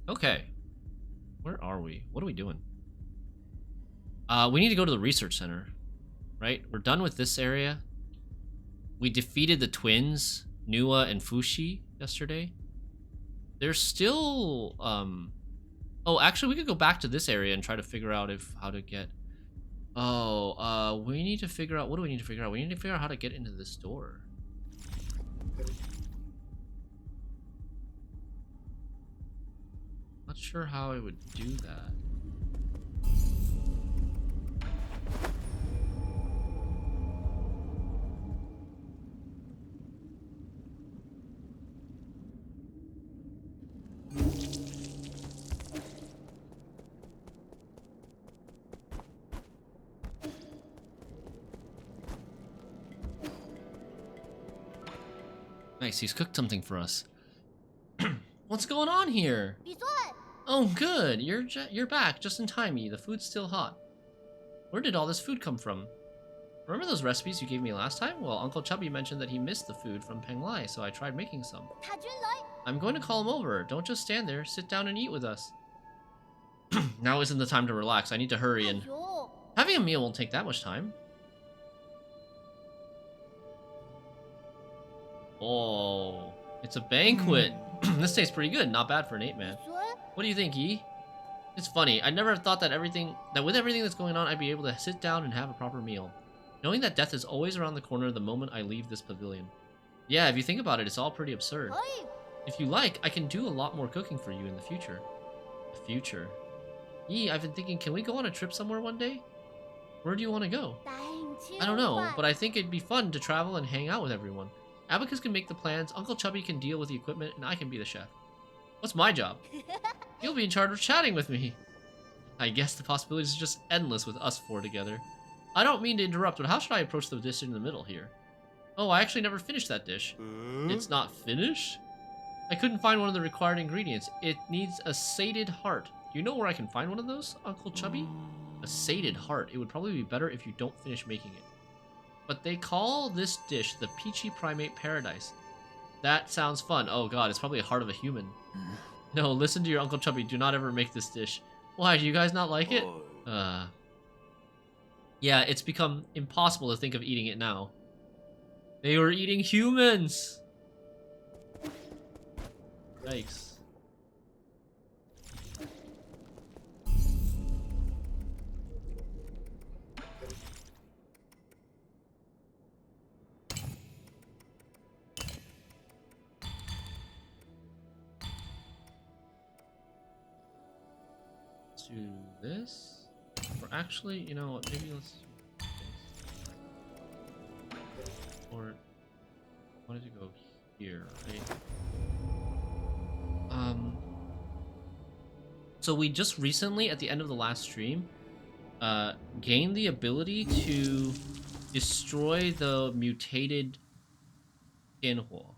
Okay. Where are we? What are we doing? We need to go to the research center, right? We're done with this area. We defeated the twins, Nua and Fushi, yesterday. There's still, Oh, actually, we could go back to this area and try to figure out how to get... Oh, we need to figure out... What do we need to figure out? We need to figure out how to get into this door. Not sure how I would do that. Nice, he's cooked something for us. What's going on here? Oh, good. You're back just in time, Yi. The food's still hot. Where did all this food come from? Remember those recipes you gave me last time? Well, Uncle Chubby mentioned that he missed the food from Penglai, so I tried making some. I'm going to call him over. Don't just stand there. Sit down and eat with us. Now isn't the time to relax. I need to hurry and... Having a meal won't take that much time. Oh, it's a banquet. This tastes pretty good. Not bad for an 8-man. What do you think, Yi? It's funny. I never thought that with everything that's going on, I'd be able to sit down and have a proper meal. Knowing that death is always around the corner the moment I leave this pavilion. Yeah, if you think about it, it's all pretty absurd. If you like, I can do a lot more cooking for you in the future. The future? Yi, I've been thinking, can we go on a trip somewhere one day? Where do you want to go? I don't know, but I think it'd be fun to travel and hang out with everyone. Abacus can make the plans, Uncle Chubby can deal with the equipment, and I can be the chef. What's my job? You'll be in charge of chatting with me. I guess the possibilities are just endless with us four together. I don't mean to interrupt, but how should I approach the dish in the middle here? Oh, I actually never finished that dish. It's not finished? I couldn't find one of the required ingredients. It needs a sated heart. Do you know where I can find one of those, Uncle Chubby? A sated heart. It would probably be better if you don't finish making it. But they call this dish the Peachy Primate Paradise. That sounds fun. Oh god, it's probably a heart of a human. No, listen to your Uncle Chubby. Do not ever make this dish. Why, do you guys not like it? Yeah, it's become impossible to think of eating it now. They were eating humans! Yikes. Do this, or actually, you know what, maybe let's do this. Or I wanted to go here, right? So we just recently, at the end of the last stream, gained the ability to destroy the mutated Tianhuo.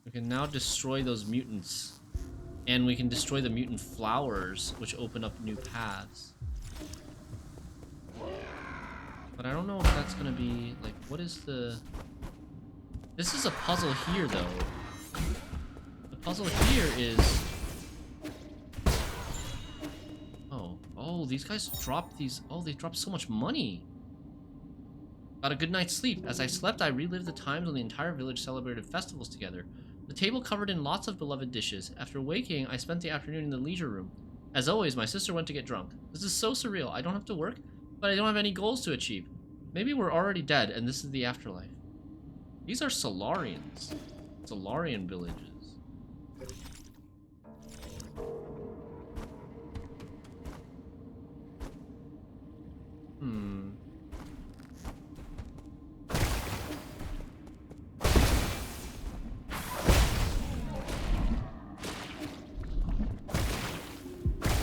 We can now destroy those mutants. And we can destroy the mutant flowers, which open up new paths. But I don't know if that's gonna be, like, what is the... This is a puzzle here, though. The puzzle here is... Oh, these guys dropped these... Oh, they dropped so much money. Got a good night's sleep. As I slept, I relived the times when the entire village celebrated festivals together. The table covered in lots of beloved dishes. After waking, I spent the afternoon in the leisure room. As always, my sister went to get drunk. This is so surreal. I don't have to work, but I don't have any goals to achieve. Maybe we're already dead, and this is the afterlife. These are Solarians. Solarian villages.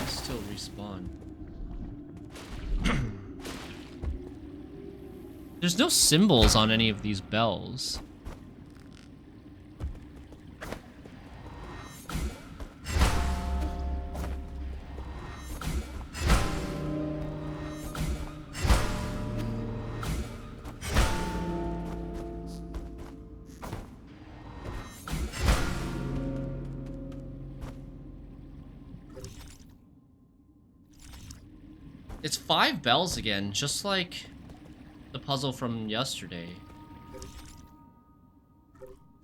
Still respawn. There's no symbols on any of these bells. It's 5 bells again, just like the puzzle from yesterday.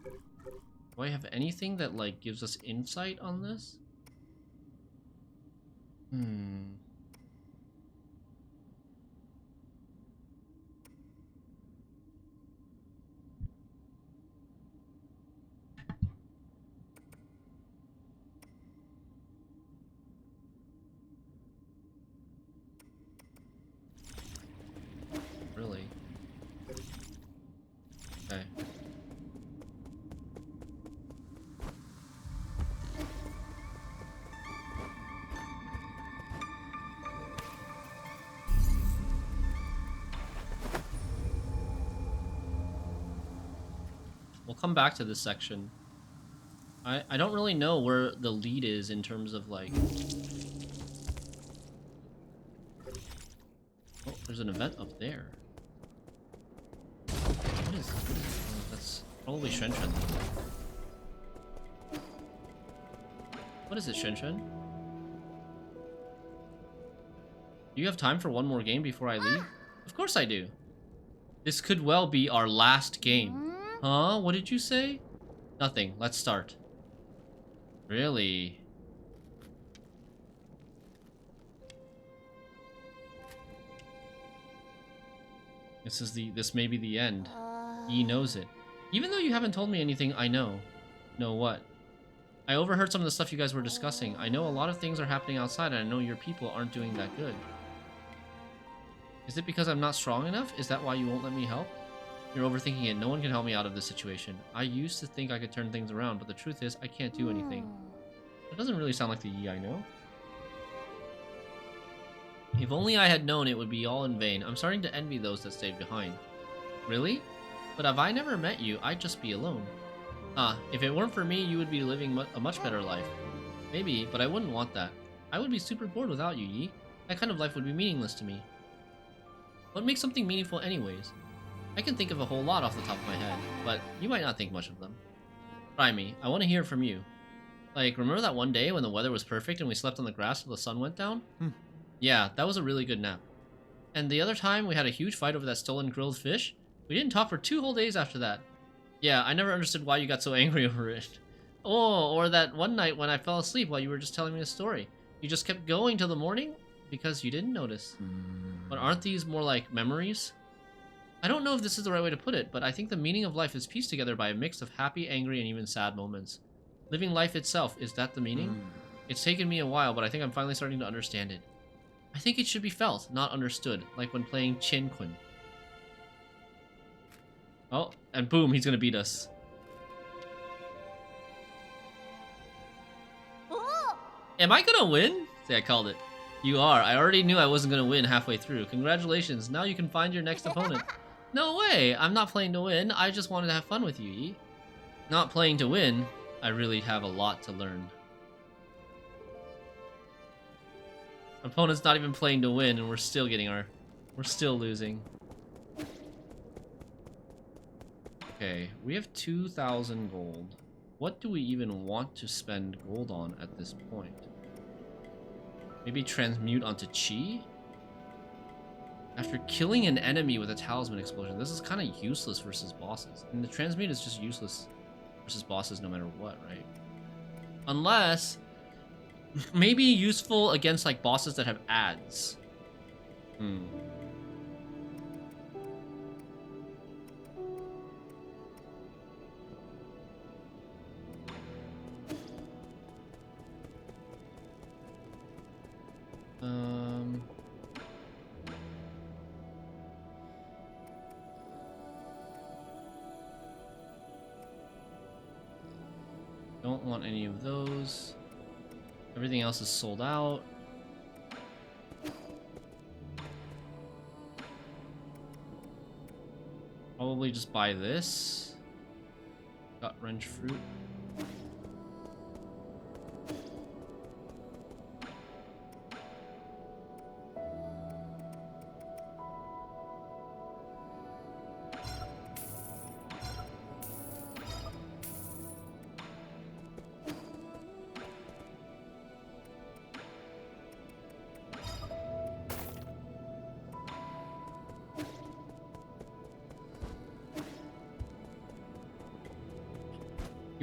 Do I have anything that, like, gives us insight on this? Really? Okay. We'll come back to this section. I don't really know where the lead is in terms of, like... Oh, there's an event up there. What is... Oh, that's probably Shen Shen. What is it, Shen Shen? Do you have time for one more game before I leave? Of course I do. This could well be our last game. Huh? What did you say? Nothing. Let's start. Really? This may be the end. He knows it. Even though you haven't told me anything, I know. Know what? I overheard some of the stuff you guys were discussing. I know a lot of things are happening outside, and I know your people aren't doing that good. Is it because I'm not strong enough? Is that why you won't let me help? You're overthinking it. No one can help me out of this situation. I used to think I could turn things around, but the truth is, I can't do anything. That doesn't really sound like the Yi I know. If only I had known it would be all in vain. I'm starting to envy those that stayed behind. Really? But if I never met you, I'd just be alone. Ah, if it weren't for me, you would be living a much better life. Maybe, but I wouldn't want that. I would be super bored without you, Yi. That kind of life would be meaningless to me. What makes something meaningful anyways? I can think of a whole lot off the top of my head, but you might not think much of them. Try me. I want to hear from you. Like, remember that one day when the weather was perfect and we slept on the grass till the sun went down? Yeah, that was a really good nap. And the other time we had a huge fight over that stolen grilled fish? We didn't talk for 2 whole days after that. Yeah, I never understood why you got so angry over it. Oh, or that one night when I fell asleep while you were just telling me a story. You just kept going till the morning? Because you didn't notice. But aren't these more like memories? I don't know if this is the right way to put it, but I think the meaning of life is pieced together by a mix of happy, angry, and even sad moments. Living life itself, is that the meaning? It's taken me a while, but I think I'm finally starting to understand it. I think it should be felt, not understood, like when playing Qianqun. Oh, and boom, he's gonna beat us. Am I gonna win? See, I called it. You are. I already knew I wasn't gonna win halfway through. Congratulations, now you can find your next opponent. No way! I'm not playing to win, I just wanted to have fun with you, Yi. Not playing to win, I really have a lot to learn. Opponent's not even playing to win, and we're still losing. Okay, we have 2,000 gold. What do we even want to spend gold on at this point? Maybe transmute onto Chi? After killing an enemy with a talisman explosion, this is kind of useless versus bosses. And the transmute is just useless versus bosses no matter what, right? Unless... maybe useful against, like, bosses that have ads. Don't want any of those. Everything else is sold out. Probably just buy this. Gut wrench fruit.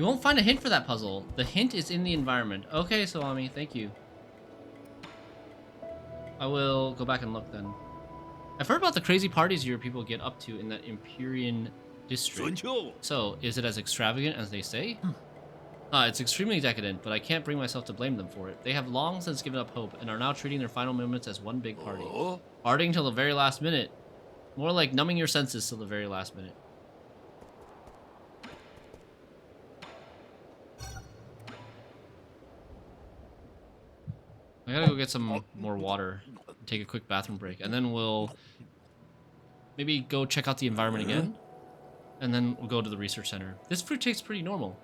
You won't find a hint for that puzzle. The hint is in the environment. Okay, Salami, thank you. I will go back and look then. I've heard about the crazy parties your people get up to in that Empyrean district. So, is it as extravagant as they say? It's extremely decadent, but I can't bring myself to blame them for it. They have long since given up hope and are now treating their final moments as one big party. Partying till the very last minute. More like numbing your senses till the very last minute. I gotta go get some more water, take a quick bathroom break, and then we'll maybe go check out the environment again, and then we'll go to the research center. This fruit tastes pretty normal.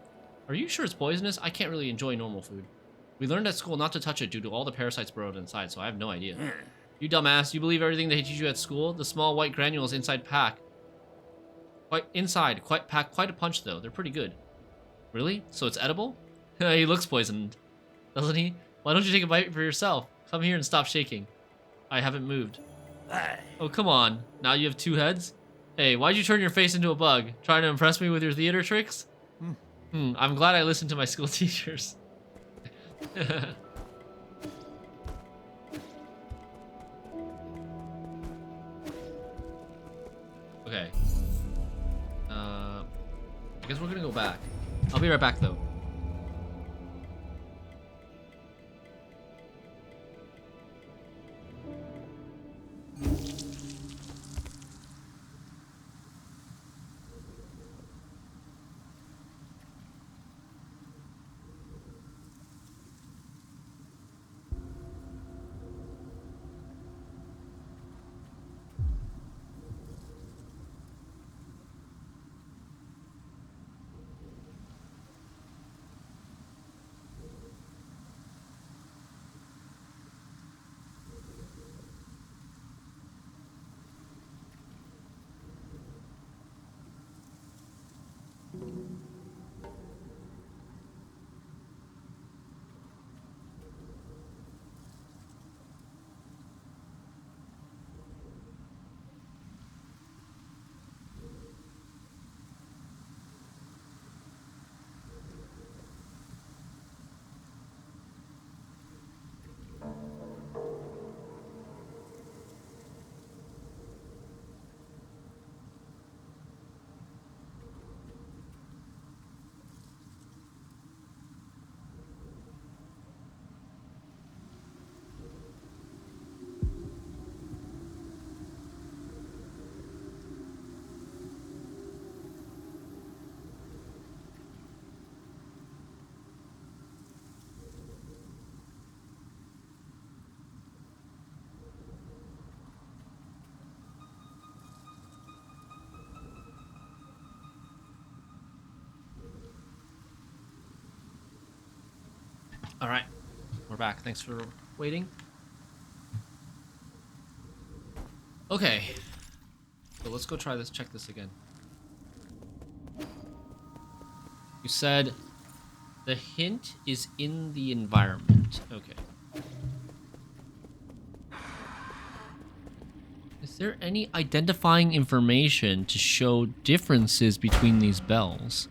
Are you sure it's poisonous? I can't really enjoy normal food. We learned at school not to touch it due to all the parasites burrowed inside, so I have no idea. You dumbass, you believe everything they teach you at school? The small white granules inside pack. Pack quite a punch though. They're pretty good. Really? So it's edible? He looks poisoned, doesn't he? Why don't you take a bite for yourself? Come here and stop shaking. I haven't moved. Oh, come on. Now you have two heads? Hey, why'd you turn your face into a bug? Trying to impress me with your theater tricks? I'm glad I listened to my school teachers. Okay. I guess we're gonna go back. I'll be right back though. All right, we're back. Thanks for waiting. Okay, so let's go try this. Check this again. You said the hint is in the environment. Okay. Is there any identifying information to show differences between these bells?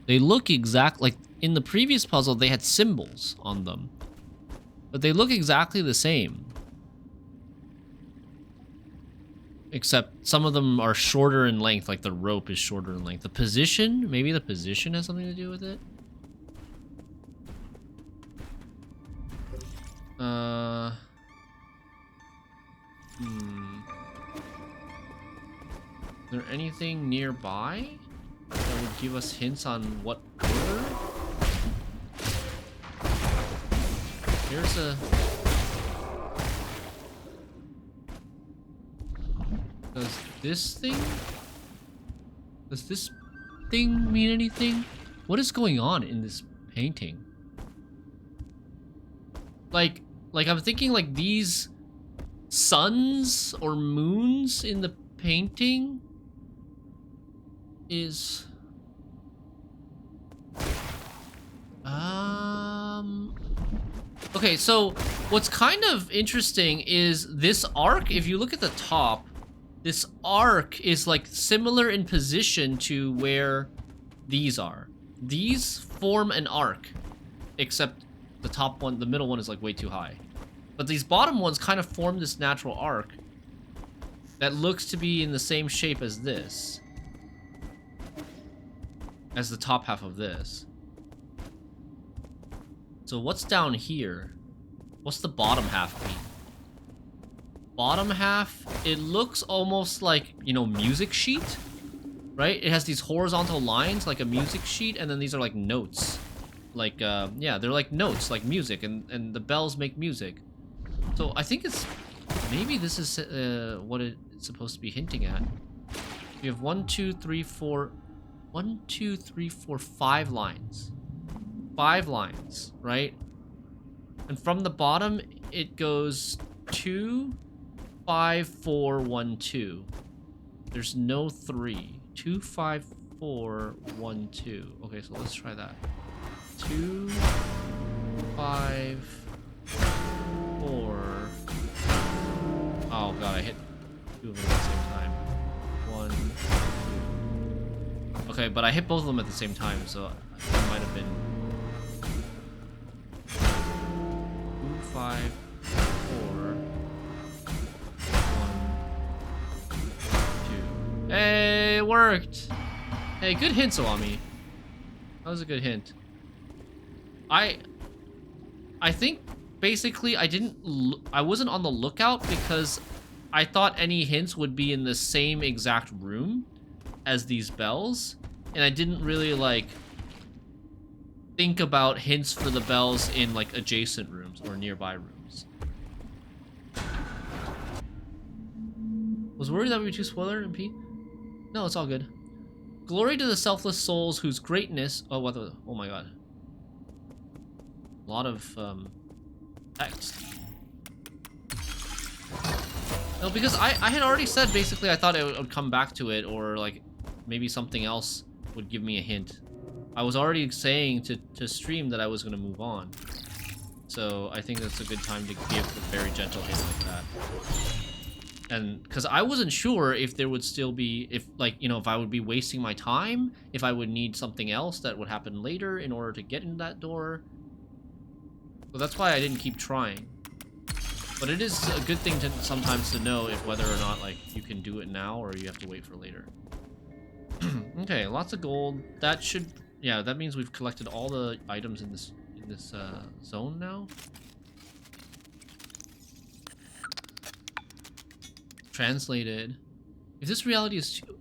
They look exact like in the previous puzzle, they had symbols on them, but they look exactly the same. Except some of them are shorter in length, like the rope is shorter in length. The position, maybe the position has something to do with it. Is there anything nearby that would give us hints on what order? Here's a... Does this thing mean anything? What is going on in this painting? Like I'm thinking like these suns or moons in the painting is... Okay, so what's kind of interesting is this arc, if you look at the top, this arc is like similar in position to where these are. these form an arc, except the top one, the middle one is like way too high. But these bottom ones kind of form this natural arc that looks to be in the same shape as this. As the top half of this. So what's down here? What's the bottom half be? Bottom half, it looks almost like, you know, music sheet, right? It has these horizontal lines like a music sheet, and then these are like notes. Like, yeah, they're like notes, like music, and the bells make music. So I think it's, maybe this is what it's supposed to be hinting at. We have 1, 2, 3, 4, 1, 2, 3, 4, 5 lines. 5 lines, right? And from the bottom, it goes 2, 5, 4, 1, 2. There's no 3. 2, 5, 4, 1, 2. Okay, so let's try that. 2, 5, 4. Oh god, I hit 2 of them at the same time. 1, 2. Okay, but I hit both of them at the same time, so it might have been 2, 5, 4, 1, 2. Hey, it worked! Hey, good hint, Soami. That was a good hint. I think basically I wasn't on the lookout because I thought any hints would be in the same exact room as these bells, and I didn't really like think about hints for the bells in like adjacent rooms or nearby rooms. Was worried that would be too spoiler and P? No, it's all good. Glory to the selfless souls whose greatness. Oh, what the? Oh my god. A lot of text. No, because I had already said basically I thought it would come back to it, or like maybe something else would give me a hint. I was already saying to stream that I was gonna move on. So I think that's a good time to give a very gentle hint like that. And because I wasn't sure if there would still be, if like, you know, if I would be wasting my time, if I would need something else that would happen later in order to get in that door. So that's why I didn't keep trying. But it is a good thing to sometimes to know if whether or not like you can do it now or you have to wait for later. Okay, lots of gold. That should, yeah, that means we've collected all the items in this zone now. Translated. If this reality is too...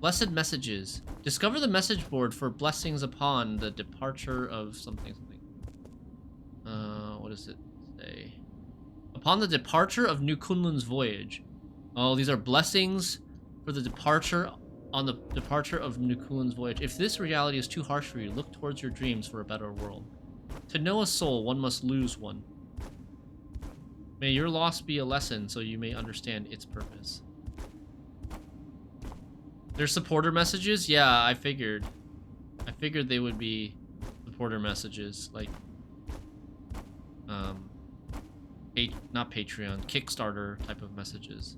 Blessed messages. Discover the message board for blessings upon the departure of something. What does it say? Upon the departure of New Kunlun's voyage. Oh, these are blessings for the departure on the departure of New Kunlun's voyage. If this reality is too harsh for you, look towards your dreams for a better world. To know a soul, one must lose one. May your loss be a lesson so you may understand its purpose. There's supporter messages? Yeah, I figured. I figured they would be supporter messages, like not Patreon, Kickstarter type of messages.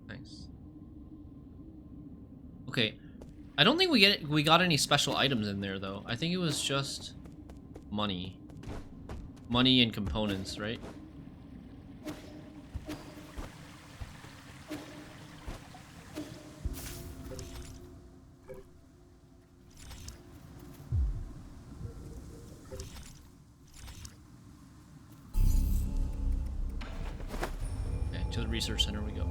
Nice. Okay, I don't think we got any special items in there though. I think it was just money and components, right? Okay, to the research center we go.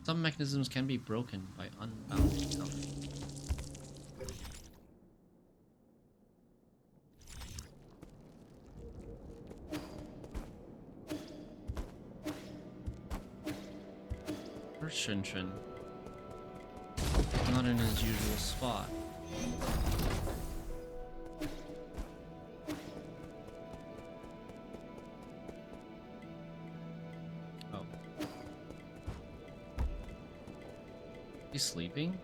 Some mechanisms can be broken by unbound time. Where's Shinshin? Not in his usual spot. Oh. He's sleeping?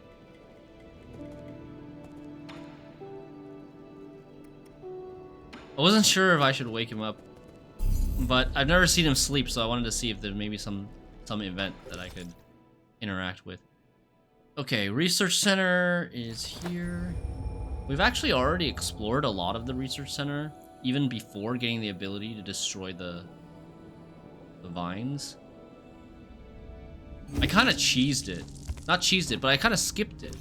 I wasn't sure if I should wake him up, but I've never seen him sleep, so I wanted to see if there may be some event that I could interact with. Okay, research center is here. We've actually already explored a lot of the research center, even before getting the ability to destroy the vines. I kind of cheesed it. Not cheesed it, but I kind of skipped it.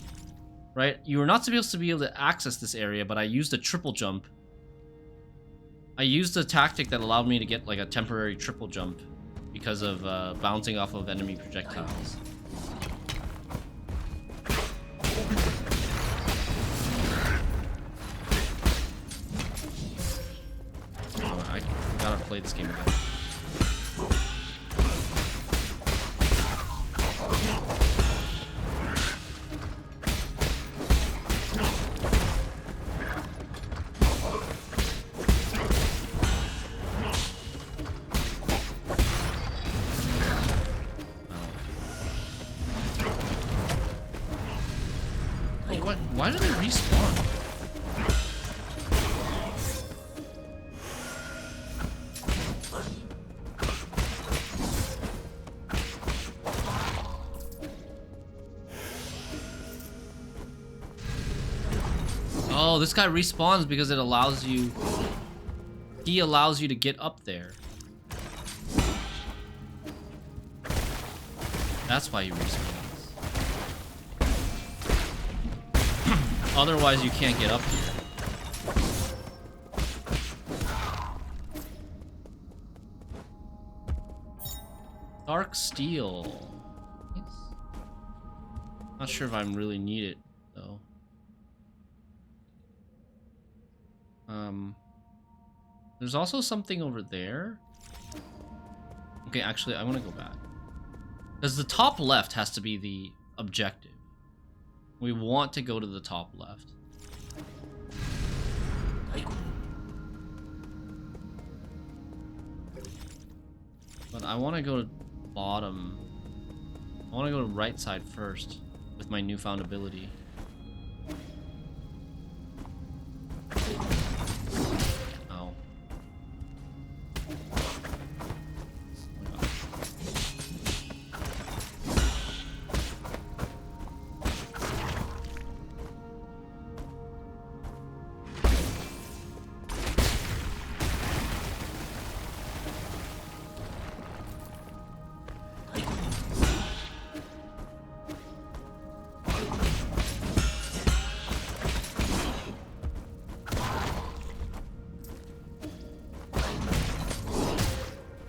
Right? You were not supposed to be able to access this area, but I used a triple jump. I used a tactic that allowed me to get like a temporary triple jump because of bouncing off of enemy projectiles. I gotta play this game again. Why do they respawn? Oh, this guy respawns because it allows you... He allows you to get up there. That's why he respawns. Otherwise, you can't get up here. Dark steel. Yes. Not sure if I'm really need it though. There's also something over there. Okay, actually, I want to go back. Because the top left has to be the objective. We want to go to the top left. But I want to go to bottom. I want to go to right side first with my newfound ability. Ow.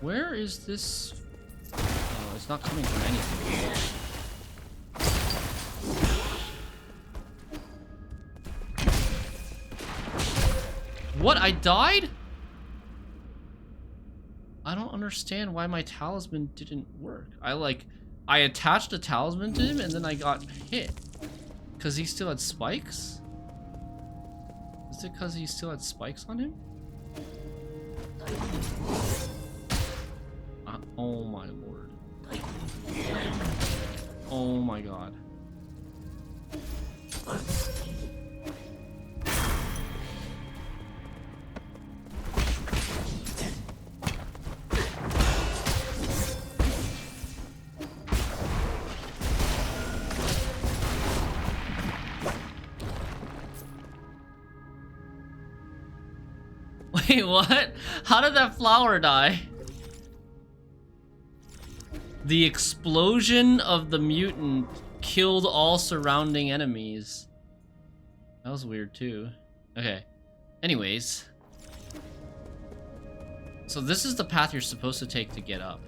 Where is this? Oh, it's not coming from anything. What? I died? I don't understand why my talisman didn't work. I attached a talisman to him and then I got hit. Because he still had spikes? Is it because he still had spikes on him? Oh my lord. Oh my god. Wait, what? How did that flower die? The explosion of the mutant killed all surrounding enemies. That was weird too. Okay. Anyways. So this is the path you're supposed to take to get up.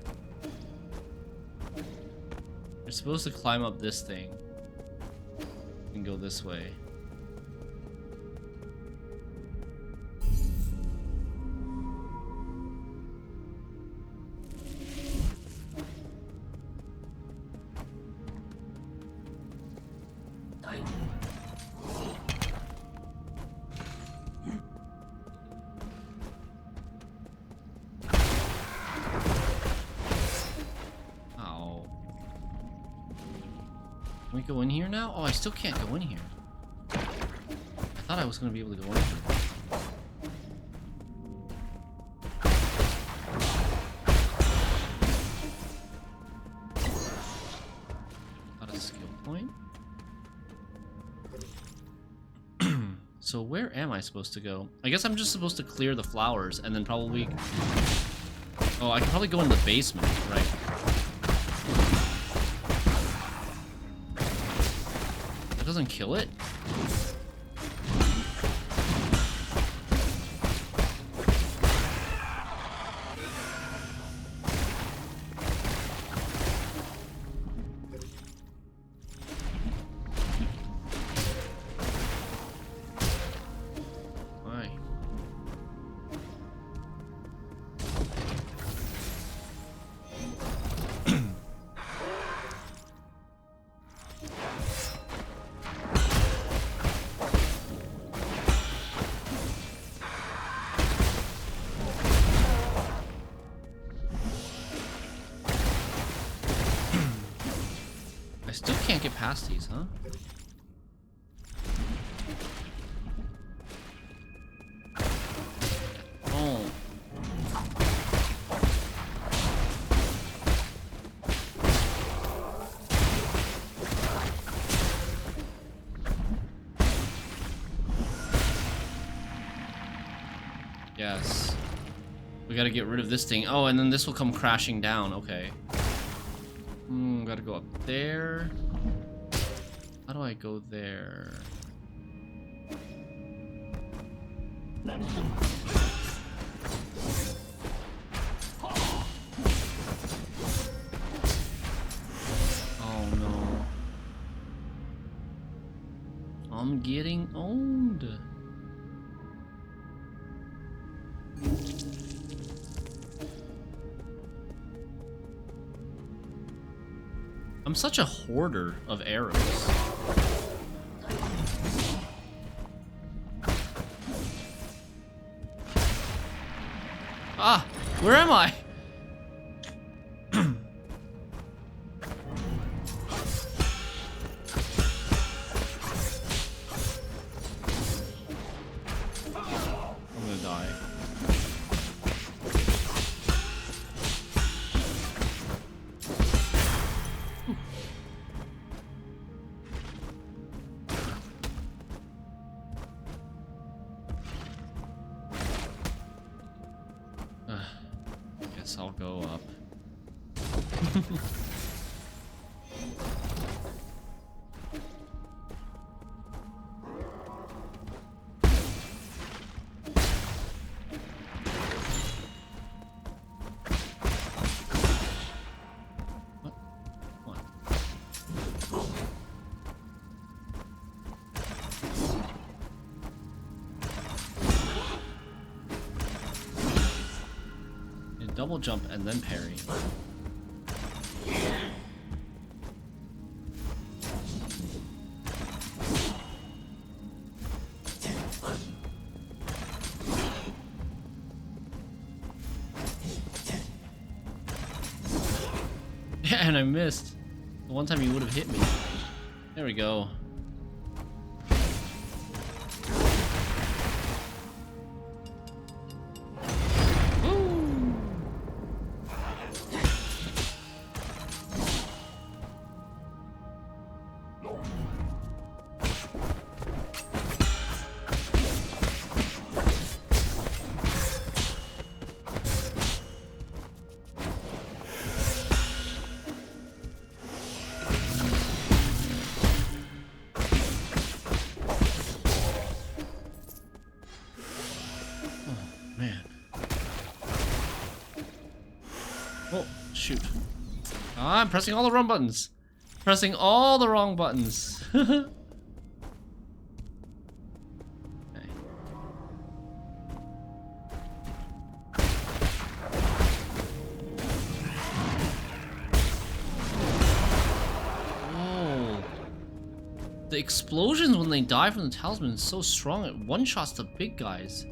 You're supposed to climb up this thing and go this way. Can we go in here now? Oh, I still can't go in here. I thought I was going to be able to go in here. so where am I supposed to go? I guess I'm just supposed to clear the flowers and then probably... Oh, I can probably go in the basement, right? That doesn't kill it? I still can't get past these, huh? Oh. Yes. We gotta get rid of this thing. Oh, and then this will come crashing down. Okay. Gotta go up there. How do I go there? Oh no. I'm getting owned. I'm such a hoarder of arrows. Ah, where am I? I'm gonna die. Guess I'll go up. What? Double jump and then parry. Yeah, and I missed. The one time he would have hit me. There we go. Man. Oh, shoot. I'm pressing all the wrong buttons. Pressing all the wrong buttons. Okay. Oh. The explosions when they die from the talisman is so strong, it one-shots the big guys.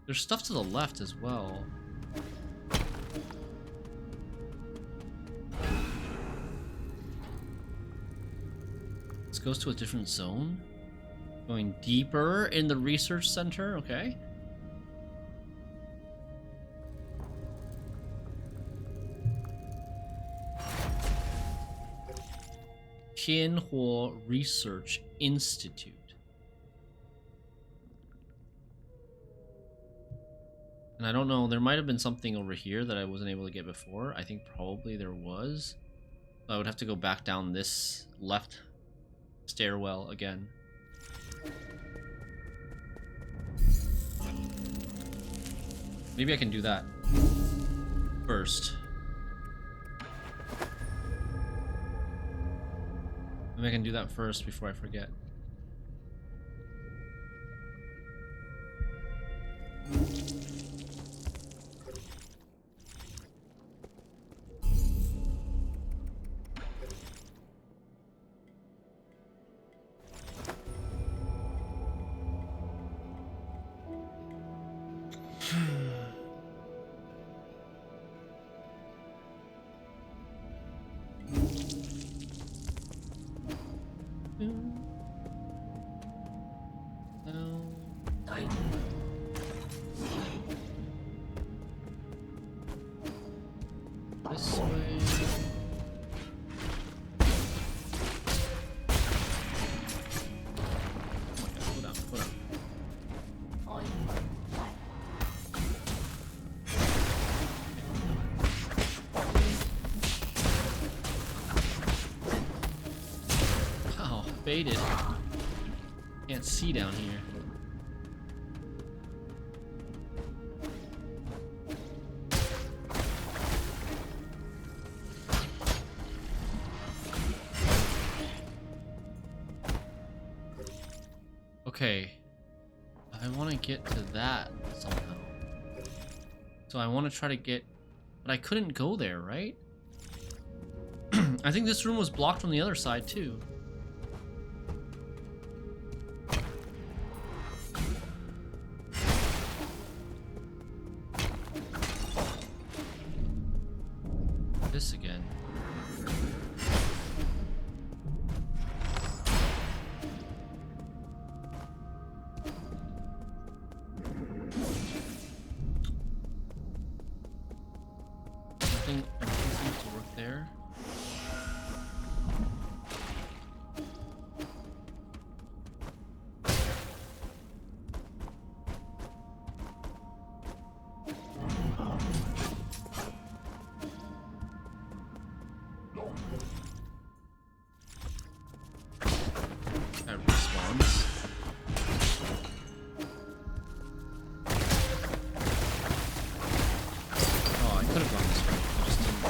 There's stuff to the left as well. This goes to a different zone? Going deeper in the research center, okay. Tianhuo Research Institute. And I don't know, there might have been something over here that I wasn't able to get before. I think probably there was. I would have to go back down this left stairwell again. Maybe I can do that first. Maybe I can do that first before I forget. This way. Hold on, hold on. Wow, baited. Can't see down here. Okay, I want to get to that somehow. So I want to try to get, but I couldn't go there, right? I think this room was blocked from the other side too. This again. Everything seems to work there. That responds. Oh, I could have gone this way. I just didn't.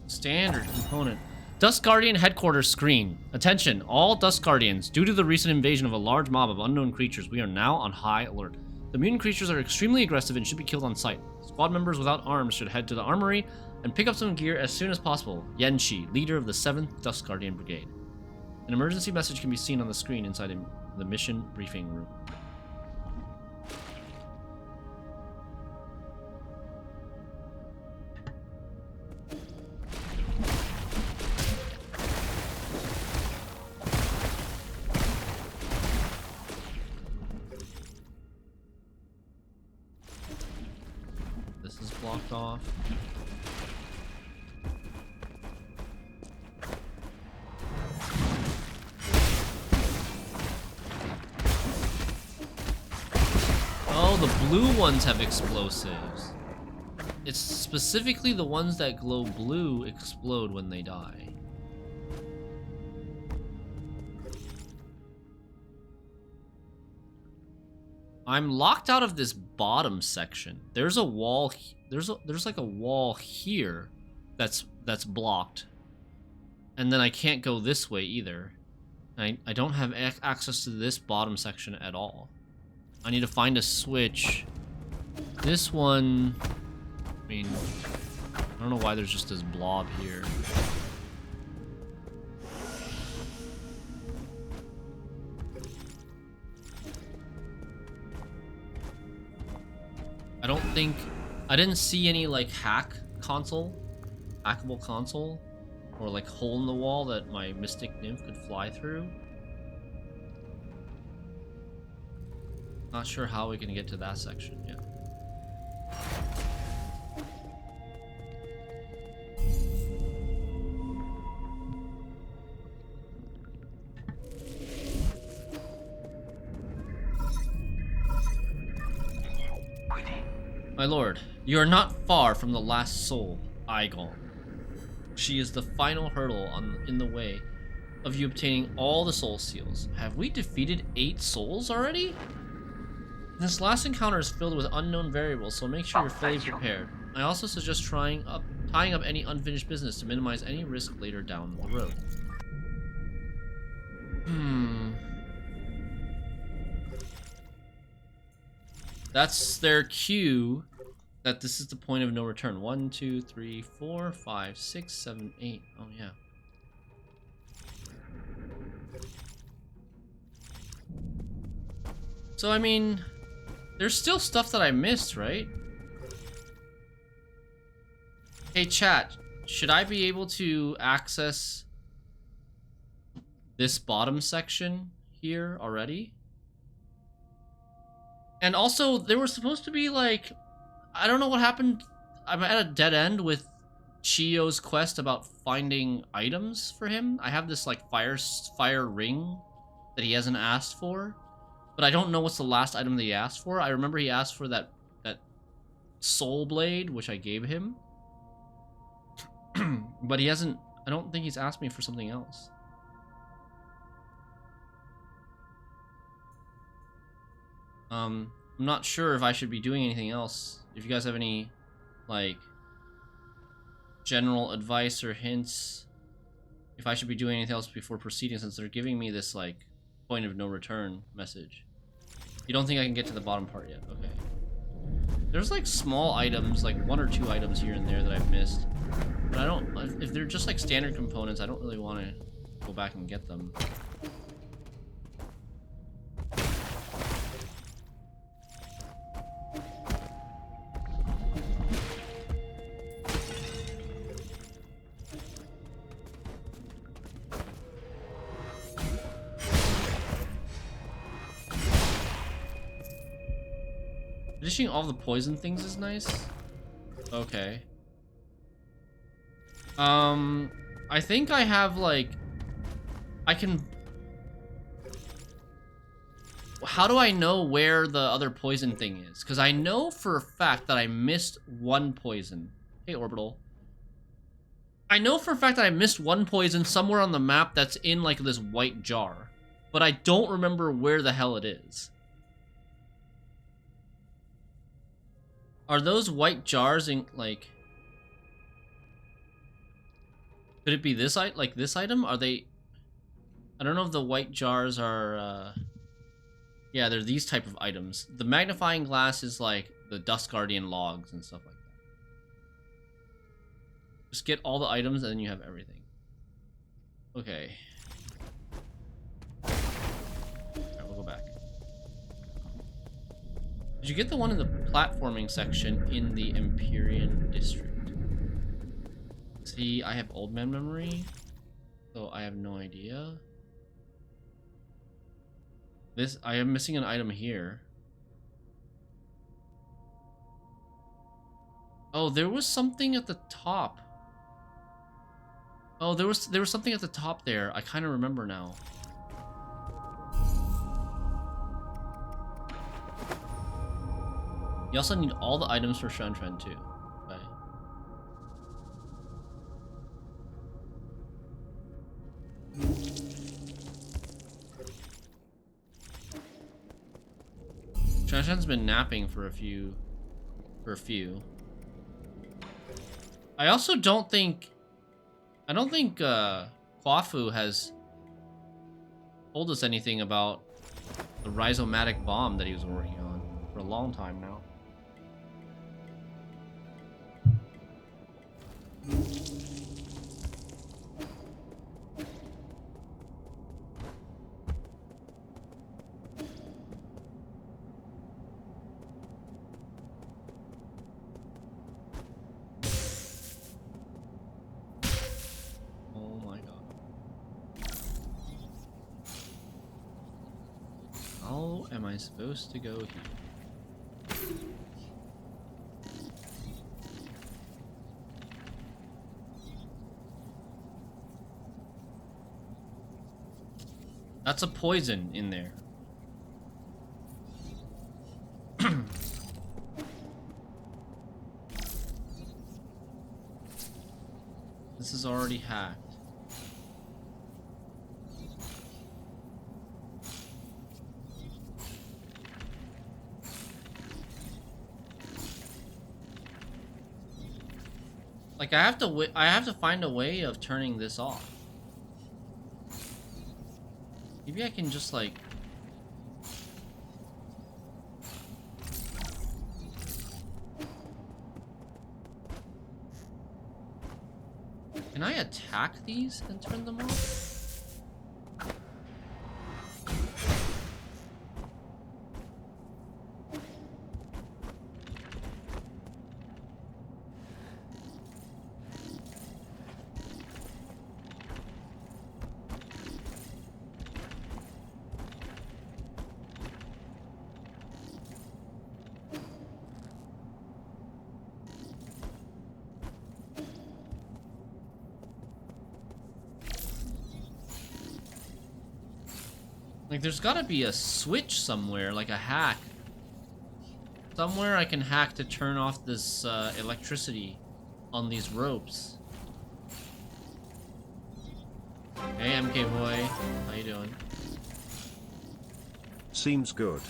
Standard component. Dust Guardian headquarters screen. Attention, all Dust Guardians. Due to the recent invasion of a large mob of unknown creatures, we are now on high alert. The mutant creatures are extremely aggressive and should be killed on sight. Squad members without arms should head to the armory and pick up some gear as soon as possible. Yanshi, leader of the 7th Dust Guardian Brigade. An emergency message can be seen on the screen inside the mission briefing room. This is blocked off. Oh, the blue ones have explosives. It's specifically the ones that glow blue explode when they die. I'm locked out of this bottom section. There's a wall. There's like a wall here that's blocked, and then I can't go this way either. I don't have access to this bottom section at all. I need to find a switch. This one, I mean, I don't know why there's just this blob here. I didn't see any like hack console, hackable console, or like hole in the wall that my mystic nymph could fly through. Not sure how we can get to that section yet. My lord, you are not far from the last soul, Aigon. She is the final hurdle in the way of you obtaining all the soul seals. Have we defeated 8 souls already? This last encounter is filled with unknown variables, so make sure you're fully prepared. I also suggest tying up any unfinished business to minimize any risk later down the road. That's their cue that this is the point of no return. 1, 2, 3, 4, 5, 6, 7, 8. Oh, yeah. So, I mean, there's still stuff that I missed, right? Hey, chat, should I be able to access this bottom section here already? And also, there was supposed to be, like, I don't know what happened. I'm at a dead end with Chio's quest about finding items for him. I have this, like, fire ring that he hasn't asked for. But I don't know what's the last item that he asked for. I remember he asked for that soul blade, which I gave him. But he hasn't... I don't think he's asked me for something else. I'm not sure if I should be doing anything else. If you guys have any, like, general advice or hints, if I should be doing anything else before proceeding, since they're giving me this, like, point of no return message. You don't think I can get to the bottom part yet? Okay. There's, like, small items, like 1 or 2 items here and there that I've missed. But I don't... If they're just, like, standard components, I don't really want to go back and get them. Finishing all the poison things is nice. Okay. I think I have, like... I can... How do I know where the other poison thing is? Because I know for a fact that I missed 1 poison. Hey, Orbital. I know for a fact that I missed 1 poison somewhere on the map that's in, like, this white jar. But I don't remember where the hell it is. Are those white jars in, like... Could it be this item? Are they... I don't know if the white jars are, Yeah, they're these type of items. The magnifying glass is, like, the Dust Guardian logs and stuff like that. Just get all the items and then you have everything. Okay. Alright, we'll go back. Did you get the one in the platforming section in the Empyrean district? See, I have old man memory, so I have no idea. I am missing an item here. Oh, there was something at the top. Oh, there was something at the top there. I kind of remember now. You also need all the items for Shan-Tran too. Okay. Shan-Tran's been napping for a few. I also don't think... I don't think Kwafu has told us anything about the rhizomatic bomb that he was working on for a long time now. am I supposed to go here? That's a poison in there. This is already hacked. Like I have to find a way of turning this off. Maybe I can just like can I attack these and turn them off? Like, there's gotta be a switch somewhere, like a hack. Somewhere I can hack to turn off this electricity on these ropes. Hey, MK boy. How you doing? Seems good.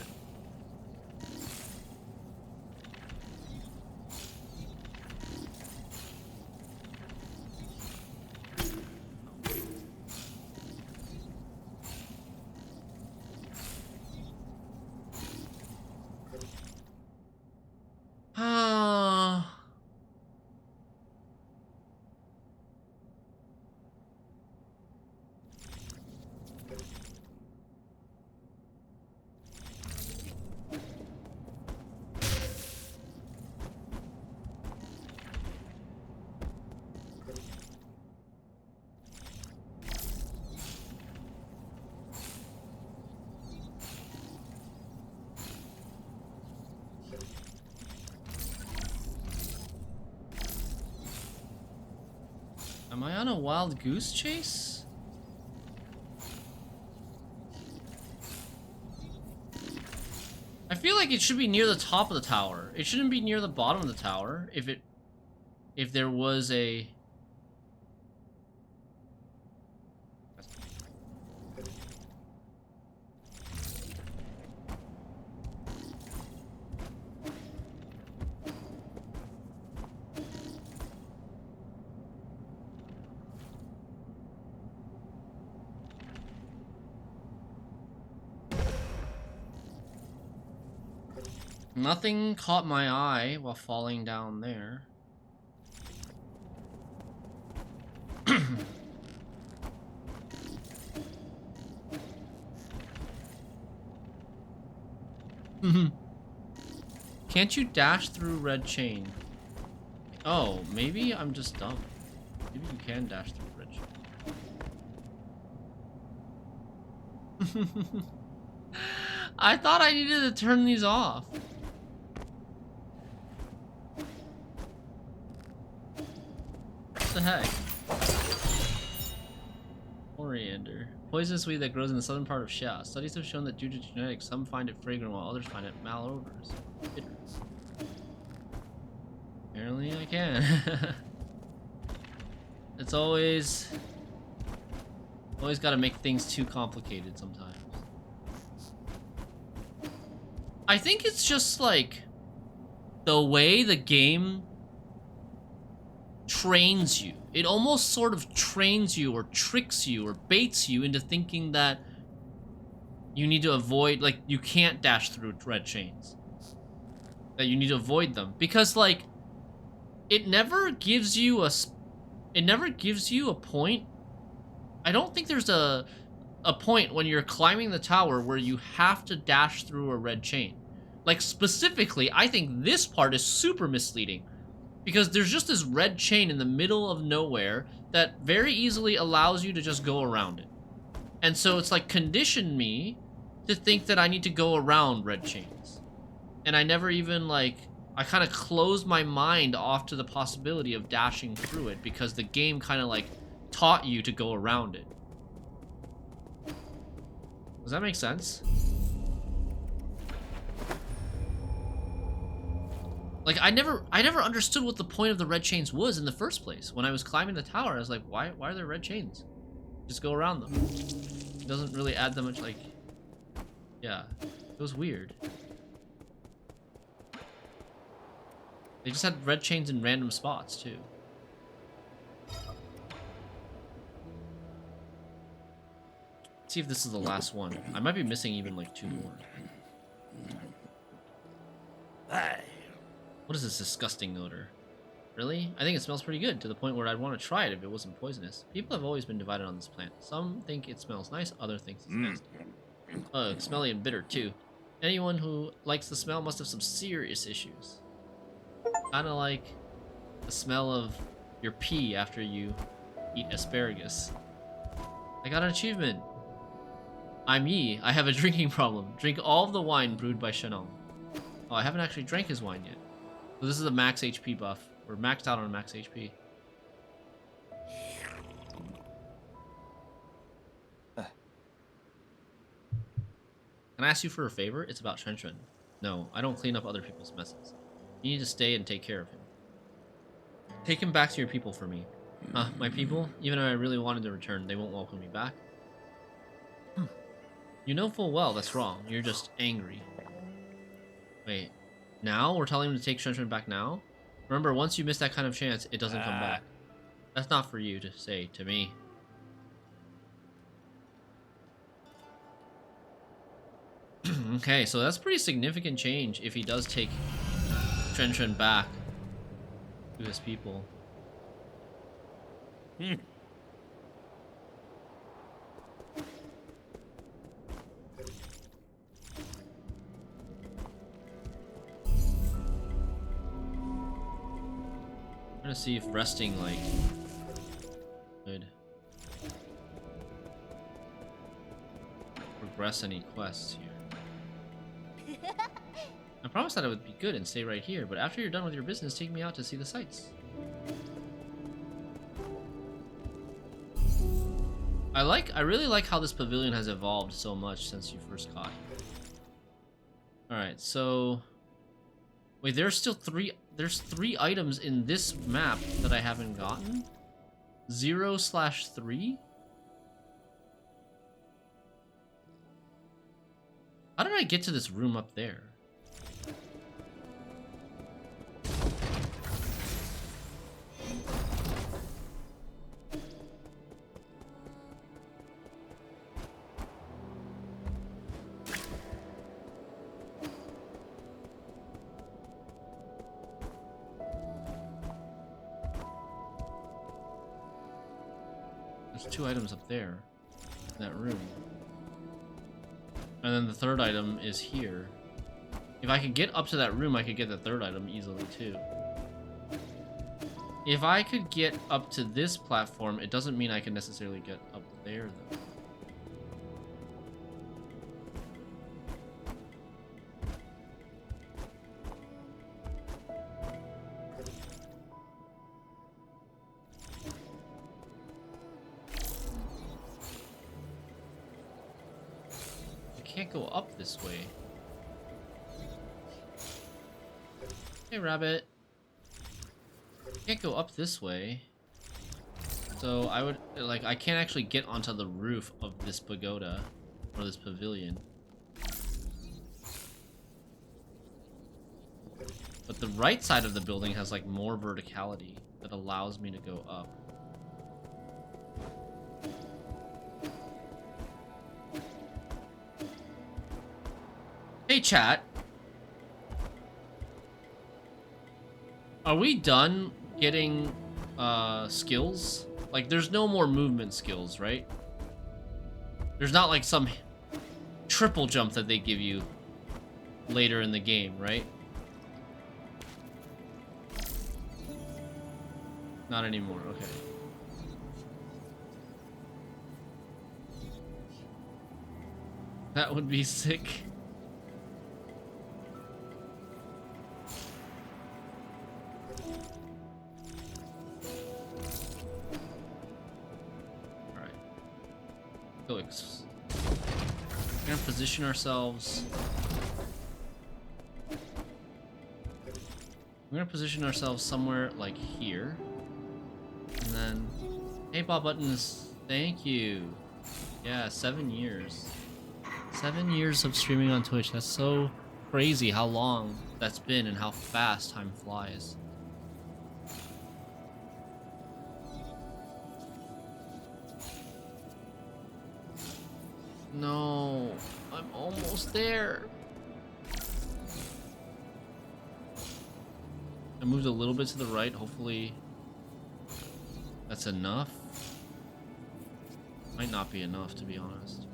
Am I on a wild goose chase? I feel like it should be near the top of the tower. It shouldn't be near the bottom of the tower if there was a Nothing caught my eye while falling down there. Can't you dash through red chain? Oh, maybe I'm just dumb. Maybe you can dash through red chain. I thought I needed to turn these off. What the heck? Coriander. Poisonous weed that grows in the southern part of Xia. Studies have shown that due to genetics, some find it fragrant while others find it malodorous. Bitter. Apparently I can. It's always gotta make things too complicated sometimes. I think it's just like the way the game trains you. It almost sort of trains you or tricks you or baits you into thinking that you need to avoid, like, you can't dash through red chains. That you need to avoid them. Because, like, it never gives you a point. I don't think there's a point when you're climbing the tower where you have to dash through a red chain. Like, specifically, I think this part is super misleading. Because there's just this red chain in the middle of nowhere that very easily allows you to just go around it. And so it's like conditioned me to think that I need to go around red chains. And I never even, like, I kind of closed my mind off to the possibility of dashing through it because the game kind of, like, taught you to go around it. Does that make sense? Like, I never understood what the point of the red chains was in the first place. When I was climbing the tower, I was like, why are there red chains? Just go around them. It doesn't really add that much, like... Yeah. It was weird. They just had red chains in random spots, too. Let's see if this is the last one. I might be missing even, like, 2 more. What is this disgusting odor? Really? I think it smells pretty good, to the point where I'd want to try it if it wasn't poisonous. People have always been divided on this plant. Some think it smells nice, others think it's nasty. Ugh, smelly and bitter, too. Anyone who likes the smell must have some serious issues. Kinda like the smell of your pee after you eat asparagus. I got an achievement. I'm Yi. I have a drinking problem. Drink all of the wine brewed by Shannon. Oh, I haven't actually drank his wine yet. So this is a max HP buff. We're maxed out on max HP. Can I ask you for a favor? It's about Shenshun. No, I don't clean up other people's messes. You need to stay and take care of him. Take him back to your people for me. My people? Even if I really wanted to return, they won't welcome me back. You know full well that's wrong. You're just angry. Wait, now? We're telling him to take Shenshun back now? Remember, once you miss that kind of chance, it doesn't come back. That's not for you to say to me. Okay, so that's pretty significant change if he does take Shenshun back to his people. I'm gonna see if resting, like, could progress any quests here. I promised that I would be good and stay right here, but after you're done with your business, take me out to see the sights. I really like how this pavilion has evolved so much since you first got here. Alright, so... Wait, there's 3 items in this map that I haven't gotten? 0/3? How did I get to this room up there? There's 2 items up there in that room. And then the 3rd item is here. If I could get up to that room, I could get the 3rd item easily too. If I could get up to this platform, it doesn't mean I can necessarily get up there though. Can't go up this way. Hey, rabbit. Can't go up this way. So I would, like, I can't actually get onto the roof of this pagoda or this pavilion. But the right side of the building has, like, more verticality that allows me to go up. Hey chat, are we done getting skills? Like, there's no more movement skills, right? There's not like some triple jump that they give you later in the game, right? Not anymore, okay. That would be sick. Alright. We're gonna position ourselves. We're gonna position ourselves somewhere like here. And then, hey Bob Buttons, thank you. Yeah, 7 years. 7 years of streaming on Twitch. That's so crazy how long that's been and how fast time flies. No, I'm almost there. I moved a little bit to the right. Hopefully that's enough. Might not be enough, to be honest.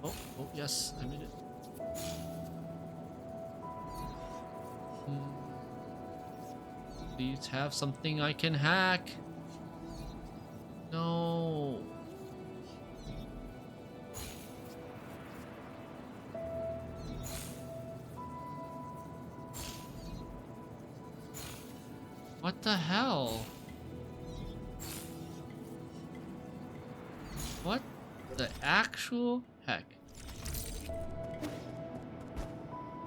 Oh, yes, I made it. Please have something I can hack. No. What the hell? What the actual heck?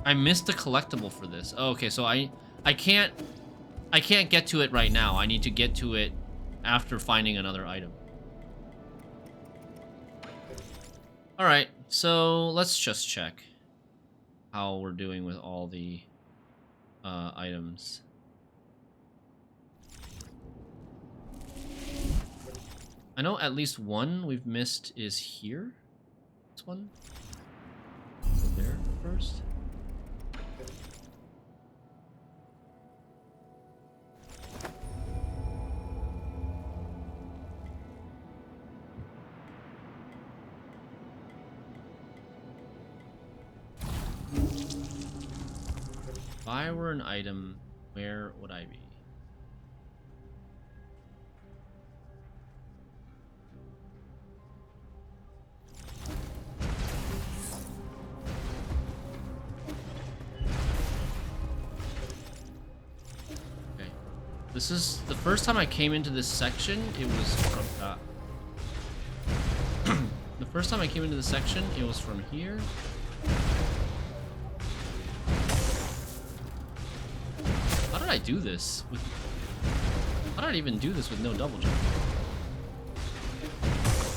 I missed the collectible for this. Oh, okay, so I can't get to it right now. I need to get to it after finding another item. All right, so let's just check how we're doing with all the items. I know at least one we've missed is here. This one. Go there first. If I were an item, where would I be? Okay. This is the first time I came into this section, it was from the first time I came into the section, it was from here. How did I do this? How did I even do this with no double jump?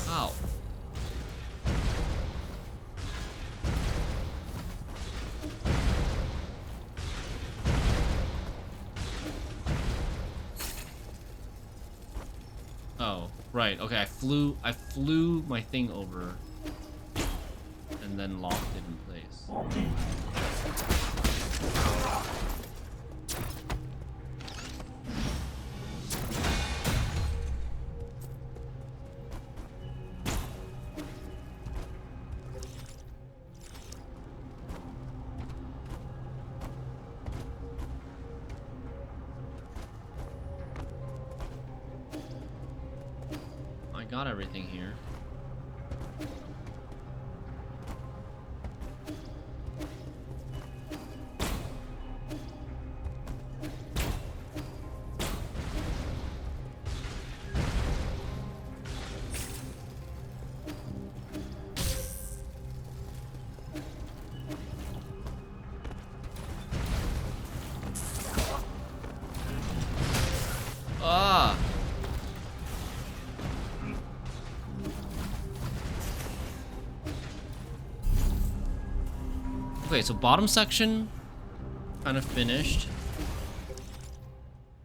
Ow. Oh, right. Okay, I flew my thing over and then locked it in place. Got everything here. Ah! Okay, so bottom section kind of finished.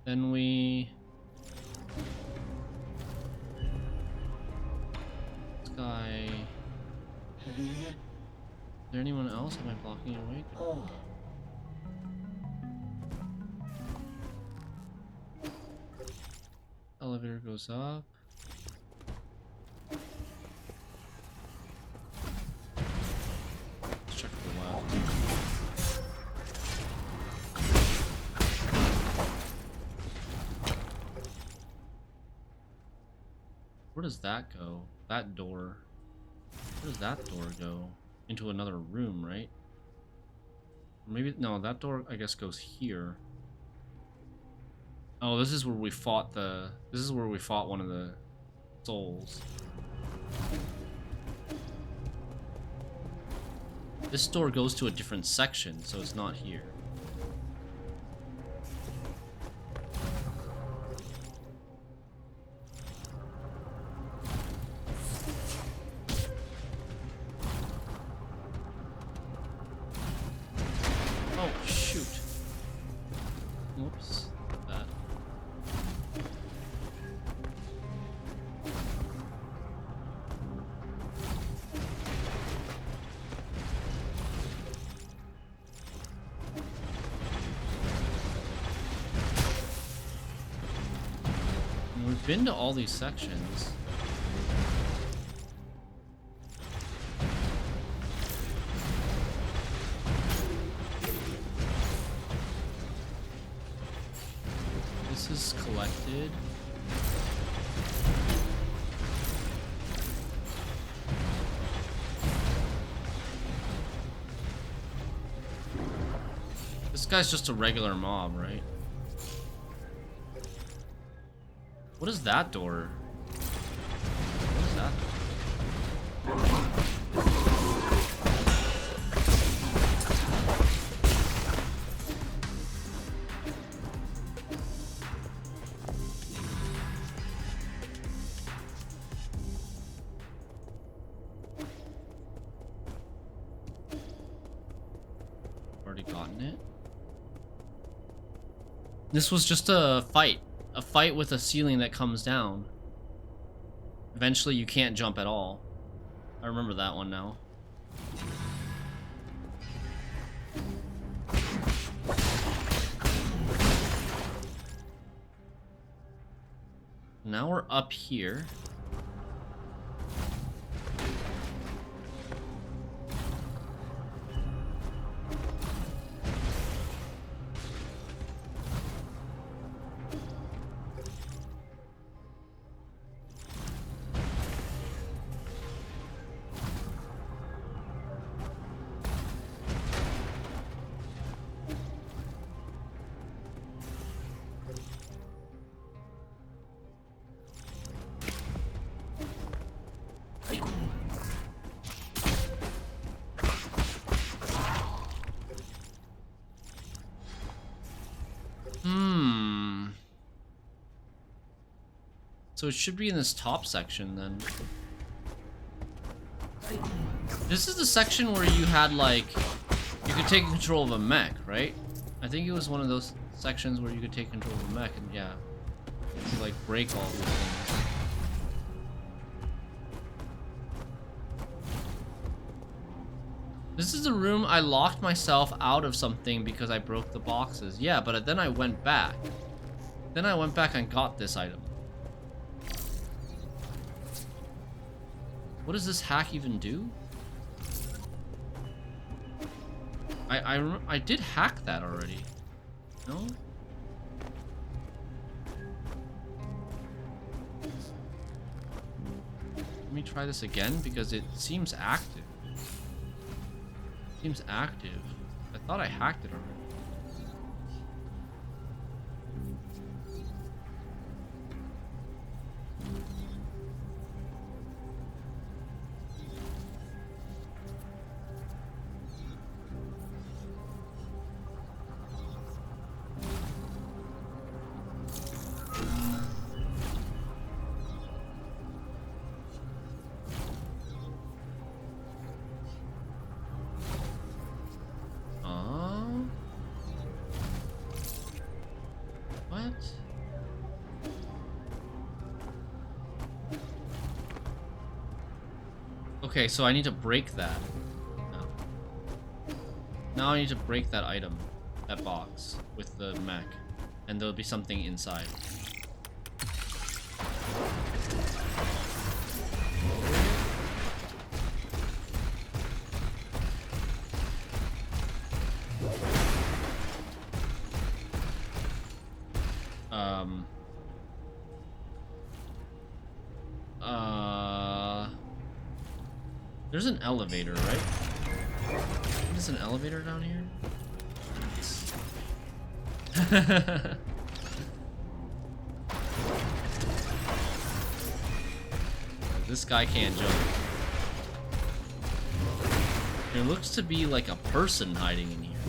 Then we... This guy... Is there anyone else? Am I blocking your way? Oh. Elevator goes up. Let's check for the left. Where does that go? That door. Where does that door go? Into another room, right? Maybe, no, that door, I guess, goes here. Oh, this is where we fought this is where we fought one of the souls. This door goes to a different section, so it's not here. Oh, shoot. Whoops. That. We've been to all these sections. This is collected. This guy's just a regular mob, right? What is that door? What is that door? Already gotten it? This was just a fight. A fight with a ceiling that comes down. Eventually you can't jump at all. I remember that one now. Now we're up here. So it should be in this top section then. This is the section where you had like, you could take control of a mech, right? I think it was one of those sections where you could take control of a mech and yeah, to like break all these things. This is the room I locked myself out of something because I broke the boxes. Yeah, but then I went back. Then I went back and got this item. What does this hack even do? I did hack that already. No? Let me try this again because it seems active. Seems active. I thought I hacked it already. What? Okay, so I need to break that. No. Now I need to break that item, that box, with the mech. And there'll be something inside. There's an elevator, right? There's an elevator down here? This guy can't jump. There looks to be like a person hiding in here.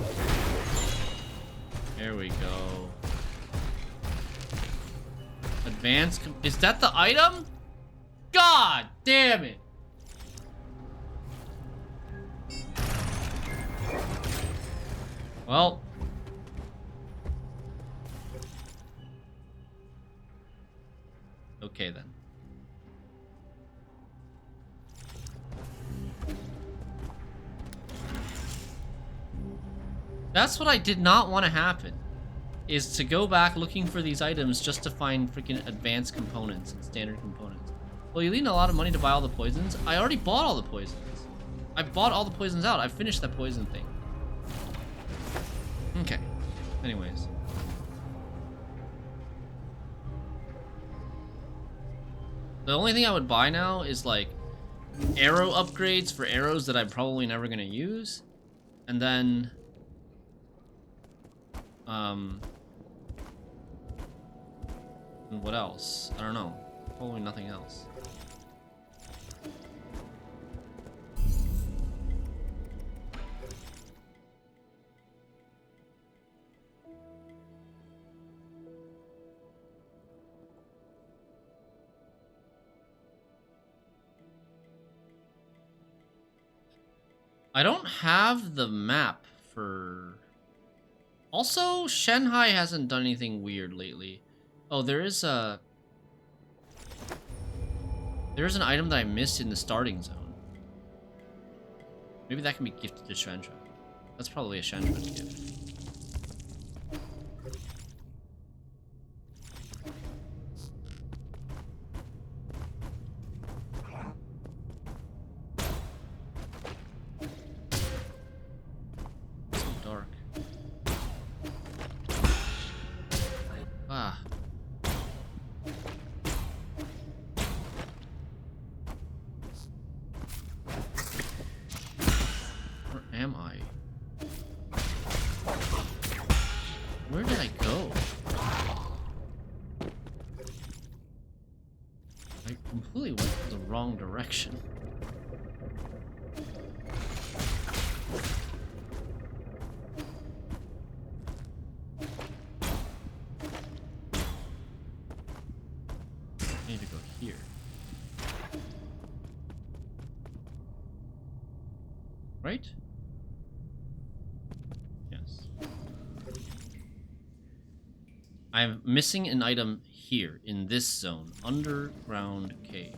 There we go. Is that the item? God damn it! Well. Okay then. That's what I did not want to happen. Is to go back looking for these items just to find freaking advanced components and standard components. Well, you need a lot of money to buy all the poisons. I already bought all the poisons. I bought all the poisons out. I finished that poison thing. Okay. Anyways. The only thing I would buy now is like arrow upgrades for arrows that I'm probably never gonna use. And then and what else? I don't know. Probably nothing else. I don't have the map for... Also, Shanghai hasn't done anything weird lately. Oh, there's an item that I missed in the starting zone. Maybe that can be gifted to Shentra. That's probably a Shentra gift. Where did I go? I completely went the wrong direction. I need to go here. Right? Yes. I'm missing an item here in this zone. Underground cave.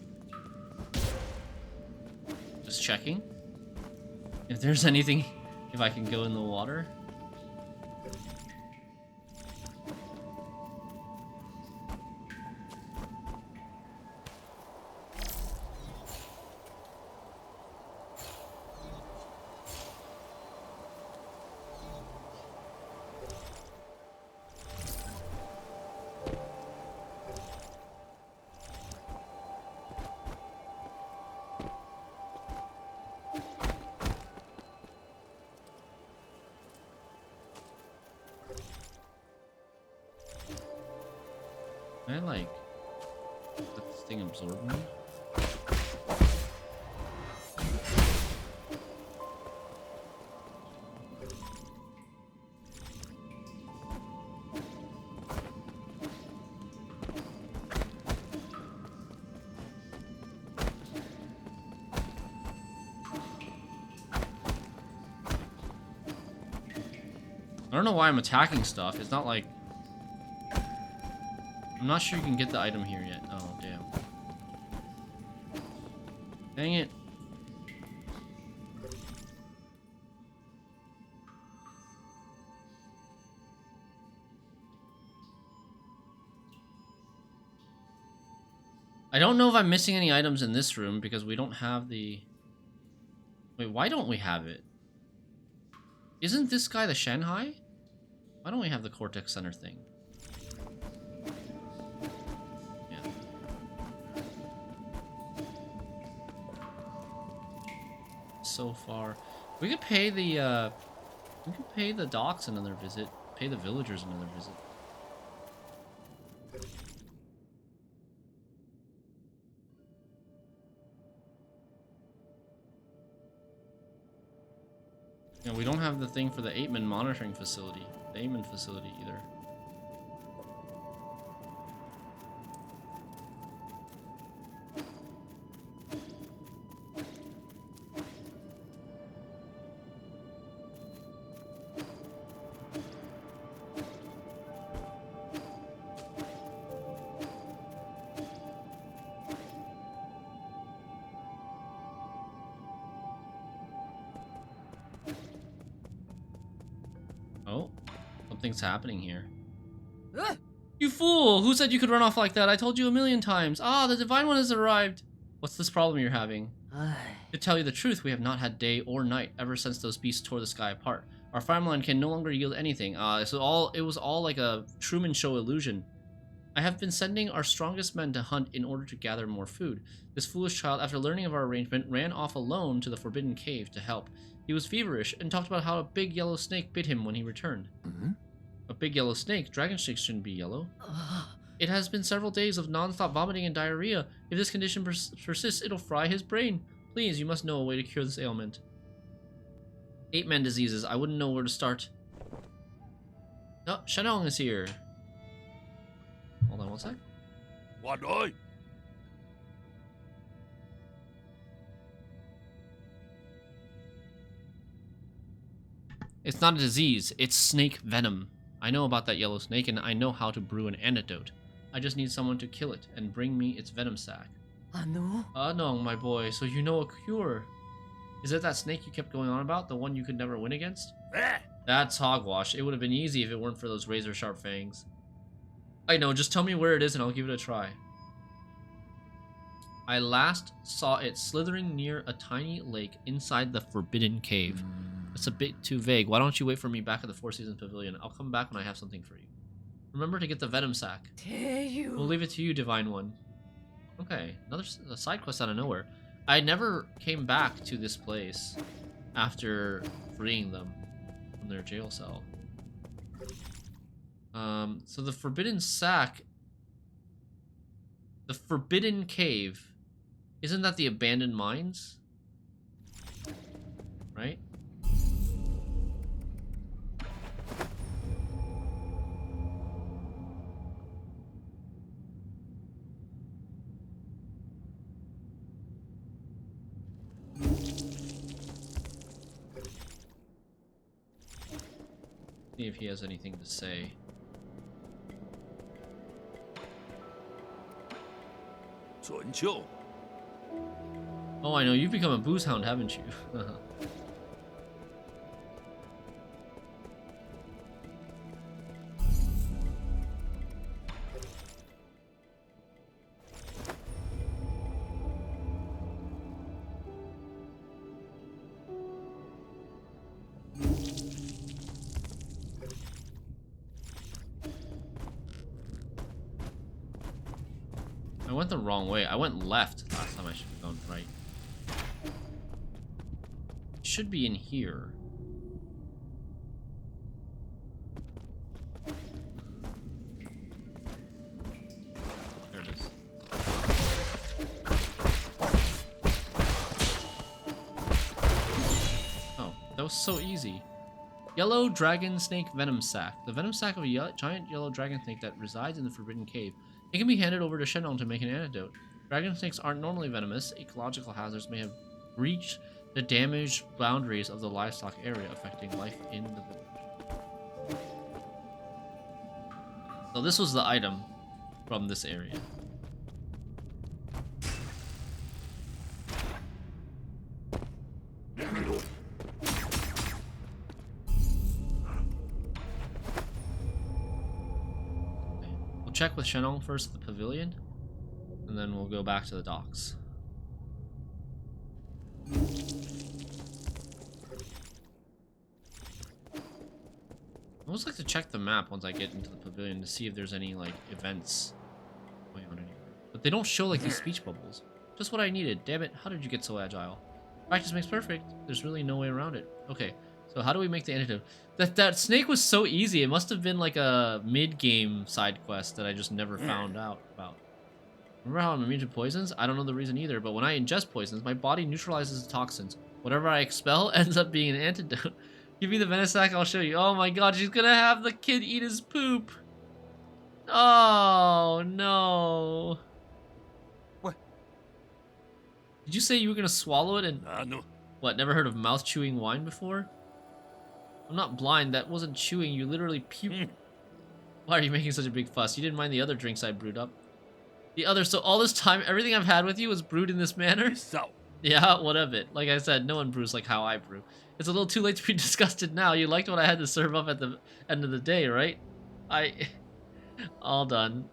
Just checking. If there's anything, if I can go in the water. Can I, like, let this thing absorb me? I don't know why I'm attacking stuff. It's not like... I'm not sure you can get the item here yet. Oh, damn. Dang it. I don't know if I'm missing any items in this room because we don't have the... Wait, why don't we have it? Isn't this guy the Shanghai? Why don't we have the Cortex Center thing? so far. We could pay the docks another visit. Pay the villagers another visit. Yeah, we don't have the thing for the Aitman monitoring facility. The Aitman facility either. Oh, something's happening here. You fool! Who said you could run off like that? I told you a million times. Ah, the Divine One has arrived. What's this problem you're having? To tell you the truth, we have not had day or night ever since those beasts tore the sky apart. Our farmland can no longer yield anything. It was all like a Truman Show illusion. I have been sending our strongest men to hunt in order to gather more food. This foolish child, after learning of our arrangement, ran off alone to the Forbidden Cave to help. He was feverish and talked about how a big yellow snake bit him when he returned. A big yellow snake? Dragon snakes shouldn't be yellow. It has been several days of non-stop vomiting and diarrhea. If this condition persists, it'll fry his brain. Please, you must know a way to cure this ailment. 8-man diseases. I wouldn't know where to start. Oh, Shenong is here. Hold on one sec. What ơi? It's not a disease, it's snake venom. I know about that yellow snake and I know how to brew an antidote. I just need someone to kill it and bring me its venom sac. Anong, my boy, so you know a cure. Is it that snake you kept going on about? The one you could never win against? That's hogwash. It would have been easy if it weren't for those razor sharp fangs. I know, just tell me where it is and I'll give it a try. I last saw it slithering near a tiny lake inside the Forbidden Cave. That's a bit too vague. Why don't you wait for me back at the Four Seasons Pavilion? I'll come back when I have something for you. Remember to get the venom sac. We'll leave it to you, Divine One. Okay, another side quest out of nowhere. I never came back to this place after freeing them from their jail cell. So the Forbidden Sac, the Forbidden Cave, isn't that the abandoned mines? Right? See if he has anything to say. Oh, I know, you've become a booze hound, haven't you? I went the wrong way. I went left last time. I should have gone right. It should be in here. There it is. Oh, that was so easy. Yellow Dragon Snake Venom Sac. The venom sac of a giant yellow dragon snake that resides in the Forbidden Cave. It can be handed over to Shenong to make an antidote. Dragon snakes aren't normally venomous. Ecological hazards may have reached the damaged boundaries of the livestock area, affecting life in the village. So this was the item from this area. Check with Shenong first at the pavilion, and then we'll go back to the docks. I always like to check the map once I get into the pavilion to see if there's any like events going on anywhere. But they don't show like these speech bubbles. Just what I needed. Damn it, how did you get so agile? Practice makes perfect. There's really no way around it. Okay, so how do we make the antidote? That snake was so easy. It must have been like a mid-game side quest that I just never found out about. Remember how I'm immune to poisons? I don't know the reason either, but when I ingest poisons, my body neutralizes the toxins. Whatever I expel ends up being an antidote. Give me the Venesac, I'll show you. Oh my god, she's gonna have the kid eat his poop. Oh no. What? Did you say you were gonna swallow it and No. what, never heard of mouth chewing wine before? I'm not blind, that wasn't chewing, you literally puked. Why are you making such a big fuss? You didn't mind the other drinks I brewed up. So all this time, everything I've had with you was brewed in this manner? So. Yeah, what of it? Like I said, no one brews like how I brew. It's a little too late to be disgusted now. You liked what I had to serve up at the end of the day, right? All done.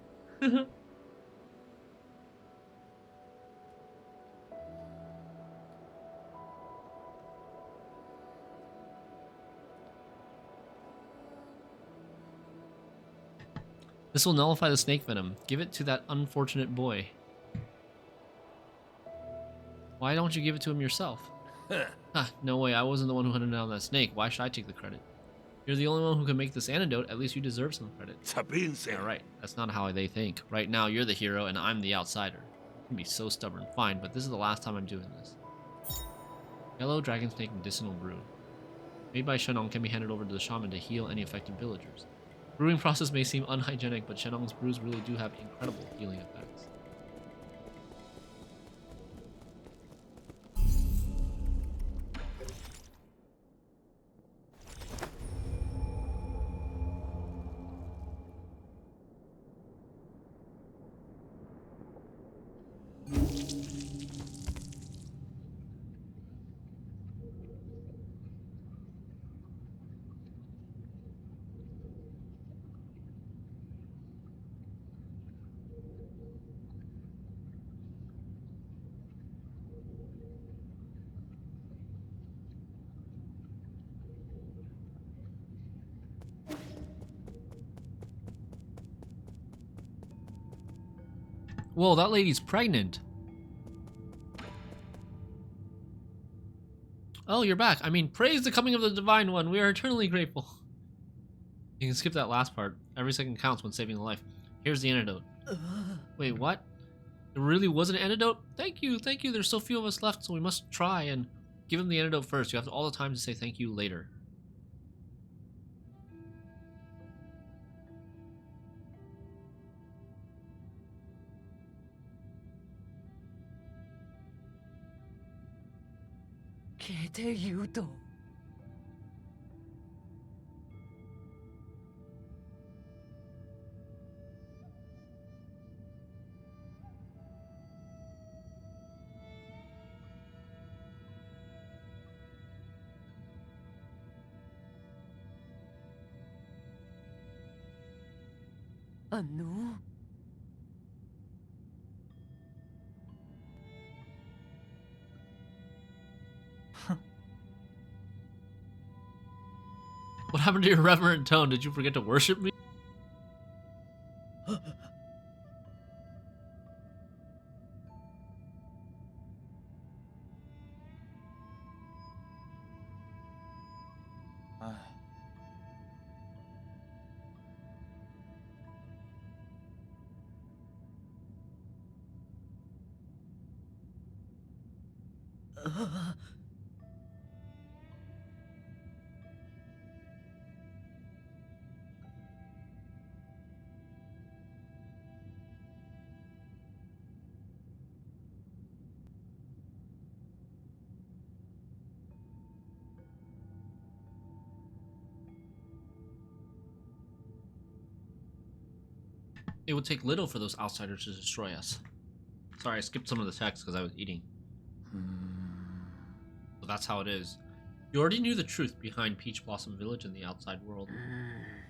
This will nullify the snake venom. Give it to that unfortunate boy. Why don't you give it to him yourself? No way, I wasn't the one who hunted down that snake. Why should I take the credit? You're the only one who can make this antidote. At least you deserve some credit. Yeah, right. That's not how they think. Right now, you're the hero and I'm the outsider. You can be so stubborn. Fine, but this is the last time I'm doing this. Yellow Dragon Snake Medicinal Brew. Made by Shenong can be handed over to the shaman to heal any affected villagers. Brewing process may seem unhygienic, but Shenong's brews really do have incredible healing effects. Whoa, that lady's pregnant. Oh, you're back. I mean, praise the coming of the Divine One. We are eternally grateful. You can skip that last part. Every second counts when saving a life. Here's the antidote. Wait, what? There really was an antidote? Thank you, thank you. There's so few of us left, so we must try and give him the antidote first. You have all the time to say thank you later. What happened to your reverent tone? Did you forget to worship me? It would take little for those outsiders to destroy us. Sorry, I skipped some of the text because I was eating. So that's how it is. You already knew the truth behind Peach Blossom Village and the outside world.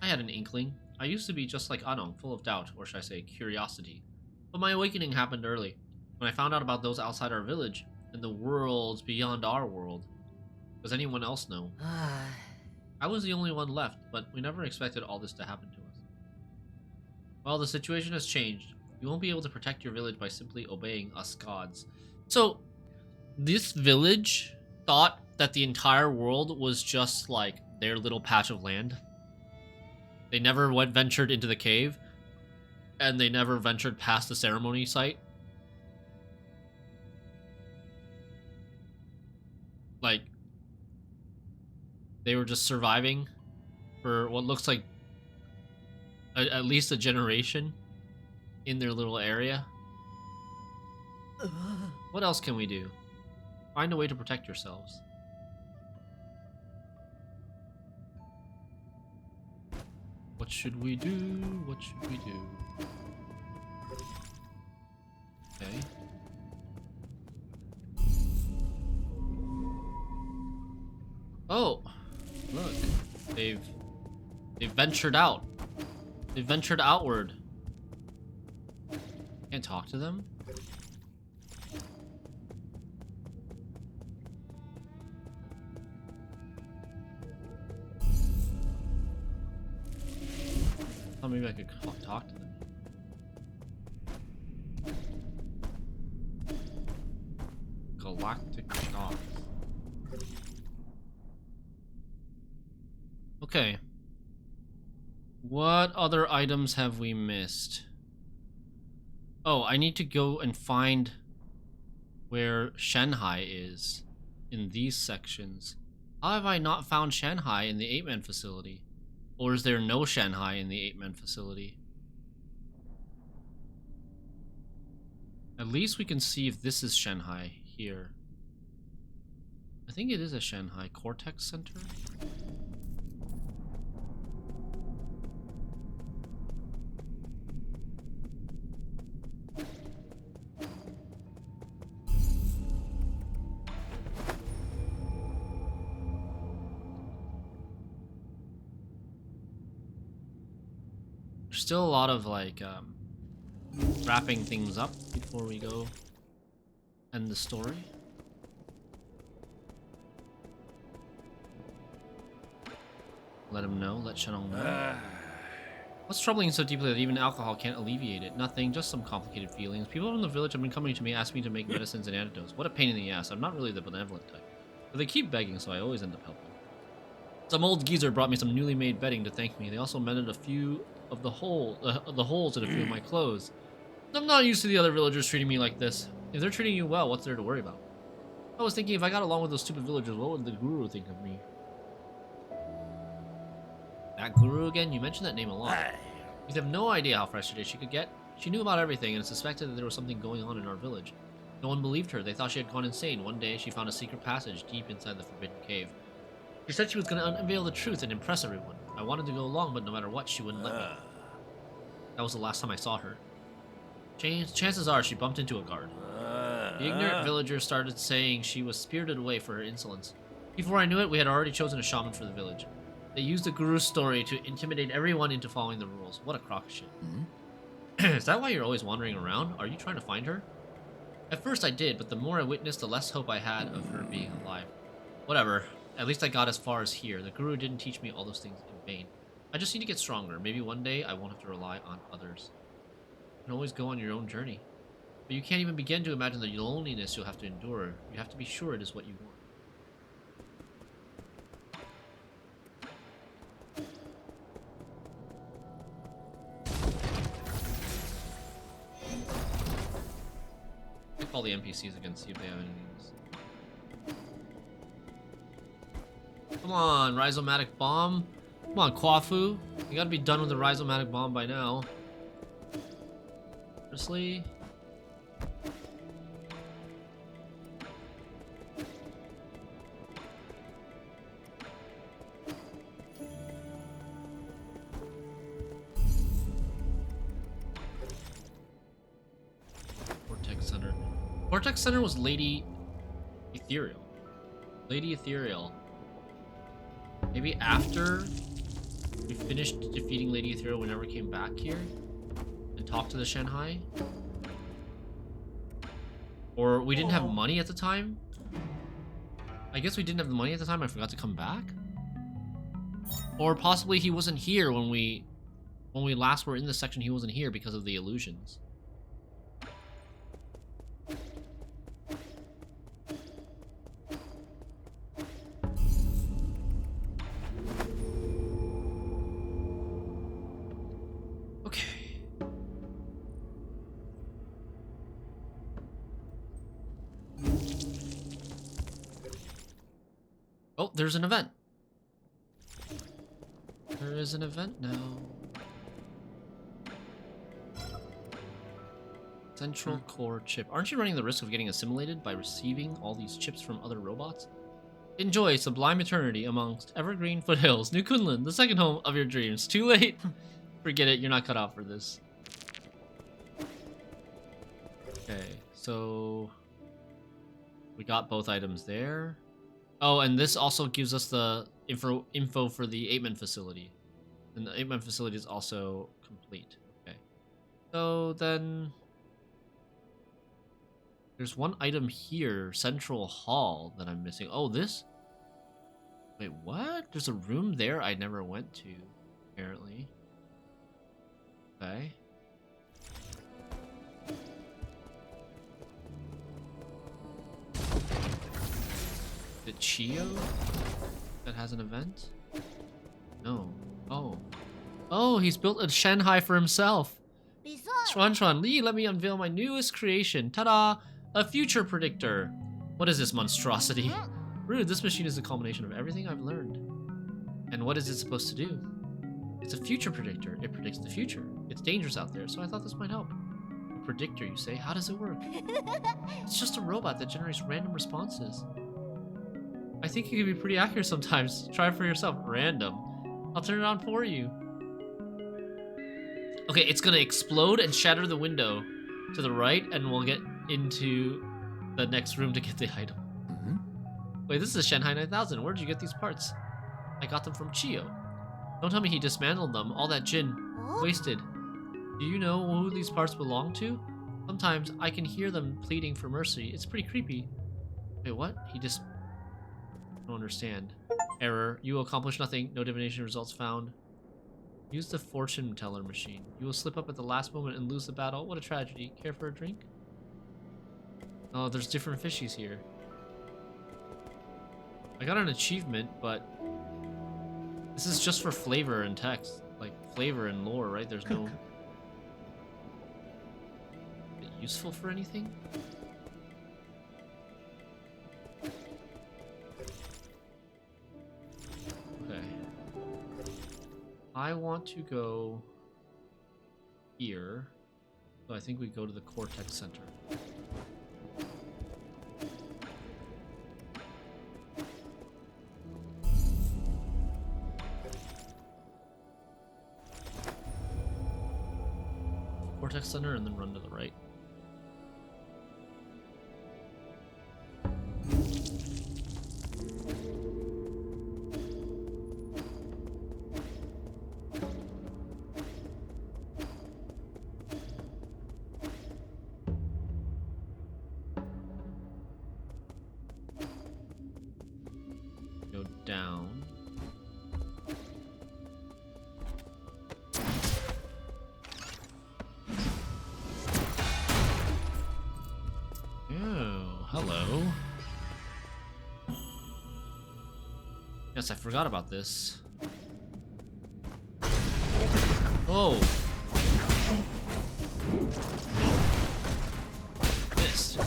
I had an inkling. I used to be just like Anong, full of doubt, or should I say curiosity. But my awakening happened early. When I found out about those outside our village, and the worlds beyond our world. Does anyone else know? I was the only one left, but we never expected all this to happen to us. Well, the situation has changed. You won't be able to protect your village by simply obeying us gods. So, This village thought that the entire world was just like their little patch of land. They never ventured into the cave, and they never ventured past the ceremony site. Like, they were just surviving for what looks like at least a generation in their little area. What else can we do? Find a way to protect yourselves. What should we do? What should we do? Okay. Oh, look. They've ventured out. They've ventured outward. Can't talk to them? Oh, maybe I could talk to them. Galactic shots. Okay. What other items have we missed? Oh, I need to go and find where Shanghai is in these sections. How have I not found Shanghai in the 8-man facility? Or is there no Shanghai in the 8-man facility? At least we can see if this is Shanghai here. I think it is a Shanghai Cortex Center. There's still a lot of like wrapping things up before we go end the story. Let him know, let Shenong know. What's troubling so deeply that even alcohol can't alleviate it? Nothing, just some complicated feelings. People from the village have been coming to me asking me to make medicines and antidotes. What a pain in the ass. I'm not really the benevolent type. But they keep begging, so I always end up helping. Some old geezer brought me some newly made bedding to thank me. They also mended a few of the holes in a few of my clothes. I'm not used to the other villagers treating me like this. If they're treating you well, what's there to worry about? I was thinking if I got along with those stupid villagers, what would the guru think of me? That guru again? You mentioned that name a lot. You have no idea how frustrated she could get. She knew about everything and suspected that there was something going on in our village. No one believed her. They thought she had gone insane. One day, she found a secret passage deep inside the forbidden cave. She said she was going to unveil the truth and impress everyone. I wanted to go along, but no matter what, she wouldn't let me. That was the last time I saw her. Chances are she bumped into a guard. The ignorant villagers started saying she was spirited away for her insolence. Before I knew it, we had already chosen a shaman for the village. They used the guru's story to intimidate everyone into following the rules. What a crock of shit. Is that why you're always wandering around? Are you trying to find her? At first I did, but the more I witnessed, the less hope I had of her being alive. Whatever. At least I got as far as here. The guru didn't teach me all those things in vain. I just need to get stronger. Maybe one day I won't have to rely on others. You can always go on your own journey. But you can't even begin to imagine the loneliness you'll have to endure. You have to be sure it is what you want. Call the NPCs again, see if they have any news. Come on, Rhizomatic Bomb. Come on, Kwafu. You gotta be done with the Rhizomatic Bomb by now. Seriously? Cortex Center was Lady Ethereal. Lady Ethereal. Maybe after we finished defeating Lady Ethereal, we never came back here and talked to the Shanghai? Or we didn't have money at the time? I guess we didn't have the money at the time, I forgot to come back? Or possibly he wasn't here when we last were in this section, he wasn't here because of the illusions. Oh, there's an event. There is an event now. Central core chip. Aren't you running the risk of getting assimilated by receiving all these chips from other robots? Enjoy sublime eternity amongst evergreen foothills, New Kunlun, the second home of your dreams. Too late. Forget it, you're not cut out for this. Okay, so we got both items there. Oh, and this also gives us the info for the 8-man facility. And the 8-man facility is also complete. Okay. So then there's one item here, Central Hall, that I'm missing. Oh, this? Wait, what? There's a room there I never went to, apparently. Okay. Is it Chio that has an event? No. Oh. Oh, he's built a Shanghai for himself. Chuan Li, let me unveil my newest creation. Ta-da! A future predictor. What is this monstrosity? Rude, this machine is a culmination of everything I've learned. And what is it supposed to do? It's a future predictor. It predicts the future. It's dangerous out there, so I thought this might help. A predictor, you say? How does it work? It's just a robot that generates random responses. I think it can be pretty accurate sometimes. Try it for yourself. Random. I'll turn it on for you. Okay, it's gonna explode and shatter the window to the right, and we'll get into the next room to get the item. Wait, this is a Shanghai 9000. Where did you get these parts? I got them from Chio. Don't tell me he dismantled them. All that Jin wasted. Do you know who these parts belong to? Sometimes I can hear them pleading for mercy. It's pretty creepy. Wait, what? I don't understand. Error. You will accomplish nothing. No divination results found. Use the fortune teller machine. You will slip up at the last moment and lose the battle. What a tragedy. Care for a drink? Oh, there's different fishies here. I got an achievement, but this is just for flavor and text. Like, flavor and lore, right? There's no... Is it useful for anything? Okay. I want to go here. So I think we go to the Cortex Center. Cortex Center and then run to the right. Go down. Hello. Yes, I forgot about this. Oh. Missed.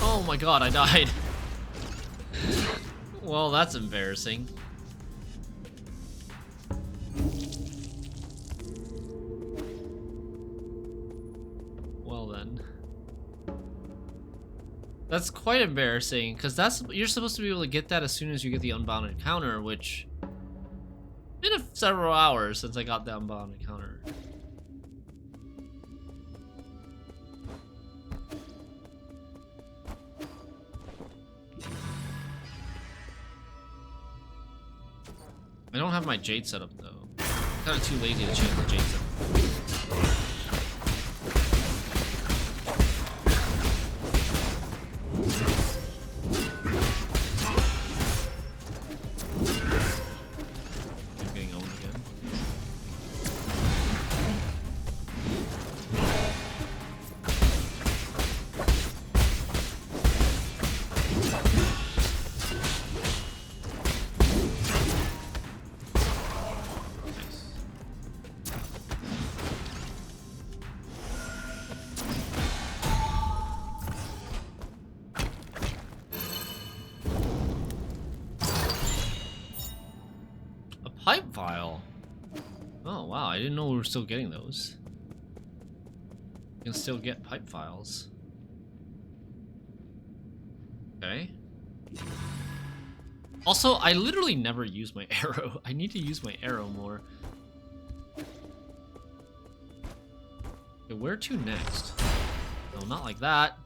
Oh my god, I died. Well, that's embarrassing. Well then. That's quite embarrassing, because you're supposed to be able to get that as soon as you get the unbound encounter, which... It's been several hours since I got the unbound encounter. I don't have my Jade setup though. I'm kind of too lazy to change the Jade setup. I'm getting owned again. pipe file. Oh, wow. I didn't know we were still getting those. You can still get pipe files. Okay. Also, I literally never use my arrow. I need to use my arrow more. Okay, where to next? No, not like that.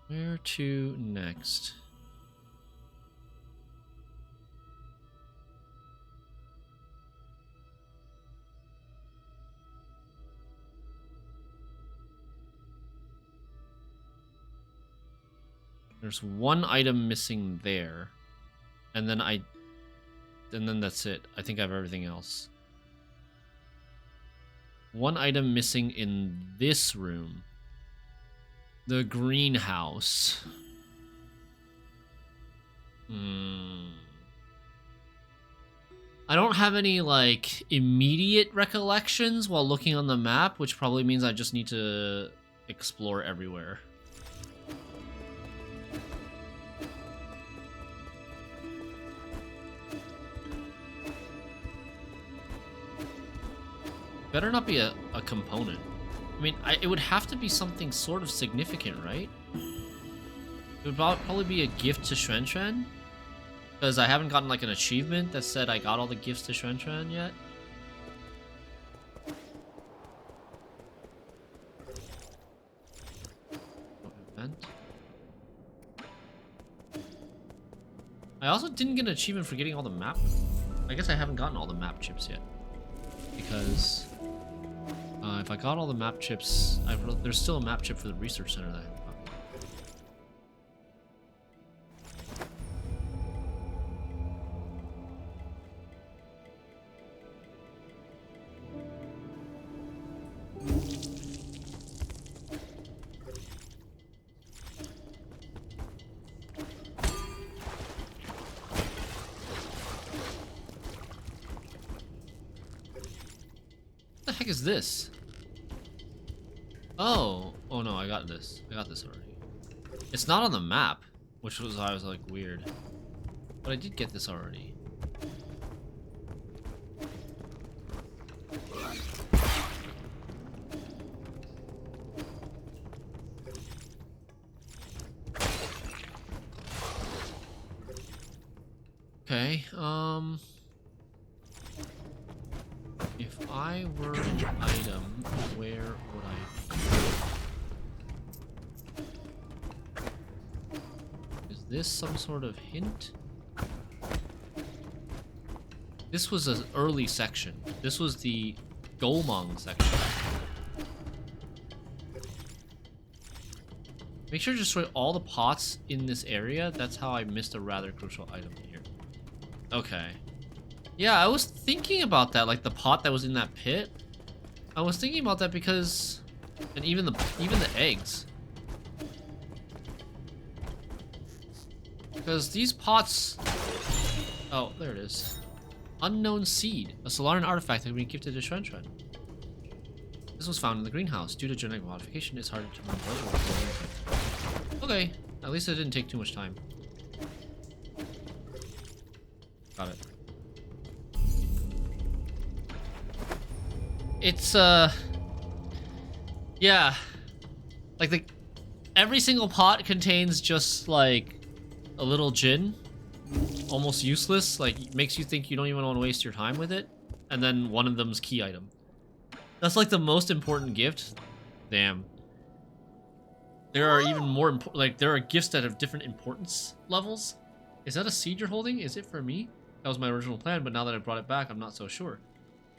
Where to next? There's one item missing there. And then that's it. I think I have everything else. One item missing in this room. The greenhouse. I don't have any, like, immediate recollections while looking on the map, which probably means I just need to explore everywhere. Better not be a component. I mean, it would have to be something sort of significant, right? It would probably be a gift to Xuan Xuan. Because I haven't gotten like an achievement that said I got all the gifts to Xuan Xuan yet. Event. I also didn't get an achievement for getting all the map. I guess I haven't gotten all the map chips yet. Because if I got all the map chips, there's still a map chip for the research center that I haven't gotten. What the heck is this? Oh no, I got this. I got this already. It's not on the map, which was I was like weird. But I did get this already. Okay, if I were an item, where would I be? Is this some sort of hint? This was an early section. This was the Gomang section. Make sure to destroy all the pots in this area. That's how I missed a rather crucial item here. Okay. Yeah, I was thinking about that, like the pot that was in that pit. I was thinking about that because, and even the eggs. Because these pots. Oh, there it is. Unknown seed, a Solarian artifact that can be gifted to Xuan Xuan. This was found in the greenhouse. Due to genetic modification, it's harder to remember. Okay, at least it didn't take too much time. Got it. It's yeah, like every single pot contains just like a little gin, almost useless, like makes you think you don't even want to waste your time with it, and then one of them's key item. That's like the most important gift. Damn. There are even more important, like there are gifts that have different importance levels. Is that a seed you're holding? Is it for me? That was my original plan, but now that I brought it back, I'm not so sure.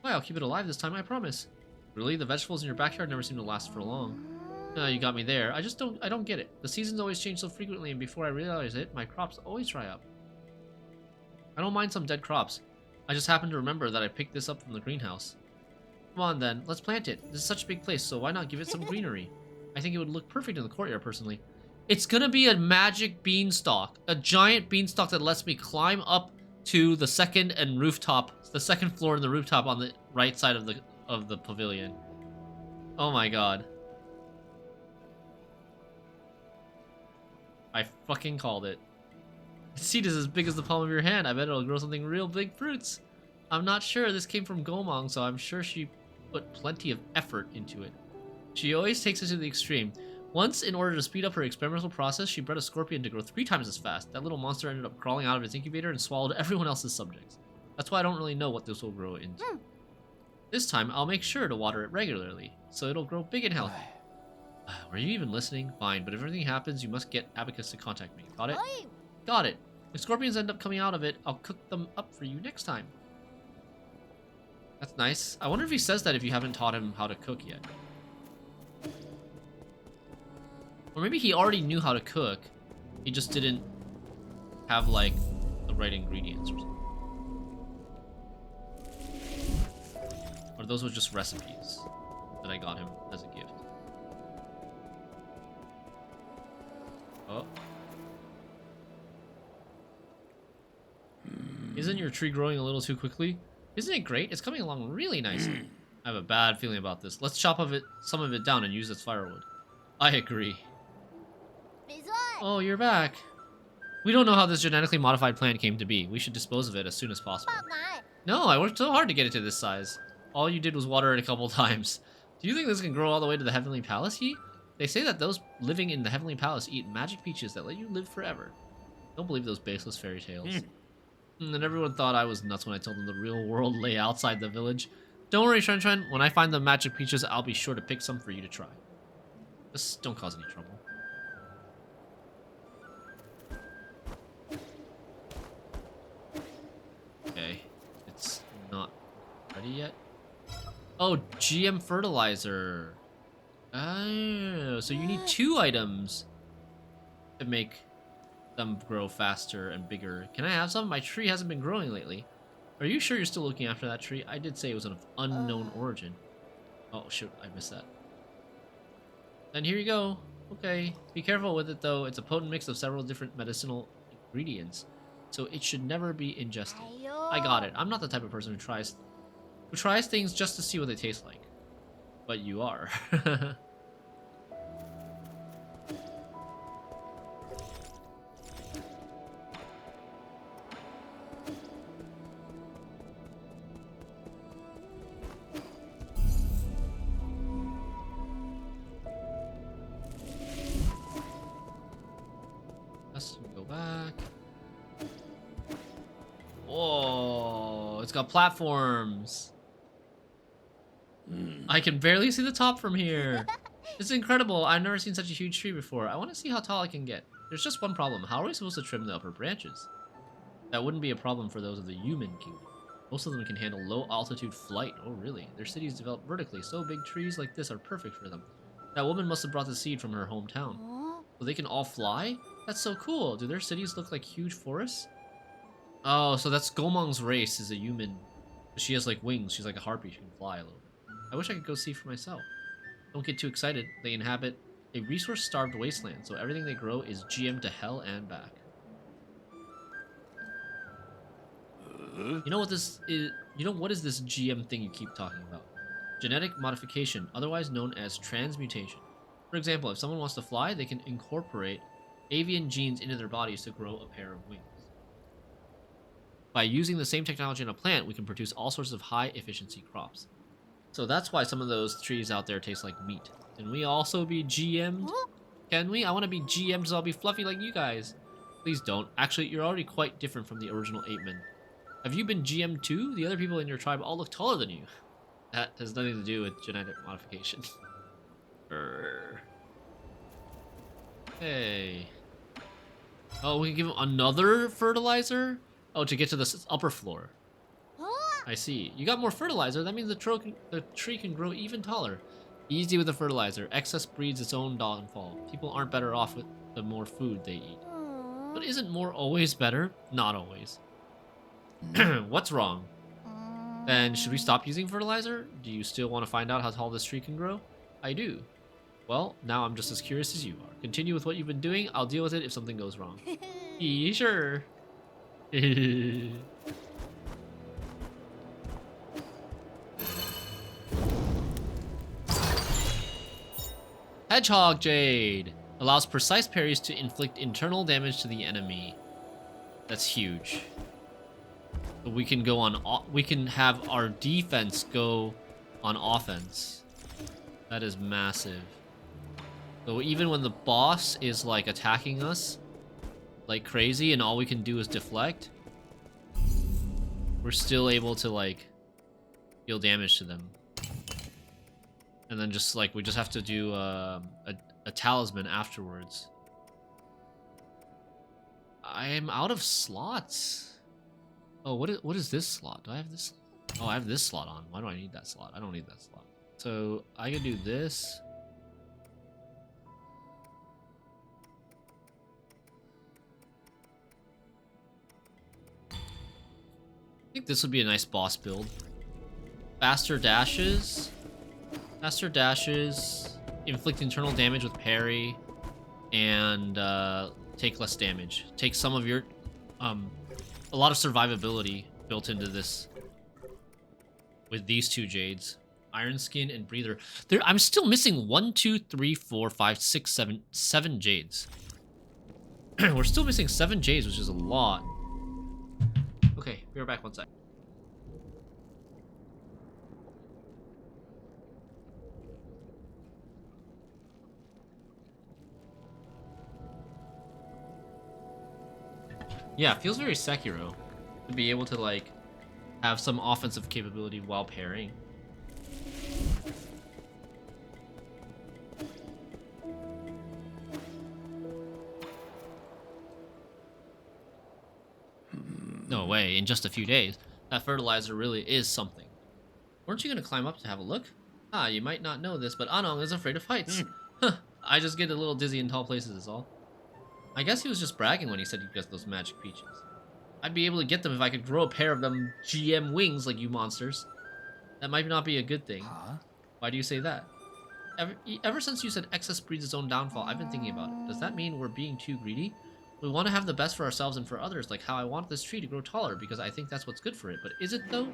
Why, I'll keep it alive this time, I promise. Really? The vegetables in your backyard never seem to last for long. No, you got me there. I don't get it. The seasons always change so frequently, and before I realize it, my crops always dry up. I don't mind some dead crops. I just happen to remember that I picked this up from the greenhouse. Come on then, let's plant it. This is such a big place, so why not give it some greenery? I think it would look perfect in the courtyard, personally. It's gonna be a magic beanstalk. A giant beanstalk that lets me climb up to the second floor and the rooftop on the right side of the pavilion. Oh my god. I fucking called it. The seed is as big as the palm of your hand. I bet it'll grow something real big fruits. I'm not sure. This came from Gomong, so I'm sure she put plenty of effort into it. She always takes it to the extreme. Once, in order to speed up her experimental process, she bred a scorpion to grow 3 times as fast. That little monster ended up crawling out of its incubator and swallowed everyone else's subjects. That's why I don't really know what this will grow into. This time, I'll make sure to water it regularly, so it'll grow big and healthy. Were you even listening? Fine, but if everything happens, you must get Abacus to contact me. Got it? Got it. If scorpions end up coming out of it, I'll cook them up for you next time. That's nice. I wonder if he says that if you haven't taught him how to cook yet. Or maybe he already knew how to cook. He just didn't have, like, the right ingredients or something. Or those were just recipes that I got him as a gift. Oh. Isn't your tree growing a little too quickly? Isn't it great? It's coming along really nicely. I have a bad feeling about this. Let's chop some of it down and use it as firewood. I agree. Oh, you're back. We don't know how this genetically modified plant came to be. We should dispose of it as soon as possible. No, I worked so hard to get it to this size. All you did was water it a couple times. Do you think this can grow all the way to the Heavenly Palace, He? They say that those living in the Heavenly Palace eat magic peaches that let you live forever. Don't believe those baseless fairy tales. And everyone thought I was nuts when I told them the real world lay outside the village. Don't worry, Shen. When I find the magic peaches, I'll be sure to pick some for you to try. Just don't cause any trouble. Okay, it's not ready yet. Oh, GM fertilizer. Oh, so you need 2 items to make them grow faster and bigger. Can I have some? My tree hasn't been growing lately. Are you sure you're still looking after that tree? I did say it was of unknown origin. Oh, shoot, I missed that. Then here you go. Okay, be careful with it though. It's a potent mix of several different medicinal ingredients, so it should never be ingested. I got it. I'm not the type of person who tries things just to see what they taste like. But you are. Let's go back. Whoa, it's got platforms. I can barely see the top from here. It's incredible. I've never seen such a huge tree before. I want to see how tall I can get. There's just one problem. How are we supposed to trim the upper branches? That wouldn't be a problem for those of the human kingdom. Most of them can handle low altitude flight. Oh, really? Their cities develop vertically, so big trees like this are perfect for them. That woman must have brought the seed from her hometown. So they can all fly? That's so cool. Do their cities look like huge forests? Oh, so that's Gomong's race is a human. She has like wings. She's like a harpy. She can fly a little bit. I wish I could go see for myself. Don't get too excited. They inhabit a resource-starved wasteland, so everything they grow is GM to hell and back. You know what this is? You know what is this GM thing you keep talking about? Genetic modification, otherwise known as transmutation. For example, if someone wants to fly, they can incorporate avian genes into their bodies to grow a pair of wings. By using the same technology in a plant, we can produce all sorts of high-efficiency crops. So that's why some of those trees out there taste like meat. Can we also be GM'd? Can we? I want to be GM'd so I'll be fluffy like you guys. Please don't. Actually, you're already quite different from the original 8 men. Have you been GM'd too? The other people in your tribe all look taller than you. That has nothing to do with genetic modification. Hey. Oh, we can give him another fertilizer? Oh, to get to the upper floor. I see. You got more fertilizer. That means the tree can grow even taller. Easy with the fertilizer. Excess breeds its own downfall. People aren't better off with the more food they eat. But isn't more always better? Not always. What's wrong? Then should we stop using fertilizer? Do you still want to find out how tall this tree can grow? I do. Well, now I'm just as curious as you are. Continue with what you've been doing. I'll deal with it if something goes wrong. Sure. Hedgehog Jade allows precise parries to inflict internal damage to the enemy. That's huge. So we can go on. We can have our defense go on offense. That is massive. So even when the boss is like attacking us like crazy, and all we can do is deflect, we're still able to like deal damage to them. And then just like we just have to do a talisman afterwards. I'm out of slots. Oh, what is this slot? Do I have this? Oh, I have this slot on. Why do I need that slot? I don't need that slot. So I can do this. I think this would be a nice boss build. Faster dashes. Faster dashes. Inflict internal damage with parry. And take less damage. Take some of your... a lot of survivability built into this. With these two Jades. Iron Skin and Breather. I'm still missing 1, 2, 3, 4, 5, 6, 7 Jades. We're still missing 7 Jades, which is a lot. Okay, be right back one sec. Yeah, it feels very Sekiro to be able to like have some offensive capability while parrying. No way, in just a few days. That fertilizer really is something. Weren't you gonna climb up to have a look? Ah, you might not know this, but Anong is afraid of heights. Huh, I just get a little dizzy in tall places is all. I guess he was just bragging when he said he'd get those magic peaches. I'd be able to get them if I could grow a pair of them GM wings like you monsters. That might not be a good thing. Huh? Why do you say that? Ever since you said excess breeds its own downfall, I've been thinking about it. Does that mean we're being too greedy? We want to have the best for ourselves and for others, like how I want this tree to grow taller because I think that's what's good for it. But is it though?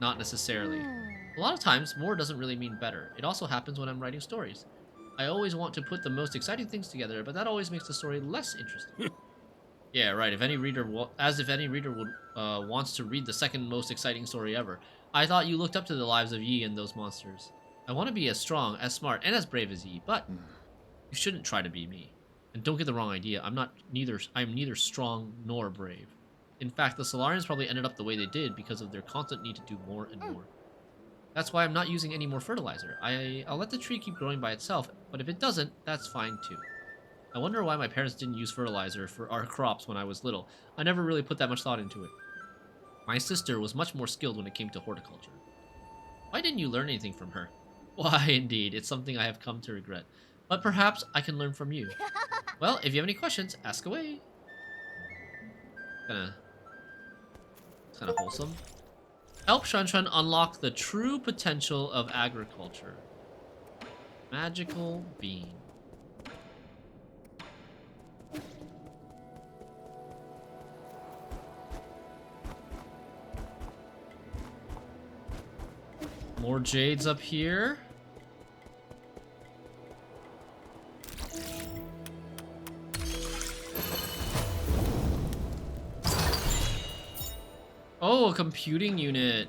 Not necessarily. A lot of times, more doesn't really mean better. It also happens when I'm writing stories. I always want to put the most exciting things together, but that always makes the story less interesting. Yeah, right. If any reader would wants to read the second most exciting story ever. I thought you looked up to the lives of Yi and those monsters. I want to be as strong, as smart, and as brave as Yi, but you shouldn't try to be me. And don't get the wrong idea. I'm neither strong nor brave. In fact, the Solarians probably ended up the way they did because of their constant need to do more and more. That's why I'm not using any more fertilizer. I'll let the tree keep growing by itself, but if it doesn't, that's fine too. I wonder why my parents didn't use fertilizer for our crops when I was little. I never really put that much thought into it. My sister was much more skilled when it came to horticulture. Why didn't you learn anything from her? Why, indeed, it's something I have come to regret. But perhaps I can learn from you. Well, if you have any questions, ask away. It's kind of wholesome. Help Shunshan unlock the true potential of agriculture. Magical bean. More jades up here. Oh, a computing unit.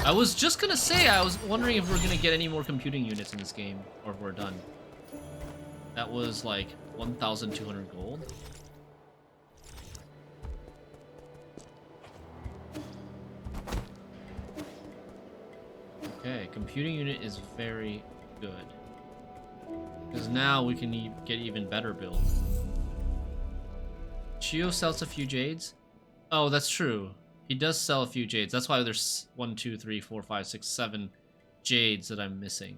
I was just gonna say, I was wondering if we're gonna get any more computing units in this game, or if we're done. That was like 1,200 gold. Okay, computing unit is very good. Because now we can get even better builds. Chio sells a few jades. Oh, that's true. He does sell a few jades. That's why there's 1, 2, 3, 4, 5, 6, 7 jades that I'm missing.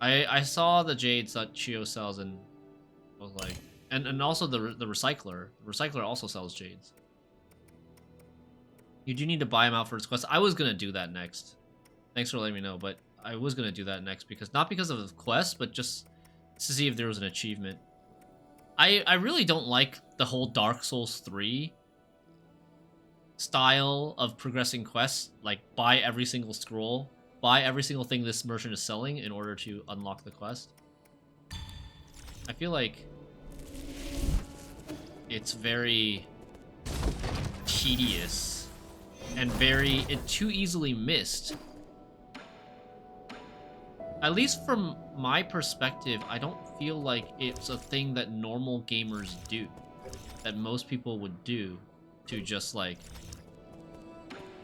I saw the jades that Chio sells and I was like, and also the recycler. The recycler also sells jades. You do need to buy him out for his quest. I was gonna do that next. Thanks for letting me know, but I was gonna do that next because not because of the quest, but just to see if there was an achievement. I really don't like the whole Dark Souls 3 style of progressing quests, like buy every single scroll, buy every single thing this merchant is selling in order to unlock the quest. I feel like it's very tedious and too easily missed. At least from my perspective, I don't feel like it's a thing that normal gamers do, that most people would do, to just like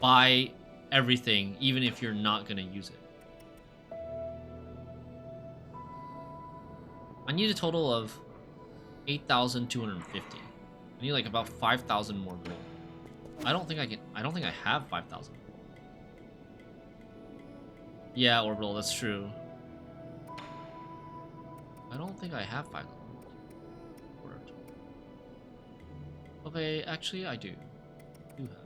buy everything even if you're not gonna use it. I need a total of 8,250. I need like about 5,000 more gold. I don't think I have 5,000. Yeah, Orbital, that's true. I don't think I have 5,000. Okay, actually I do. I do have.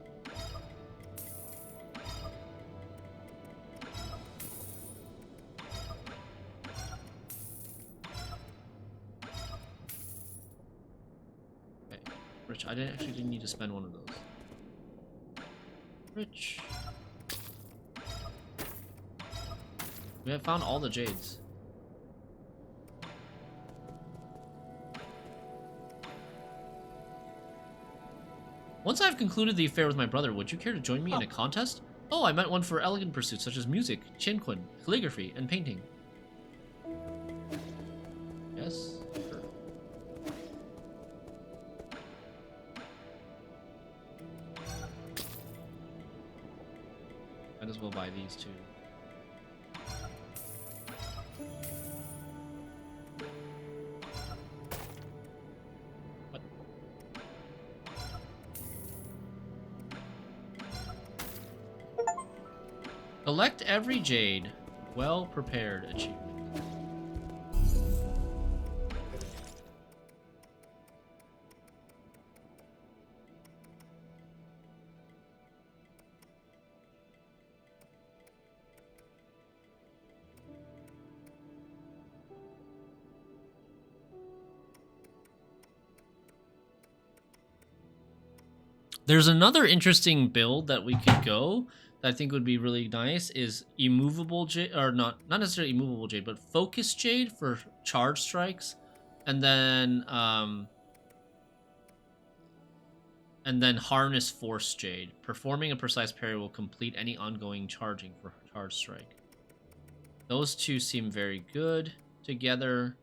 Okay, Rich, I didn't need to spend one of those. Rich. We have found all the jades. Once I've concluded the affair with my brother, would you care to join me in a contest? Oh, I meant one for elegant pursuits such as music, chinquin, calligraphy, and painting. Yes, sure. Might as well buy these too. Collect every jade. Well prepared achievement. There's another interesting build that we could go that I think would be really nice is immovable jade, or not necessarily immovable jade, but focus jade for charge strikes, and then harness force jade. Performing a precise parry will complete any ongoing charging for charge strike. Those two seem very good together.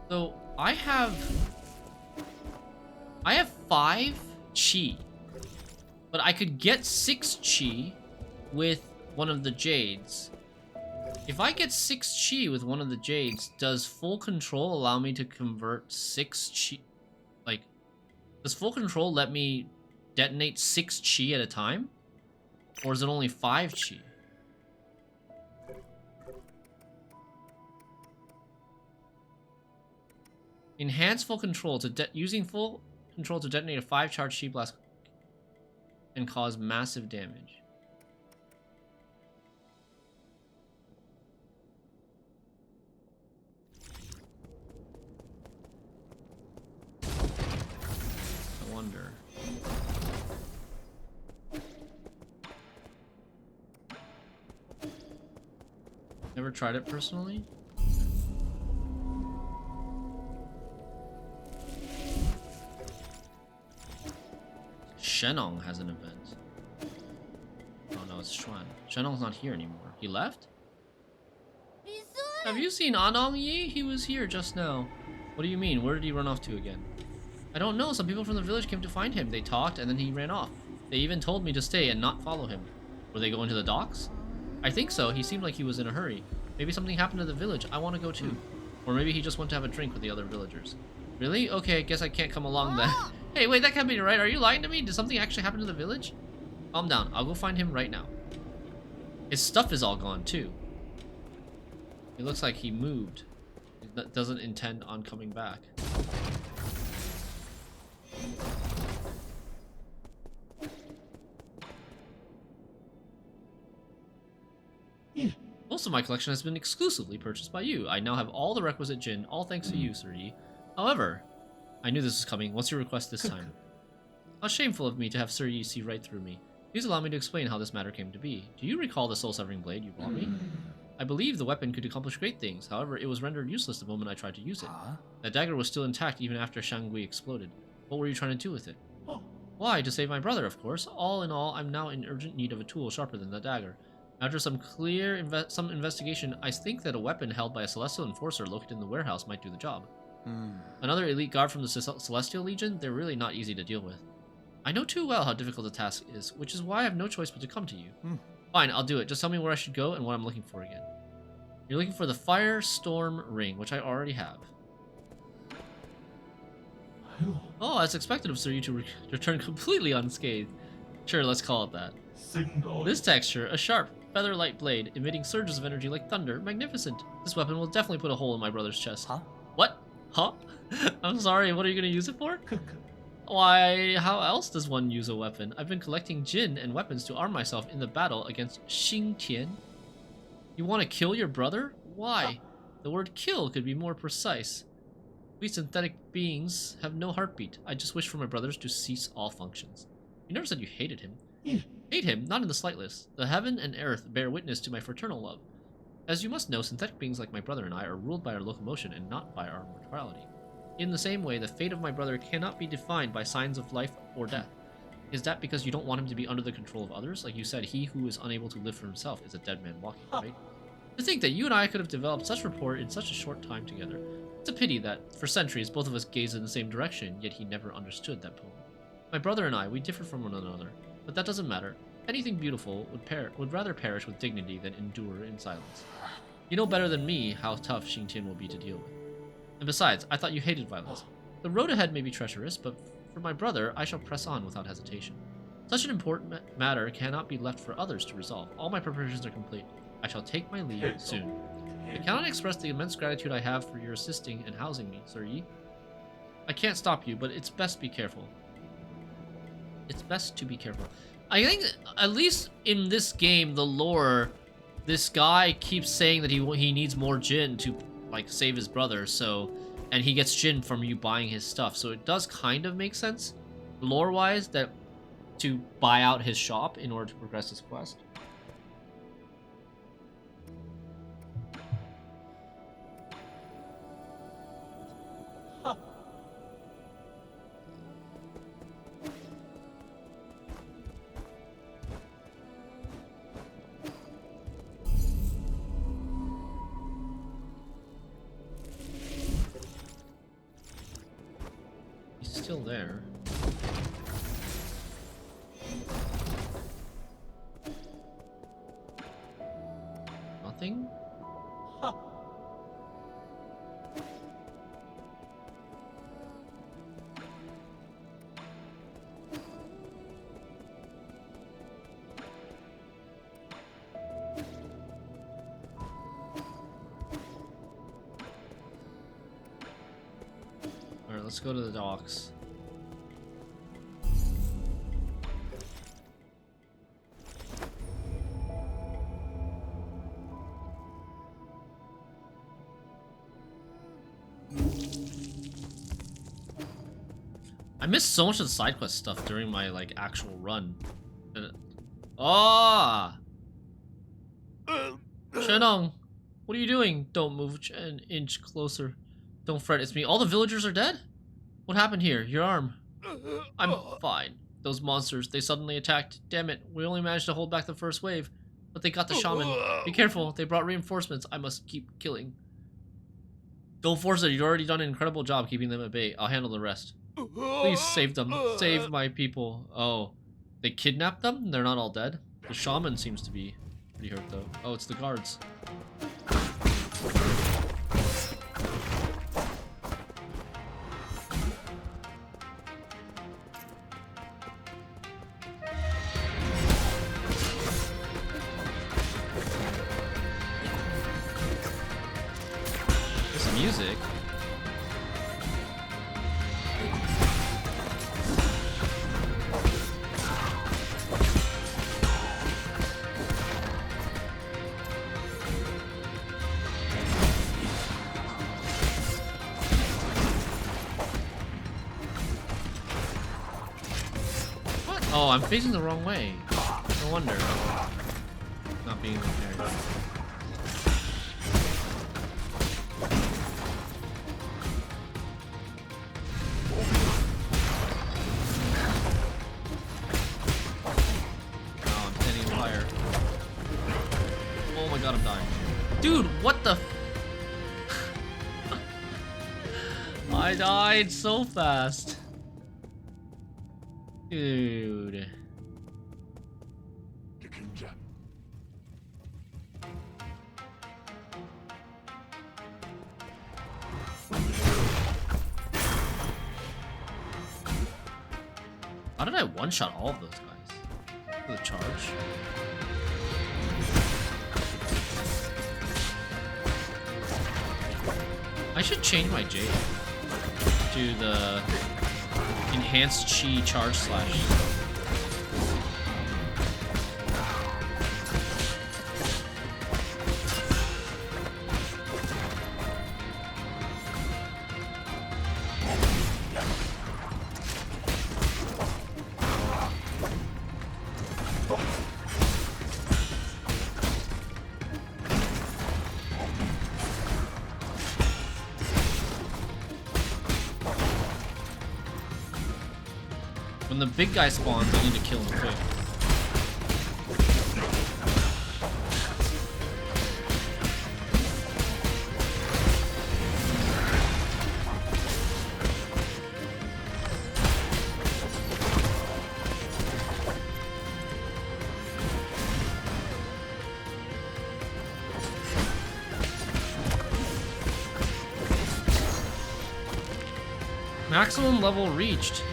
So I have 5 chi, but I could get 6 chi with one of the jades. If I get 6 chi with one of the jades, does full control allow me to convert 6 chi? Like, does full control let me detonate 6 chi at a time? Or is it only 5 chi? Enhance full control to using full control to detonate a 5 charge chi blast and cause massive damage. I wonder. Never tried it personally? Shenong has an event. Oh no, it's Xuan. Shenong's not here anymore. He left? Have you seen Anong Yi? He was here just now. What do you mean? Where did he run off to again? I don't know. Some people from the village came to find him. They talked and then he ran off. They even told me to stay and not follow him. Were they going to the docks? I think so. He seemed like he was in a hurry. Maybe something happened to the village. I want to go too. Or maybe he just went to have a drink with the other villagers. Really? Okay, I guess I can't come along then. Hey, wait, that can't be right. Are you lying to me? Did something actually happen to the village? Calm down. I'll go find him right now. His stuff is all gone, too. It looks like he moved. He doesn't intend on coming back. Most of my collection has been exclusively purchased by you. I now have all the requisite Jin, all thanks to you, Sir Yi. However, I knew this was coming. What's your request this time? How shameful of me to have Sir Yi see right through me. Please allow me to explain how this matter came to be. Do you recall the soul-severing blade you brought me? I believe the weapon could accomplish great things, however, it was rendered useless the moment I tried to use it. That dagger was still intact even after Shangui exploded. What were you trying to do with it? Why, to save my brother, of course. All in all, I'm now in urgent need of a tool sharper than the dagger. After some investigation, I think that a weapon held by a Celestial Enforcer located in the warehouse might do the job. Another elite guard from the Celestial Legion? They're really not easy to deal with. I know too well how difficult the task is, which is why I have no choice but to come to you. Fine, I'll do it. Just tell me where I should go and what I'm looking for again. You're looking for the Firestorm Ring, which I already have. Oh, as expected of Sir Yi to return completely unscathed. Sure, let's call it that. This texture, a sharp, feather-light blade, emitting surges of energy like thunder, magnificent. This weapon will definitely put a hole in my brother's chest. Huh? What? Huh? I'm sorry, what are you gonna use it for? Why, how else does one use a weapon? I've been collecting Jin and weapons to arm myself in the battle against Xing Tian. You want to kill your brother? Why? The word kill could be more precise. We synthetic beings have no heartbeat. I just wish for my brothers to cease all functions. You never said you hated him. Hate him? Not in the slightest. The heaven and earth bear witness to my fraternal love. As you must know, synthetic beings like my brother and I are ruled by our locomotion and not by our mortality. In the same way, the fate of my brother cannot be defined by signs of life or death. Is that because you don't want him to be under the control of others? Like you said, he who is unable to live for himself is a dead man walking, right? To think that you and I could have developed such rapport in such a short time together. It's a pity that, for centuries, both of us gazed in the same direction, yet he never understood that poem. My brother and I, we differ from one another, but that doesn't matter. Anything beautiful would rather perish with dignity than endure in silence. You know better than me how tough Xing Tian will be to deal with. And besides, I thought you hated violence. The road ahead may be treacherous, but for my brother, I shall press on without hesitation. Such an important matter cannot be left for others to resolve. All my preparations are complete. I shall take my leave soon. I cannot express the immense gratitude I have for your assisting and housing me, Sir Yi. I can't stop you, but it's best be careful. It's best to be careful. I think, at least in this game, the lore, this guy keeps saying that he needs more Jin to, like, save his brother, so... And he gets Jin from you buying his stuff, so it does kind of make sense, lore-wise, that to buy out his shop in order to progress his quest. Still there. Nothing? Alright, let's go to the docks. I missed so much of the side quest stuff during my like actual run. Ah! Shenong, what are you doing? Don't move an inch closer. Don't fret, it's me. All the villagers are dead? What happened here? Your arm. I'm fine. Those monsters, they suddenly attacked. Damn it, we only managed to hold back the first wave. But they got the shaman. Be careful, they brought reinforcements. I must keep killing. Don't force it, you've already done an incredible job keeping them at bay. I'll handle the rest. Please save them. Save my people. Oh, they kidnapped them? They're not all dead? The shaman seems to be pretty hurt though. Oh, it's the guards. This music. I'm facing the wrong way. No wonder. Not being prepared. Oh, I'm standing higher. Oh my god, I'm dying. Dude, what the? I died so fast. Dude. How did I one-shot all of those guys? With a charge? I should change my J to the enhanced chi charge slash. When the big guy spawns, I need to kill him quick. Maximum level reached.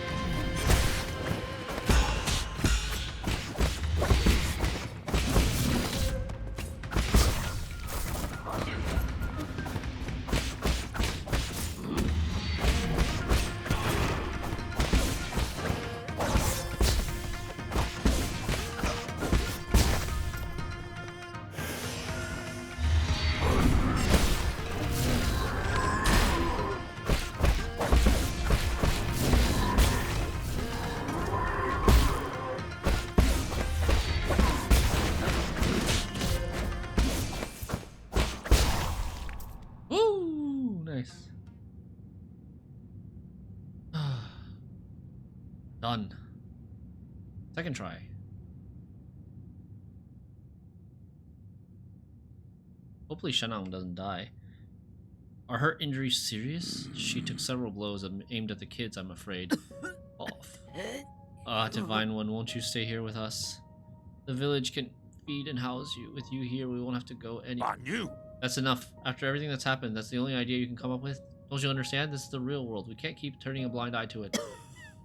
Nice. Done. Second try. Hopefully Shenang doesn't die. Are her injuries serious? She took several blows aimed at the kids, I'm afraid. Off. Divine One, won't you stay here with us? The village can feed and house you. With you here, we won't have to go anywhere. That's enough. After everything that's happened, that's the only idea you can come up with? Don't you understand? This is the real world. We can't keep turning a blind eye to it.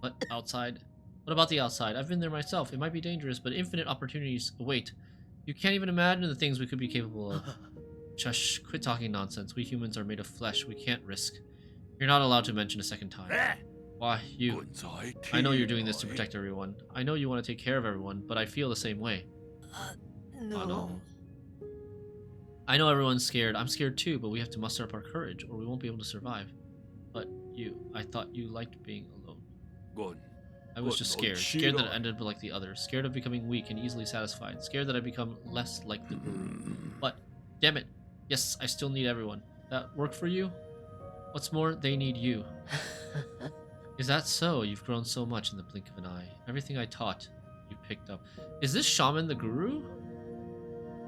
But outside? What about the outside? I've been there myself. It might be dangerous, but infinite opportunities await. You can't even imagine the things we could be capable of. Shush, quit talking nonsense. We humans are made of flesh. We can't risk. You're not allowed to mention a second time. Why, you? I know you're doing this to protect everyone. I know you want to take care of everyone, but I feel the same way. No. Oh, no. I know everyone's scared. I'm scared too, but we have to muster up our courage, or we won't be able to survive. But you, I thought you liked being alone. I was just scared. Scared that it ended like the others. Scared of becoming weak and easily satisfied. Scared that I become less like the guru. But, damn it. Yes, I still need everyone. That work for you? What's more, they need you. Is that so? You've grown so much in the blink of an eye. Everything I taught, you picked up. Is this shaman the guru?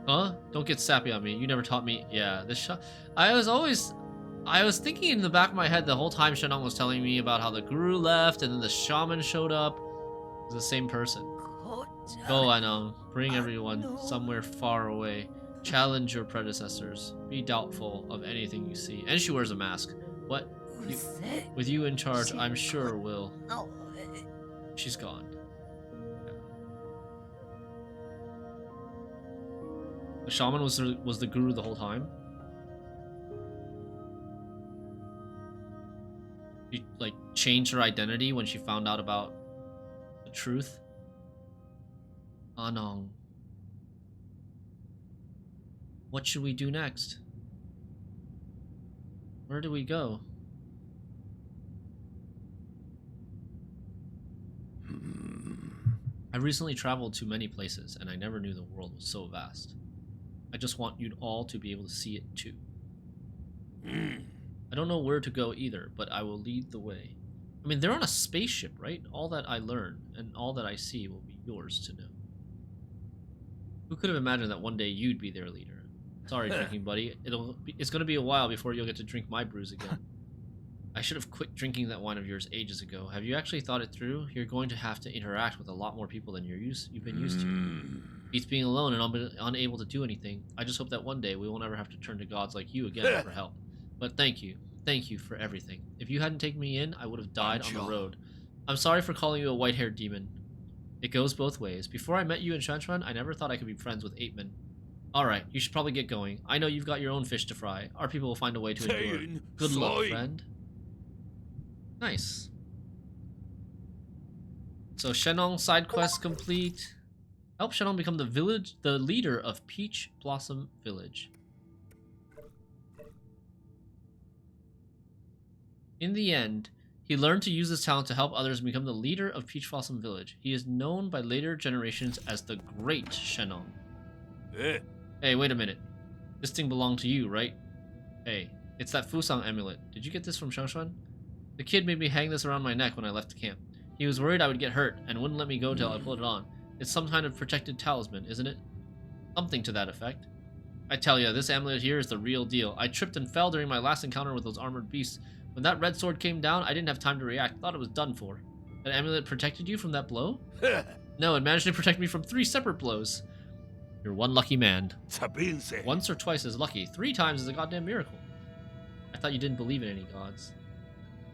Huh? Don't get sappy on me. You never taught me. Yeah, this I was thinking in the back of my head the whole time Shenang was telling me about how the guru left and then the shaman showed up. It was the same person. Go, Anong. Bring everyone somewhere far away. Challenge your predecessors. Be doubtful of anything you see. And she wears a mask. What? With you in charge, I'm sure will. She's gone. The shaman was the guru the whole time. She like changed her identity when she found out about the truth. Anong. What should we do next? Where do we go? I I recently traveled to many places, and I never knew the world was so vast. I just want you all to be able to see it too. I don't know where to go either, but I will lead the way. I mean, they're on a spaceship, right? All that I learn and all that I see will be yours to know. Who could have imagined that one day you'd be their leader? Sorry, drinking buddy. It's going to be a while before you'll get to drink my brews again. I should have quit drinking that wine of yours ages ago. Have you actually thought it through? You're going to have to interact with a lot more people than you've been used to. Beats being alone and unable to do anything. I just hope that one day we won't ever have to turn to gods like you again for help. But thank you. Thank you for everything. If you hadn't taken me in, I would have died on the road. I'm sorry for calling you a white-haired demon. It goes both ways. Before I met you in Shanshan, I never thought I could be friends with Apeman. Alright, you should probably get going. I know you've got your own fish to fry. Our people will find a way to endure. Good luck, friend. Nice. So Shenong side quest complete. Help Shenong become the leader of Peach Blossom Village. In the end, he learned to use his talent to help others and become the leader of Peach Blossom Village. He is known by later generations as the Great Shenong. Hey, wait a minute. This thing belonged to you, right? Hey, it's that Fusang amulet. Did you get this from Shanshan? The kid made me hang this around my neck when I left the camp. He was worried I would get hurt and wouldn't let me go till I put it on. It's some kind of protected talisman, isn't it? Something to that effect. I tell ya, this amulet here is the real deal. I tripped and fell during my last encounter with those armored beasts. When that red sword came down, I didn't have time to react. Thought it was done for. That amulet protected you from that blow? No, it managed to protect me from 3 separate blows. You're one lucky man. Once or twice is lucky. 3 times is a goddamn miracle. I thought you didn't believe in any gods.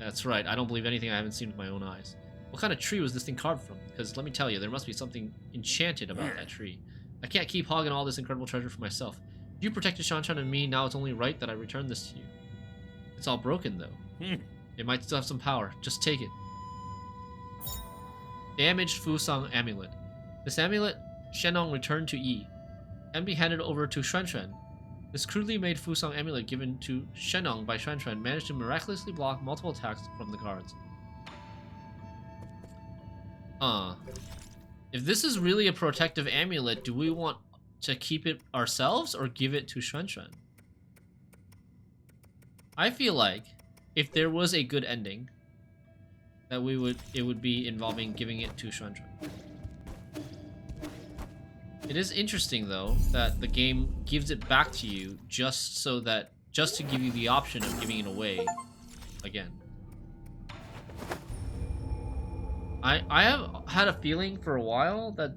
That's right, I don't believe anything I haven't seen with my own eyes. What kind of tree was this thing carved from? Because let me tell you, there must be something enchanted about that tree. I can't keep hogging all this incredible treasure for myself. You protected Shanshan and me, now it's only right that I return this to you. It's all broken, though. It might still have some power. Just take it. Damaged Fusang Amulet. This amulet, Shenong returned to Yi, and be handed over to Xuanxuan. This crudely made Fusang amulet given to Shenong by Xuanxuan managed to miraculously block multiple attacks from the guards. If this is really a protective amulet, do we want to keep it ourselves or give it to Xuanxuan? I feel like if there was a good ending, that it would be involving giving it to Xuanxuan. It is interesting though that the game gives it back to you just to give you the option of giving it away again. I have had a feeling for a while that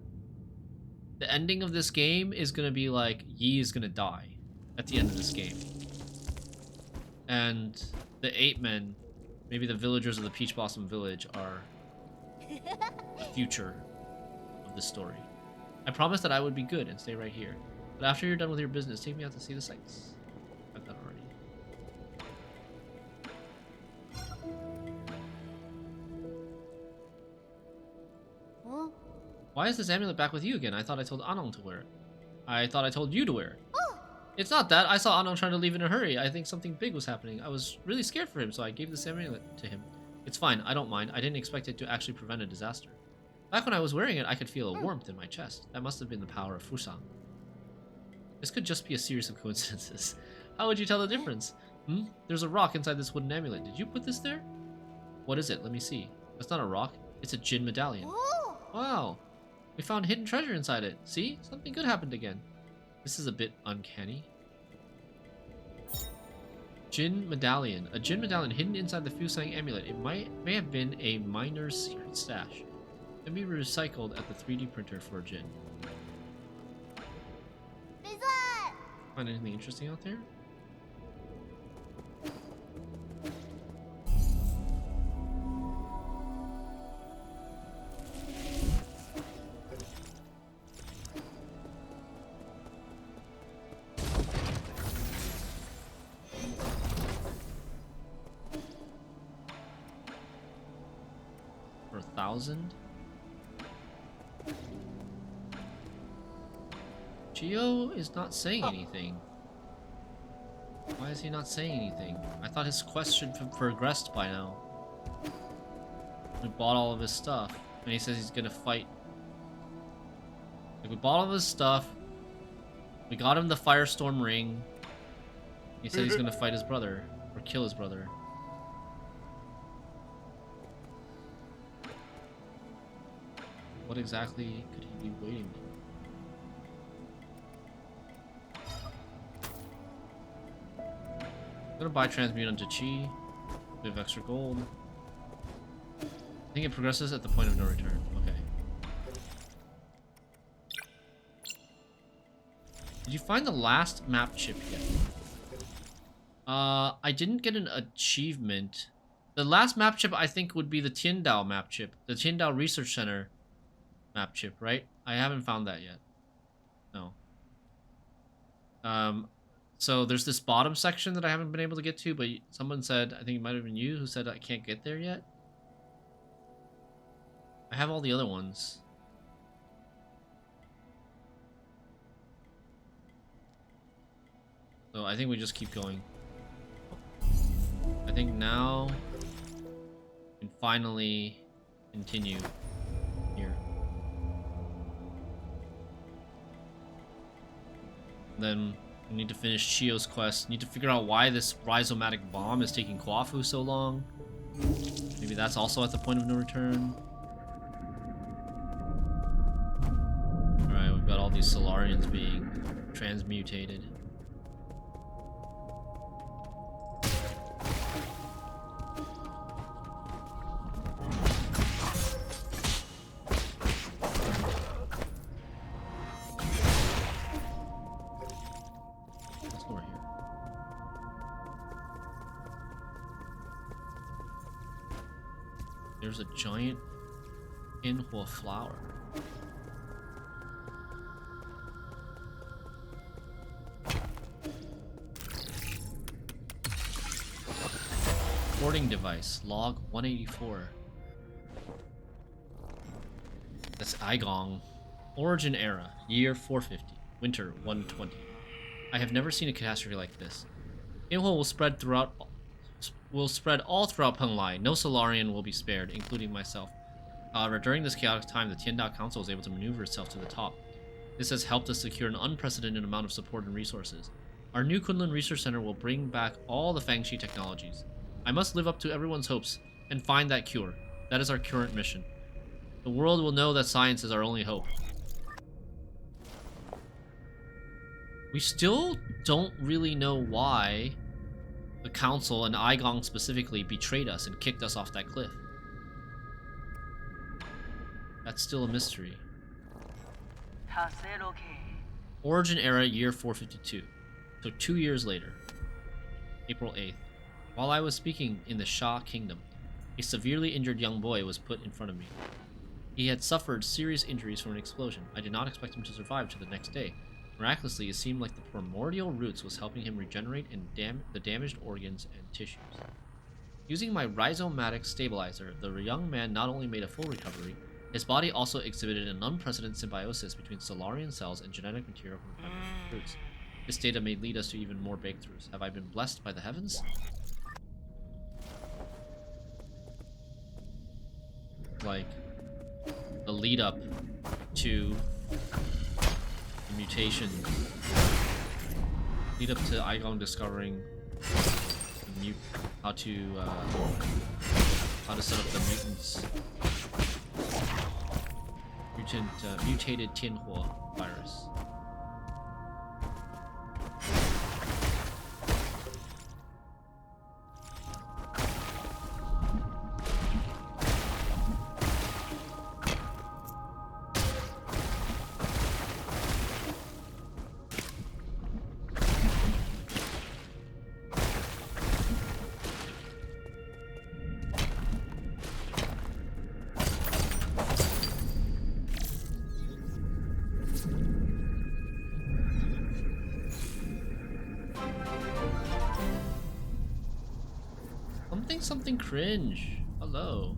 the ending of this game is gonna be like Yi is gonna die at the end of this game. And the 8 men, maybe the villagers of the Peach Blossom Village, are the future of this story. I promised that I would be good and stay right here. But after you're done with your business, take me out to see the sights. I've done already. Huh? Why is this amulet back with you again? I thought I told Anong to wear it. I thought I told you to wear it. It's not that. I saw Anong trying to leave in a hurry. I think something big was happening. I was really scared for him, so I gave this amulet to him. It's fine. I don't mind. I didn't expect it to actually prevent a disaster. Back when I was wearing it, I could feel a warmth in my chest. That must have been the power of Fusang. This could just be a series of coincidences. How would you tell the difference? There's a rock inside this wooden amulet. Did you put this there? What is it? Let me see. That's not a rock. It's a Jin medallion. Wow. We found hidden treasure inside it. See? Something good happened again. This is a bit uncanny. Jin medallion. A Jin medallion hidden inside the Fusang amulet. It may have been a miner's secret stash. Can be recycled at the 3D printer for a Jin. Find anything interesting out there? For 1,000? Gio is not saying anything. Why is he not saying anything? I thought his quest should have progressed by now. We bought all of his stuff, and he says he's gonna fight Like, we bought all his stuff. We got him the Firestorm ring. He said he's gonna fight his brother. Or kill his brother. What exactly could he be waiting for? I'm gonna buy Transmute onto Chi. We have extra gold. I think it progresses at the point of no return. Okay. Did you find the last map chip yet? I didn't get an achievement. The last map chip I think would be the Tiandao map chip. The Tiandao Research Center map chip, right? I haven't found that yet. No. So there's this bottom section that I haven't been able to get to, but someone said, I think it might have been you, who said I can't get there yet. I have all the other ones. So I think we just keep going. I think now we can finally continue here. Then we need to finish Chio's quest. Need to figure out why this rhizomatic bomb is taking Kwafu so long. Maybe that's also at the point of no return. Alright, we've got all these Solarians being transmutated. There's a giant Inhua flower. Recording device, log 184. That's Aigong. Origin era, year 450, winter 120. I have never seen a catastrophe like this. Inhua will spread all throughout Penglai. No Solarian will be spared, including myself. However, during this chaotic time, the Tiandao Council was able to maneuver itself to the top. This has helped us secure an unprecedented amount of support and resources. Our new Kunlun Research Center will bring back all the Fangshi technologies. I must live up to everyone's hopes and find that cure. That is our current mission. The world will know that science is our only hope. We still don't really know why the Council and Aigong specifically betrayed us and kicked us off that cliff. That's still a mystery. Origin era, year 452. So 2 years later, April 8th. While I was speaking in the Sha Kingdom, a severely injured young boy was put in front of me. He had suffered serious injuries from an explosion. I did not expect him to survive to the next day. Miraculously, it seemed like the primordial roots was helping him regenerate the damaged organs and tissues. Using my rhizomatic stabilizer, the young man not only made a full recovery, his body also exhibited an unprecedented symbiosis between Solarian cells and genetic material from the roots. This data may lead us to even more breakthroughs. Have I been blessed by the heavens? Like, the lead up to the mutation. Lead up to Aigong discovering how to set up the mutated Tianhua virus. Something cringe. Hello.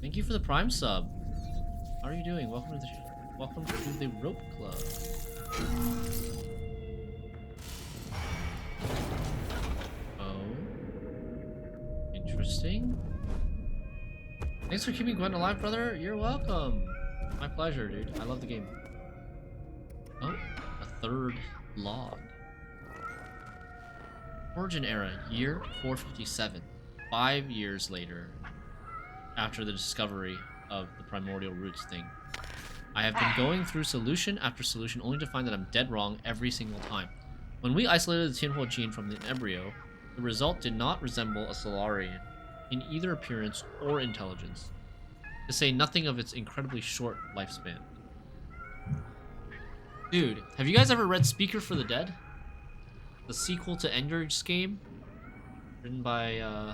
Thank you for the Prime sub. How are you doing? Welcome to the Rope Club. Oh. Interesting. Thanks for keeping Gwen alive, brother. You're welcome. My pleasure, dude. I love the game. Oh, a third log. Origin era, year 457. 5 years later, after the discovery of the primordial roots thing. I have been going through solution after solution only to find that I'm dead wrong every single time. When we isolated the Tianhua gene from the embryo, the result did not resemble a Solarian in either appearance or intelligence, to say nothing of its incredibly short lifespan. Dude, have you guys ever read Speaker for the Dead? The sequel to Ender's Game? Written by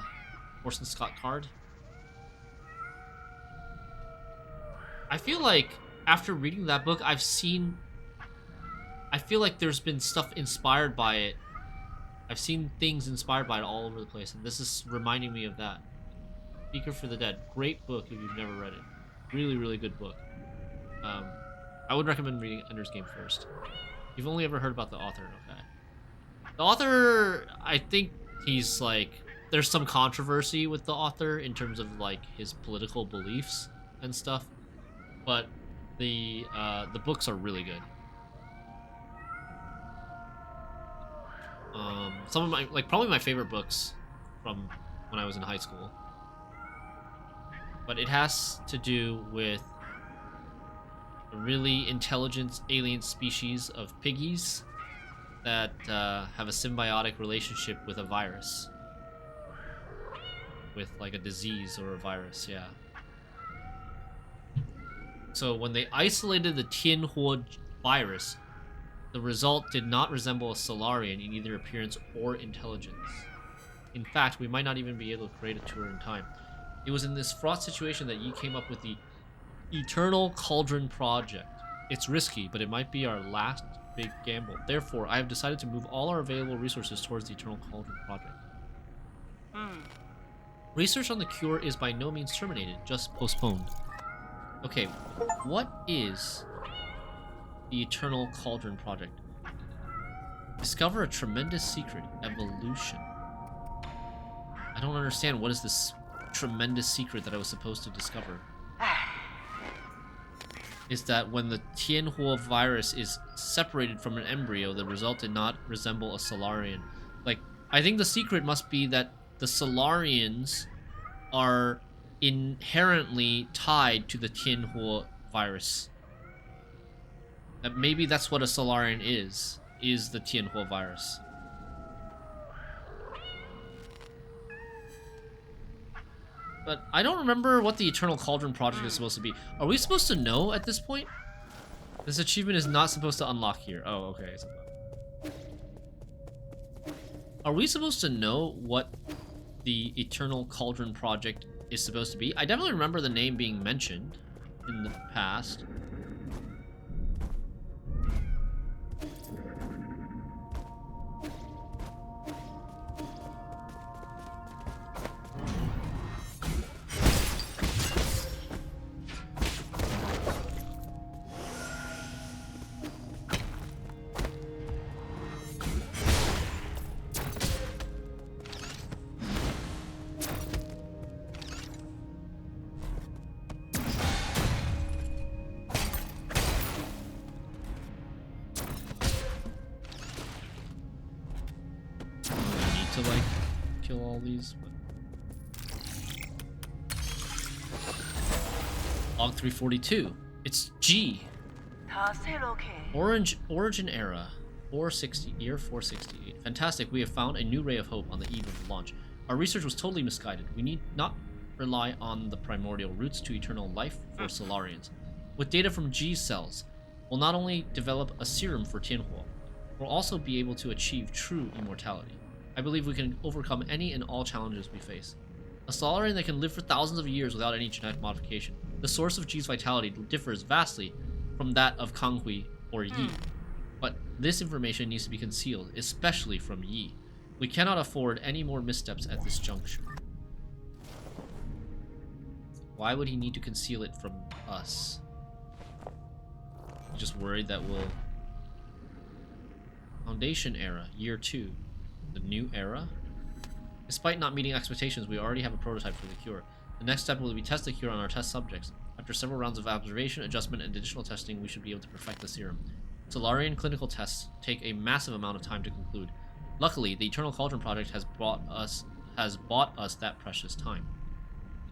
Orson Scott Card? I feel like after reading that book, I feel like there's been stuff inspired by it. I've seen things inspired by it all over the place, and this is reminding me of that. Speaker for the Dead. Great book if you've never read it. Really, really good book. I would recommend reading Ender's Game first. You've only ever heard about the author, okay. The author, I think he's like... There's some controversy with the author in terms of like his political beliefs and stuff. But the books are really good. Some of my, like, probably my favorite books from when I was in high school. But it has to do with a really intelligent alien species of piggies that have a symbiotic relationship with a virus. With, like, a disease or a virus, yeah. So when they isolated the Tianhua virus, the result did not resemble a Solarian in either appearance or intelligence. In fact, we might not even be able to create a tour in time. It was in this fraught situation that Yi came up with the Eternal Cauldron Project. It's risky, but it might be our last big gamble. Therefore, I have decided to move all our available resources towards the Eternal Cauldron Project. Research on the cure is by no means terminated, just postponed. Okay, what is the Eternal Cauldron Project? Discover a tremendous secret, evolution. I don't understand, what is this tremendous secret that I was supposed to discover? Is that when the Tianhua virus is separated from an embryo, the result did not resemble a Solarian. Like, I think the secret must be that the Solarians are inherently tied to the Tianhua virus. That maybe that's what a Solarian is the Tianhua virus. But I don't remember what the Eternal Cauldron Project is supposed to be. Are we supposed to know at this point? This achievement is not supposed to unlock here. Oh, okay. Are we supposed to know what the Eternal Cauldron Project is supposed to be? I definitely remember the name being mentioned in the past. To like kill all these, but... Log 342. It's G. Origin era. 460, year 468. Fantastic, we have found a new ray of hope on the eve of the launch. Our research was totally misguided. We need not rely on the primordial roots to eternal life for Solarians. With data from G cells, we'll not only develop a serum for Tianhua, we'll also be able to achieve true immortality. I believe we can overcome any and all challenges we face. A Solarian that can live for thousands of years without any genetic modification. The source of G's vitality differs vastly from that of Kanghui or Yi. But this information needs to be concealed, especially from Yi. We cannot afford any more missteps at this juncture. Why would he need to conceal it from us? Just worried that we'll... Foundation era, year 2. The new era? Despite not meeting expectations, we already have a prototype for the cure. The next step will be test the cure on our test subjects. After several rounds of observation, adjustment, and additional testing, we should be able to perfect the serum. Solarian clinical tests take a massive amount of time to conclude. Luckily, the Eternal Cauldron Project has bought us that precious time.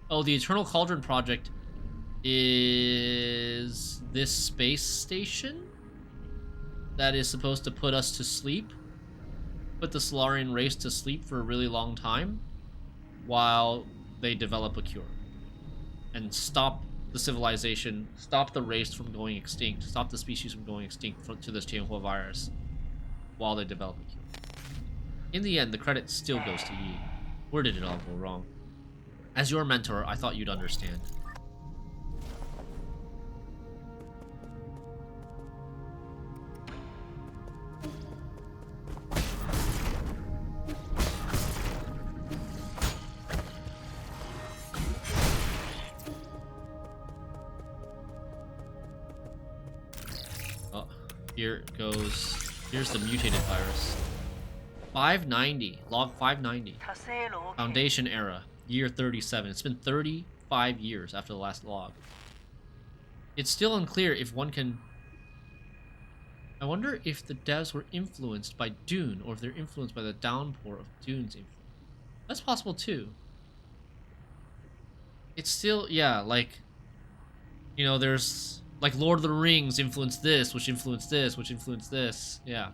Oh, the Eternal Cauldron Project is this space station that is supposed to put us to sleep, put the Solarian race to sleep for a really long time while they develop a cure and stop the civilization, stop the race from going extinct, stop the species from going extinct to this Tianhua virus while they develop a cure. In the end, the credit still goes to Yi. Where did it all go wrong? As your mentor, I thought you'd understand. Here's the mutated virus. 590, log 590. Foundation era, year 37. It's been 35 years after the last log. It's still unclear if one can... I wonder if the devs were influenced by Dune, or if they're influenced by the downpour of Dune's influence. That's possible too. It's still, yeah, like... You know, there's... Like Lord of the Rings influenced this, which influenced this, which influenced this. Yeah,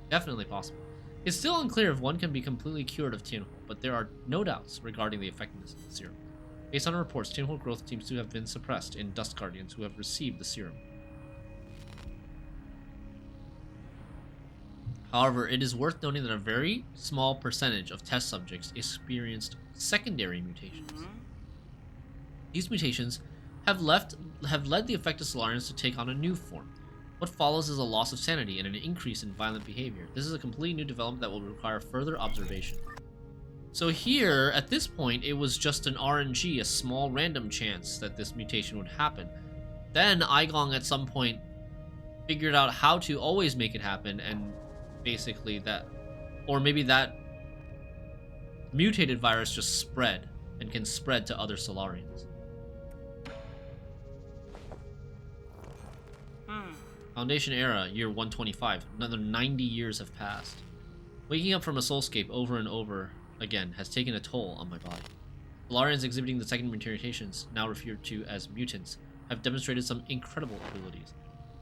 definitely possible. It's still unclear if one can be completely cured of Tianhua, but there are no doubts regarding the effectiveness of the serum. Based on reports, Tianhua growth seems to have been suppressed in Dust Guardians who have received the serum. However, it is worth noting that a very small percentage of test subjects experienced secondary mutations. These mutations have led the affected Solarians to take on a new form. What follows is a loss of sanity and an increase in violent behavior. This is a completely new development that will require further observation. So here, at this point, it was just an RNG, a small random chance that this mutation would happen. Then Aigong at some point figured out how to always make it happen, and basically that, or maybe that mutated virus just spread and can spread to other Solarians. Foundation era, year 125. Another 90 years have passed. Waking up from a soulscape over and over again has taken a toll on my body. Solarians exhibiting the second mutations, now referred to as mutants, have demonstrated some incredible abilities.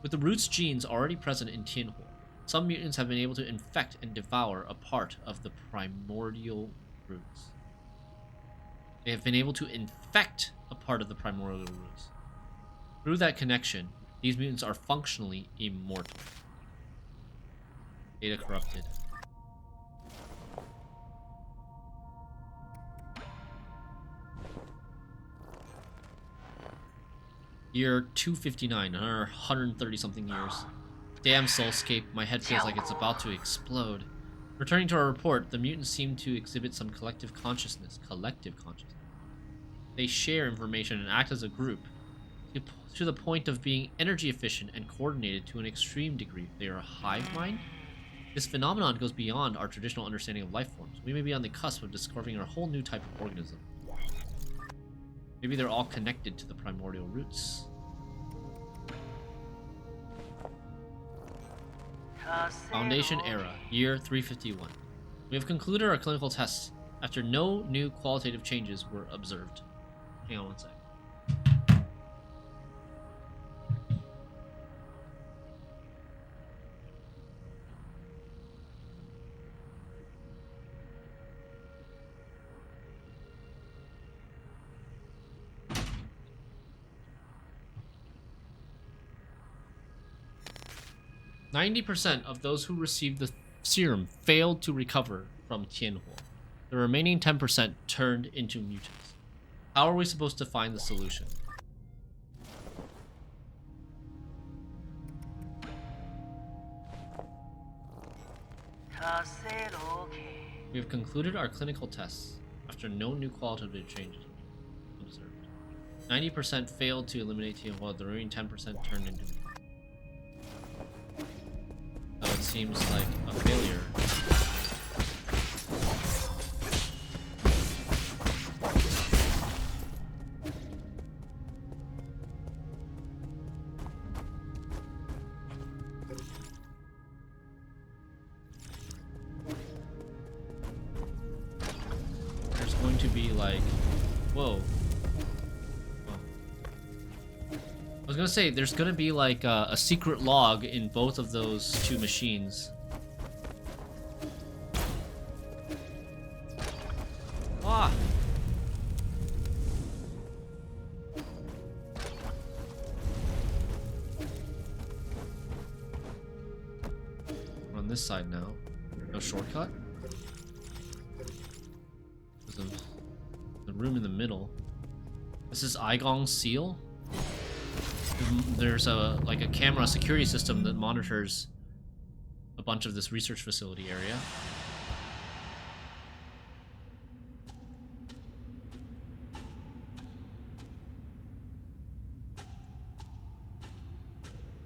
With the roots genes already present in Tianhua, some mutants have been able to infect and devour a part of the primordial roots. They have been able to infect a part of the primordial roots. Through that connection, these mutants are functionally immortal. Data corrupted. Year 259, another 130 something years. Damn Soulscape, my head feels like it's about to explode. Returning to our report, the mutants seem to exhibit some collective consciousness. They share information and act as a group, to the point of being energy efficient and coordinated to an extreme degree. They are a hive mind? This phenomenon goes beyond our traditional understanding of life forms. We may be on the cusp of discovering a whole new type of organism. Maybe they're all connected to the primordial roots. Foundation era, year 351. We have concluded our clinical tests after no new qualitative changes were observed. Hang on one sec. 90% of those who received the serum failed to recover from Tianhua. The remaining 10% turned into mutants. How are we supposed to find the solution? We have concluded our clinical tests after no new qualitative changes observed. 90% failed to eliminate Tianhua, the remaining 10% turned into mutants. So it seems like a failure. gonna say, there's gonna be like a secret log in both of those two machines. Ah! We're on this side now. No shortcut? There's the room in the middle. This is Aigong's seal? There's a camera security system that monitors a bunch of this research facility area.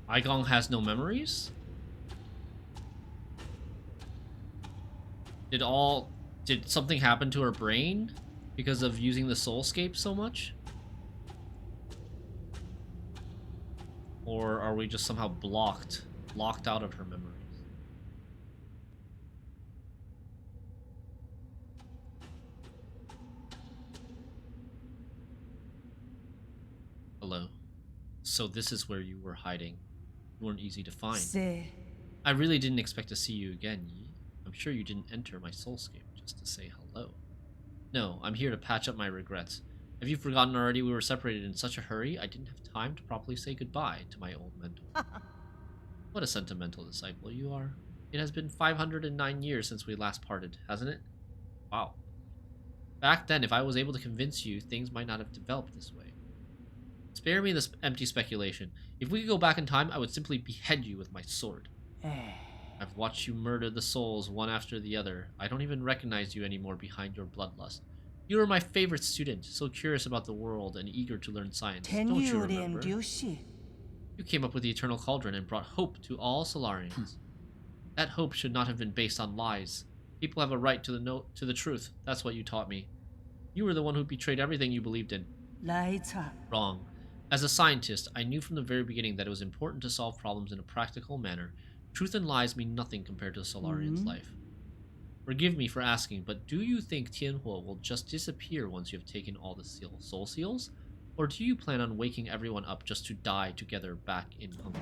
Aigong has no memories? Did something happen to her brain because of using the soulscape so much? Or are we just somehow locked out of her memories? Hello. So this is where you were hiding. You weren't easy to find. I really didn't expect to see you again, Yi. I'm sure you didn't enter my soulscape just to say hello. No, I'm here to patch up my regrets. Have you forgotten already we were separated in such a hurry? I didn't have time to properly say goodbye to my old mentor. What a sentimental disciple you are. It has been 509 years since we last parted, hasn't it? Wow. Back then, if I was able to convince you, things might not have developed this way. Spare me this empty speculation. If we could go back in time, I would simply behead you with my sword. I've watched you murder the souls one after the other. I don't even recognize you anymore behind your bloodlust. You were my favorite student, so curious about the world and eager to learn science. Don't you remember? You came up with the Eternal Cauldron and brought hope to all Solarians. That hope should not have been based on lies. People have a right to the truth. That's what you taught me. You were the one who betrayed everything you believed in. Wrong. As a scientist, I knew from the very beginning that it was important to solve problems in a practical manner. Truth and lies mean nothing compared to a Solarian's life. Forgive me for asking, but do you think Tianhuo will just disappear once you have taken all the soul seals? Or do you plan on waking everyone up just to die together back in hunger?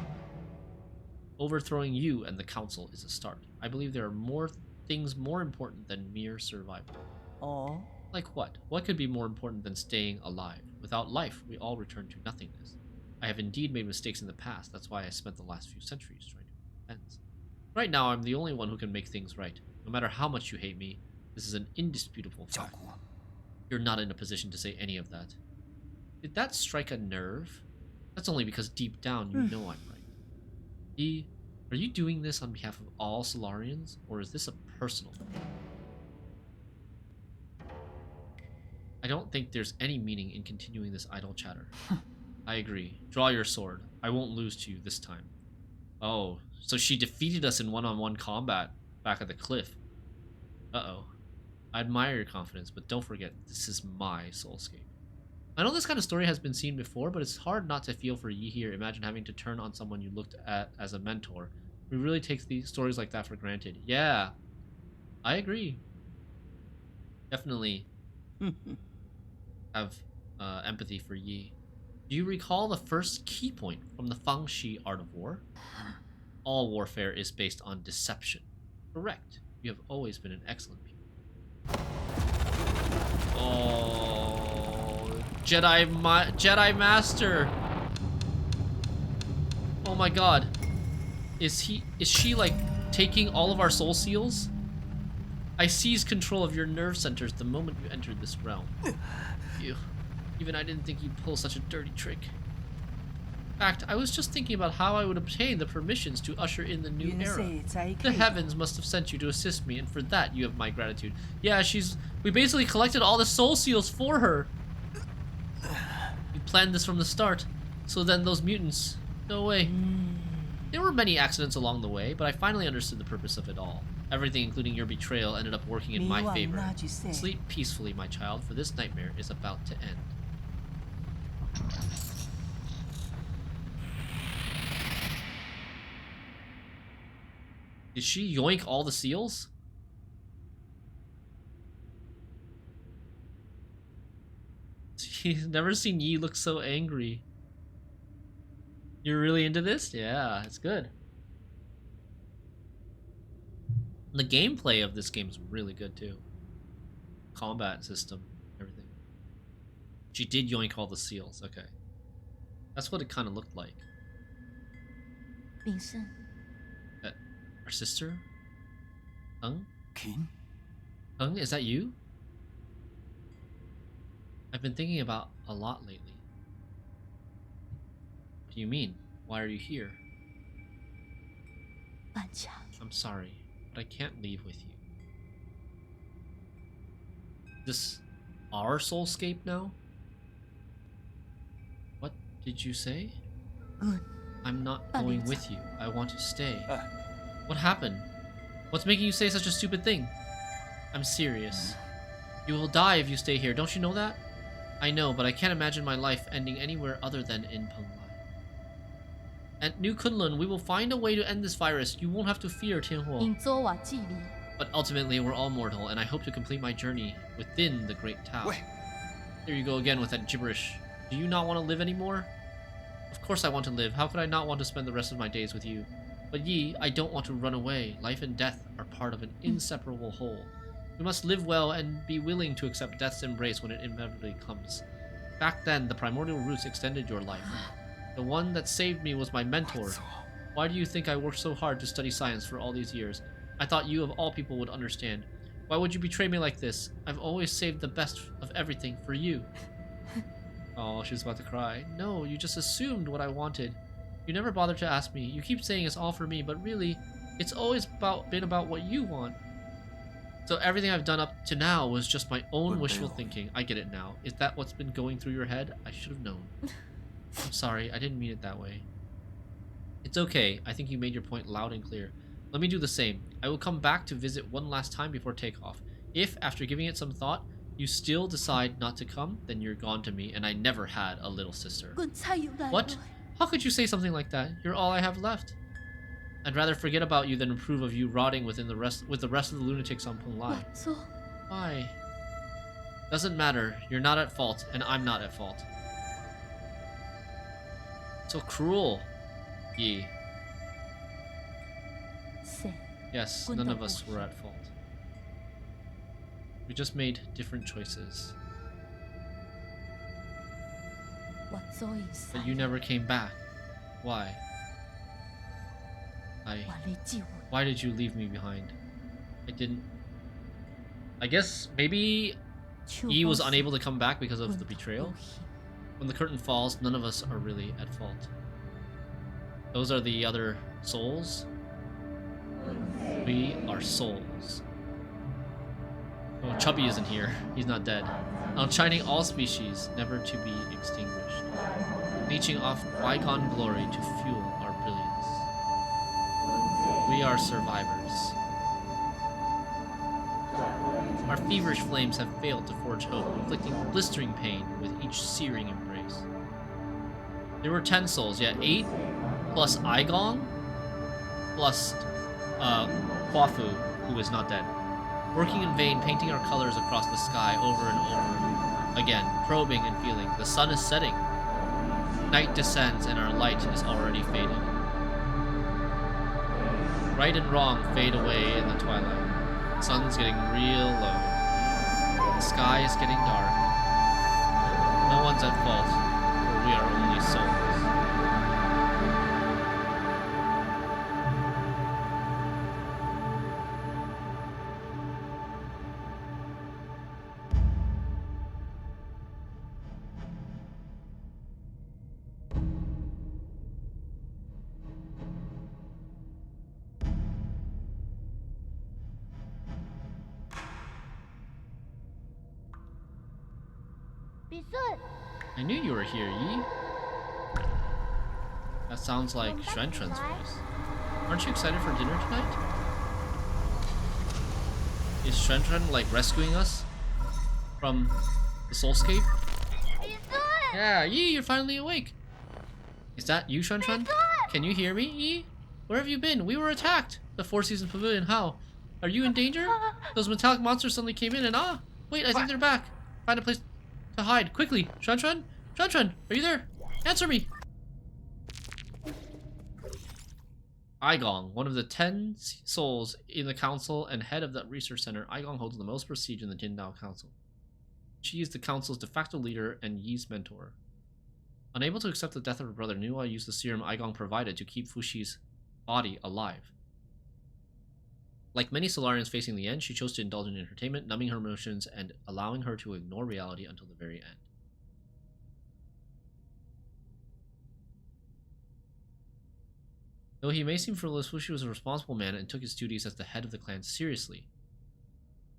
Overthrowing you and the council is a start. I believe there are things more important than mere survival. Oh. Like what? What could be more important than staying alive? Without life, we all return to nothingness. I have indeed made mistakes in the past. That's why I spent the last few centuries trying to make amends. Right now, I'm the only one who can make things right. No matter how much you hate me, this is an indisputable fact. You're not in a position to say any of that. Did that strike a nerve? That's only because deep down you know I'm right. E, are you doing this on behalf of all Solarians, or is this a personal thing? I don't think there's any meaning in continuing this idle chatter. I agree. Draw your sword. I won't lose to you this time. Oh, so she defeated us in one-on-one combat back at the cliff. Uh-oh. I admire your confidence, but don't forget, this is my soulscape. I know this kind of story has been seen before, but it's hard not to feel for Yi here. Imagine having to turn on someone you looked at as a mentor. We really take these stories like that for granted. Yeah, I agree. Definitely have empathy for Yi. Do you recall the first key point from the Fangxi Art of War? All warfare is based on deception. Correct. You have always been an excellent pupil. Oh, Jedi Master. Oh my God. Is she like taking all of our soul seals? I seized control of your nerve centers the moment you entered this realm. Even I didn't think you'd pull such a dirty trick. In fact, I was just thinking about how I would obtain the permissions to usher in the new era. The heavens must have sent you to assist me, and for that you have my gratitude. Yeah, we basically collected all the soul seals for her. We planned this from the start, so then those mutants, no way. There were many accidents along the way, but I finally understood the purpose of it all. Everything, including your betrayal, ended up working in my favor. Sleep peacefully, my child, for this nightmare is about to end. Did she yoink all the seals? She's never seen Yi look so angry. You're really into this? Yeah, it's good. The gameplay of this game is really good too. Combat system, everything. She did yoink all the seals. Okay. That's what it kind of looked like. 炳胜， Our sister? Hung? King? Hung, is that you? I've been thinking about a lot lately. What do you mean? Why are you here? 半强， I'm sorry, but I can't leave with you. This our soulscape now? What did you say? good. I'm not going with you. I want to stay. Ah. What happened? What's making you say such a stupid thing? I'm serious. You will die if you stay here. Don't you know that? I know, but I can't imagine my life ending anywhere other than in Penglai. At New Kunlun, we will find a way to end this virus. You won't have to fear Tianhuo. 因做我纪律， But ultimately, we're all mortal, and I hope to complete my journey within the Great Tao. Wait. Here you go again with that gibberish. Do you not want to live anymore? Of course I want to live. How could I not want to spend the rest of my days with you? But Yi, I don't want to run away. Life and death are part of an inseparable whole. We must live well and be willing to accept death's embrace when it inevitably comes. Back then, the primordial roots extended your life. The one that saved me was my mentor. Why do you think I worked so hard to study science for all these years? I thought you of all people would understand. Why would you betray me like this? I've always saved the best of everything for you. Oh, she's about to cry. No, you just assumed what I wanted. You never bothered to ask me. You keep saying it's all for me, but really, it's always been about what you want. So everything I've done up to now was just my own wishful thinking. I get it now. Is that what's been going through your head? I should have known. I'm sorry, I didn't mean it that way. It's okay. I think you made your point loud and clear. Let me do the same. I will come back to visit one last time before takeoff. If, after giving it some thought, you still decide not to come, then you're gone to me, and I never had a little sister. 棍菜要來 What? How could you say something like that? You're all I have left. I'd rather forget about you than approve of you rotting with the rest of the lunatics on Penglai. 我做， Why? Doesn't matter. You're not at fault, and I'm not at fault. So cruel. Yi. 是， Yes, none of us were at fault. We just made different choices. 我做一世 But you never came back. Why? 我嚟救我， Why did you leave me behind? I didn't... I guess maybe Yi was unable to come back because of the betrayal. When the curtain falls, none of us are really at fault. Those are the other souls. We are souls. Oh, Chubby isn't here. He's not dead. Outshining all species, never to be extinguished. Leeching off bygone glory to fuel our brilliance. We are survivors. Our feverish flames have failed to forge hope, inflicting blistering pain with each searing embrace. There were 10 souls, yet 8 plus Aigong plus Huafu, who is not dead. Working in vain, painting our colors across the sky over and over again, probing and feeling. The sun is setting. Night descends and our light is already fading. Right and wrong fade away in the twilight. Sun's getting real low. The sky is getting dark. No one's at fault, for we are only souls. I knew you were here, Yi. That sounds like Xuanchuan's voice. Aren't you excited for dinner tonight? Is Xuanchuan like rescuing us from the soulscape? Yeah, Yi, you're finally awake. Is that you, Xuanchuan? Can you hear me, Yi? Where have you been? We were attacked. The Four Seasons Pavilion, how? Are you in danger? Those metallic monsters suddenly came in and wait, I think they're back. Find a place to hide, quickly. Xuanchuan? Xuanchuan, are you there? Answer me. Aigong, one of the 10 souls in the council and head of the research center, Aigong holds the most prestige in the Jindao Council. She is the council's de facto leader and Yi's mentor. Unable to accept the death of her brother, Nuwa used the serum Aigong provided to keep Fushi's body alive. Like many Solarians facing the end, she chose to indulge in entertainment, numbing her emotions and allowing her to ignore reality until the very end. Though he may seem frivolous, Fushi was a responsible man and took his duties as the head of the clan seriously.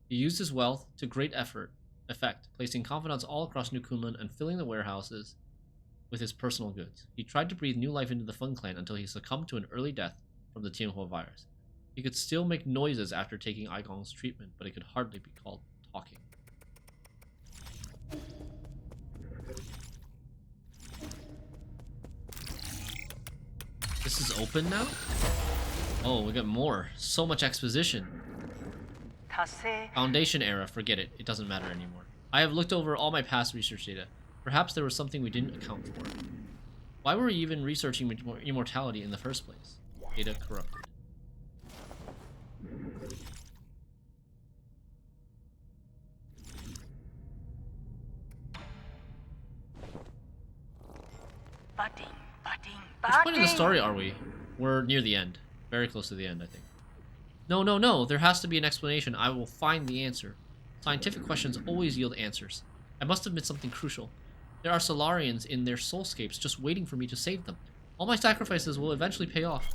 He used his wealth to great effect, placing confidants all across New Kunlun and filling the warehouses with his personal goods. He tried to breathe new life into the Feng clan until he succumbed to an early death from the Tianhua virus. He could still make noises after taking Aigong's treatment, but it could hardly be called talking. This is open now? Oh, we got more. So much exposition. Foundation era, forget it. It doesn't matter anymore. I have looked over all my past research data. Perhaps there was something we didn't account for. Why were we even researching immortality in the first place? Data corrupted. Which point in the story are we? We're near the end. Very close to the end, I think. No, no, no. There has to be an explanation. I will find the answer. Scientific questions always yield answers. I must have missed something crucial. There are Solarians in their soulscapes just waiting for me to save them. All my sacrifices will eventually pay off.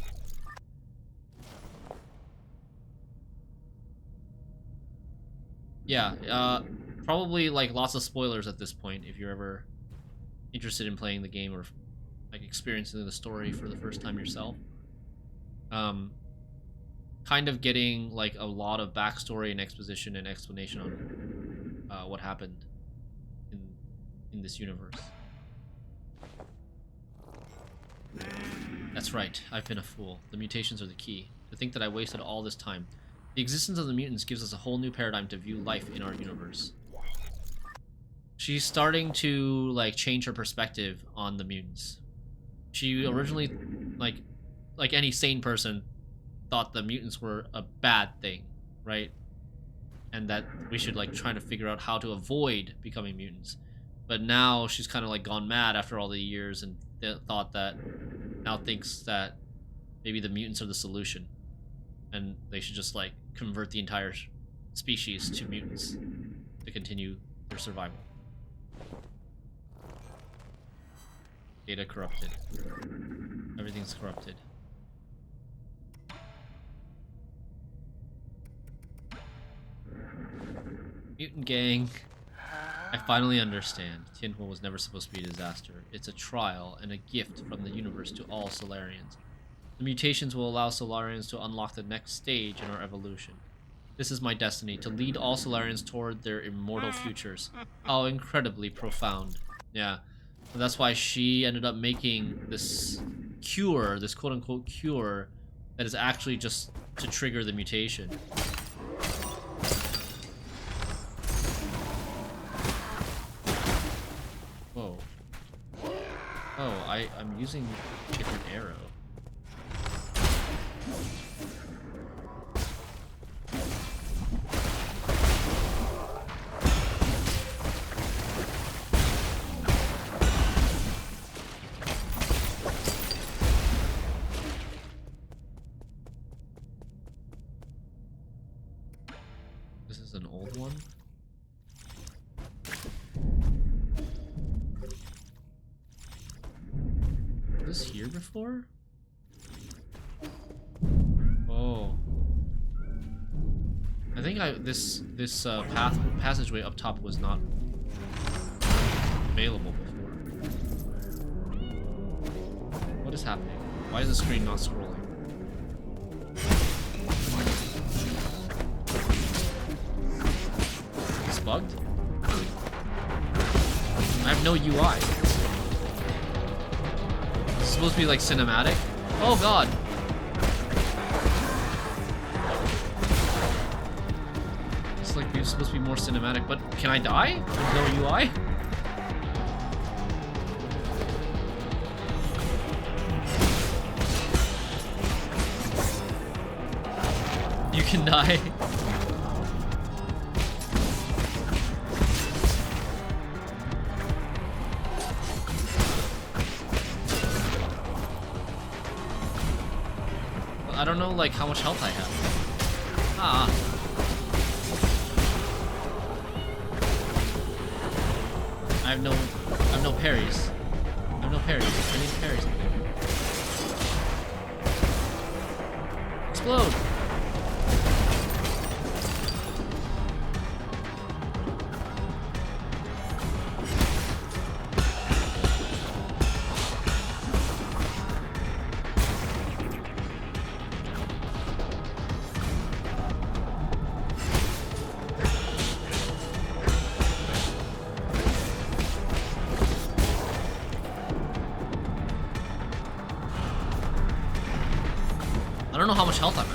Yeah, probably like lots of spoilers at this point if you're ever interested in playing the game or like experiencing the story for the first time yourself. Kind of getting like a lot of backstory and exposition and explanation on what happened in this universe. That's right, I've been a fool. The mutations are the key. To think that I wasted all this time. The existence of the mutants gives us a whole new paradigm to view life in our universe. She's starting to like change her perspective on the mutants. She originally, like any sane person, thought the mutants were a bad thing, right? And that we should like try to figure out how to avoid becoming mutants. But now she's kind of like gone mad after all the years and now thinks that maybe the mutants are the solution. And they should just like convert the entire species to mutants to continue their survival. Data corrupted. Everything's corrupted. Mutant gang. I finally understand. Tianhua was never supposed to be a disaster. It's a trial and a gift from the universe to all Solarians. The mutations will allow Solarians to unlock the next stage in our evolution. This is my destiny, to lead all Solarians toward their immortal futures. How incredibly profound. Yeah. And that's why she ended up making this cure, this quote-unquote cure, that is actually just to trigger the mutation. Whoa. Oh, I'm using a different arrow. This is an old one. Was this here before? Oh. I think this passageway up top was not available before. What is happening? Why is the screen not scrolling? It's bugged? I have no UI. It's supposed to be like cinematic. Oh god. It's like it's supposed to be more cinematic, but can I die? There's no UI? can die. I don't know, like, how much health I have. Ah. I have no parries. I have no parries. I need to parry something. Explode! I don't know how much health I'm at.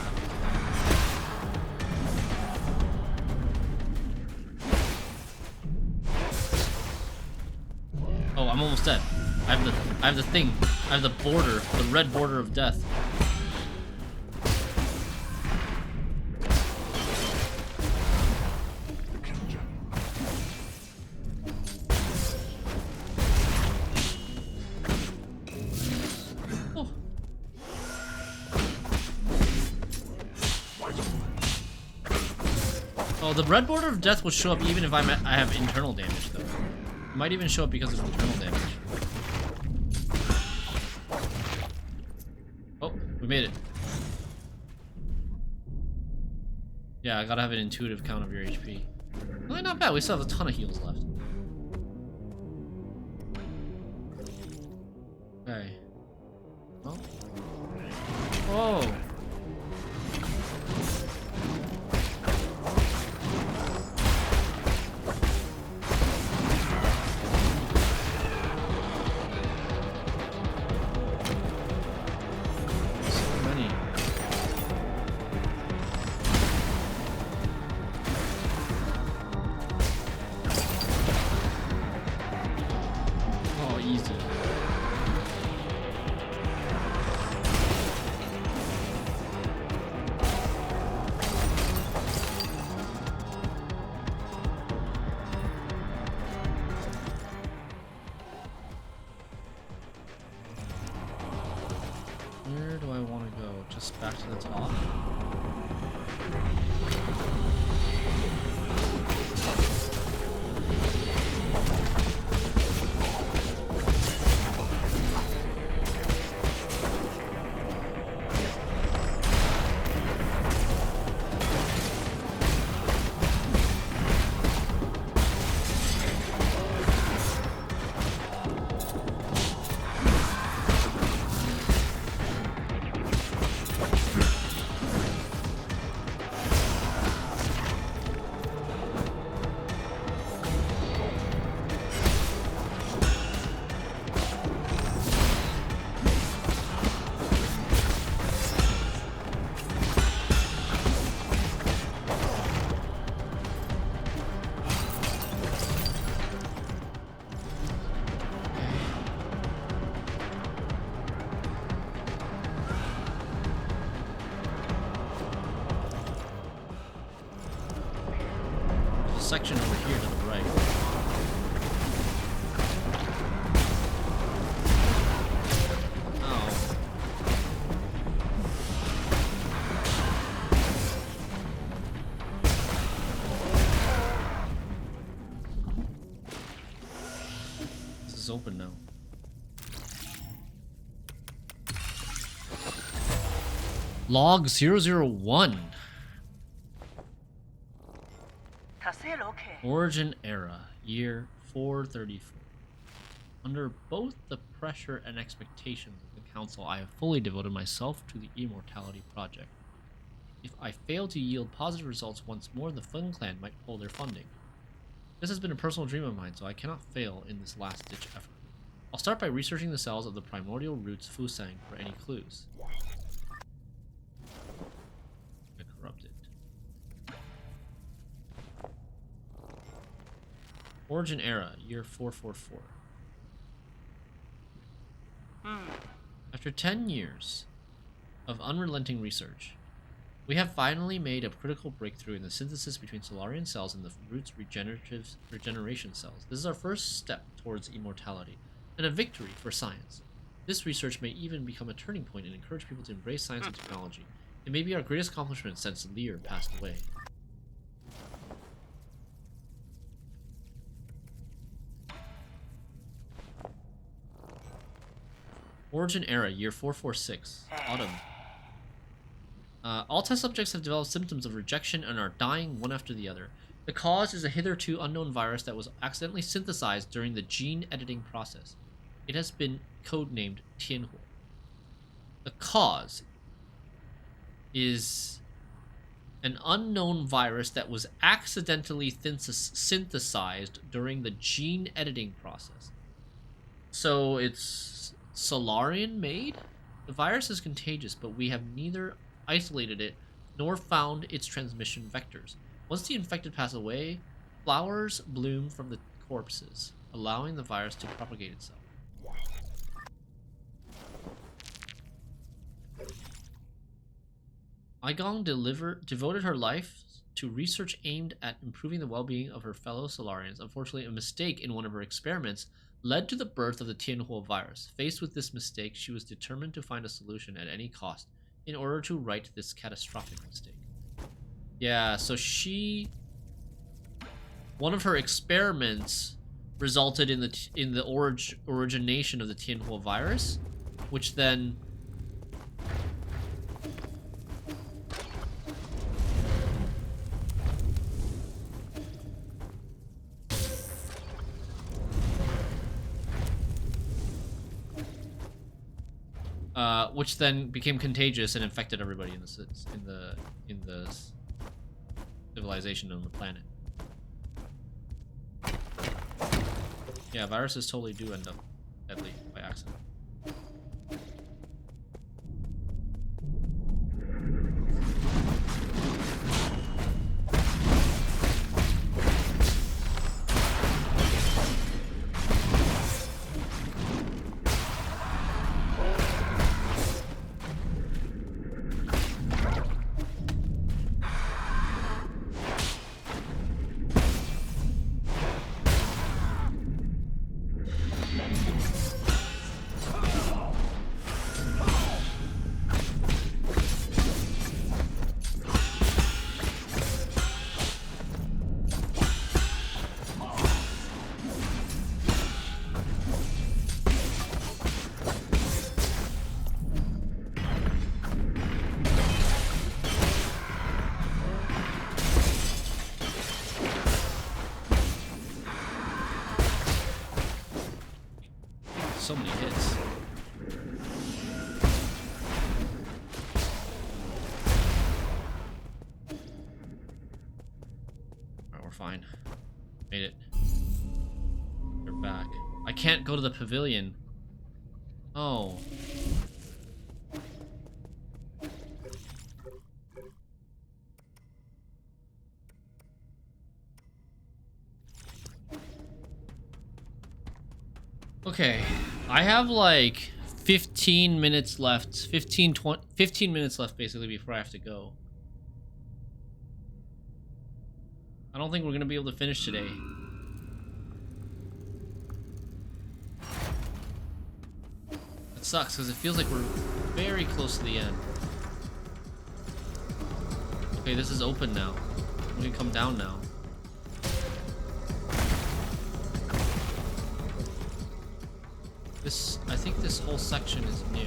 Oh, I'm almost dead. I have the thing. I have the border, the red border of death. Oh, the red border of death will show up even if I have internal damage, though. It might even show up because of internal damage. Oh, we made it. Yeah, I gotta have an intuitive count of your HP. Really not bad. We still have a ton of heals left. Okay. Oh. Whoa. Where do I want to go? Just back to the top? Section over here to the right. Oh. This is open now. Log 001. Origin era, year 434. Under both the pressure and expectations of the Council, I have fully devoted myself to the Immortality Project. If I fail to yield positive results once more, the Feng Clan might pull their funding. This has been a personal dream of mine, so I cannot fail in this last-ditch effort. I'll start by researching the cells of the primordial roots Fusang for any clues. Corrupted. Origin era, year 444. After 10 years of unrelenting research, We have finally made a critical breakthrough in the synthesis between Solarian cells and the root's regeneration cells. This is our first step towards immortality, and a victory for science. This research may even become a turning point and encourage people to embrace science and technology. It may be our greatest accomplishment since Lear passed away. Origin era, year 446, autumn. All test subjects have developed symptoms of rejection and are dying one after the other. The cause is a hitherto unknown virus that was accidentally synthesized during the gene editing process. It has been codenamed Tianhuo. The cause is an unknown virus that was accidentally synthesized during the gene editing process. So it's Solarian made? The virus is contagious, but we have neither isolated it nor found its transmission vectors. Once the infected pass away, flowers bloom from the corpses, allowing the virus to propagate itself. Aigong devoted her life to research aimed at improving the well-being of her fellow Solarians. Unfortunately, a mistake in one of her experiments led to the birth of the Tianhuo virus. Faced with this mistake, she was determined to find a solution at any cost in order to right this catastrophic mistake. Yeah, so one of her experiments resulted in the origination of the Tianhuo virus, which then became contagious and infected everybody in the civilization on the planet. Yeah, viruses totally do end up deadly by accident. So many hits. Alright, we're fine. Made it. We're back. I can't go to the pavilion. Oh. Okay, I have like 15 minutes left, 15 minutes left basically before I have to go. I don't think we're gonna be able to finish today. It sucks because it feels like we're very close to the end. Okay, this is open now. We can come down now. I think this whole section is new.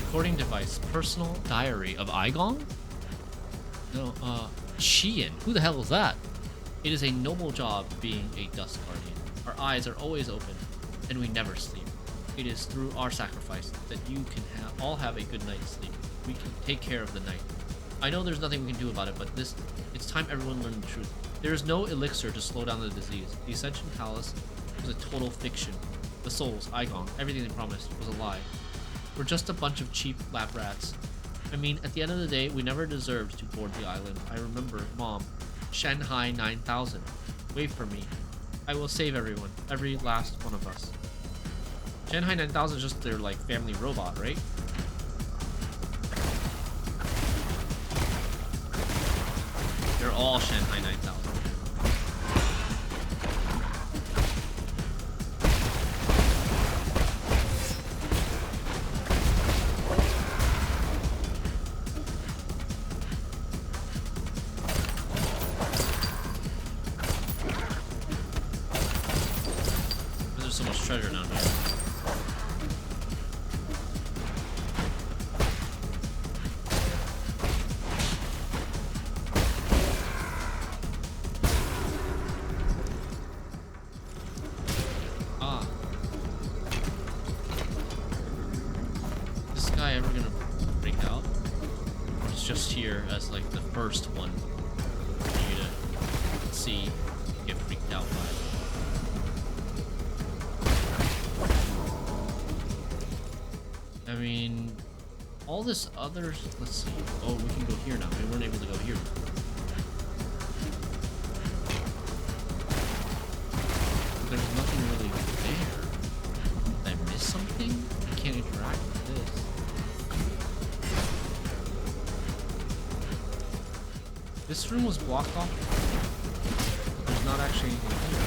Recording device, personal diary of Aigong? No, Qian. Who the hell is that? It is a noble job being a Dusk Guardian. Our eyes are always open, and we never sleep. It is through our sacrifice that you can all have a good night's sleep. We can take care of the night. I know there's nothing we can do about it, but it's time everyone learned the truth. There is no elixir to slow down the disease. The Ascension Palace was a total fiction. The souls, Aigong, everything they promised was a lie. We're just a bunch of cheap lab rats. I mean, at the end of the day, we never deserved to board the island. I remember, Mom, Shanghai 9000. Wait for me. I will save everyone. Every last one of us. Shanghai 9000 is just their, like, family robot, right? They're all Shanghai 9000. There's so much treasure down here. Is this guy ever gonna break out? Or it's just here as like the first one for you to see, get freaked out by. I mean, all this other, let's see. Oh, we can go here now. We weren't able to go here. There's nothing really there. Did I miss something? I can't interact with this. This room was blocked off. There's not actually anything here.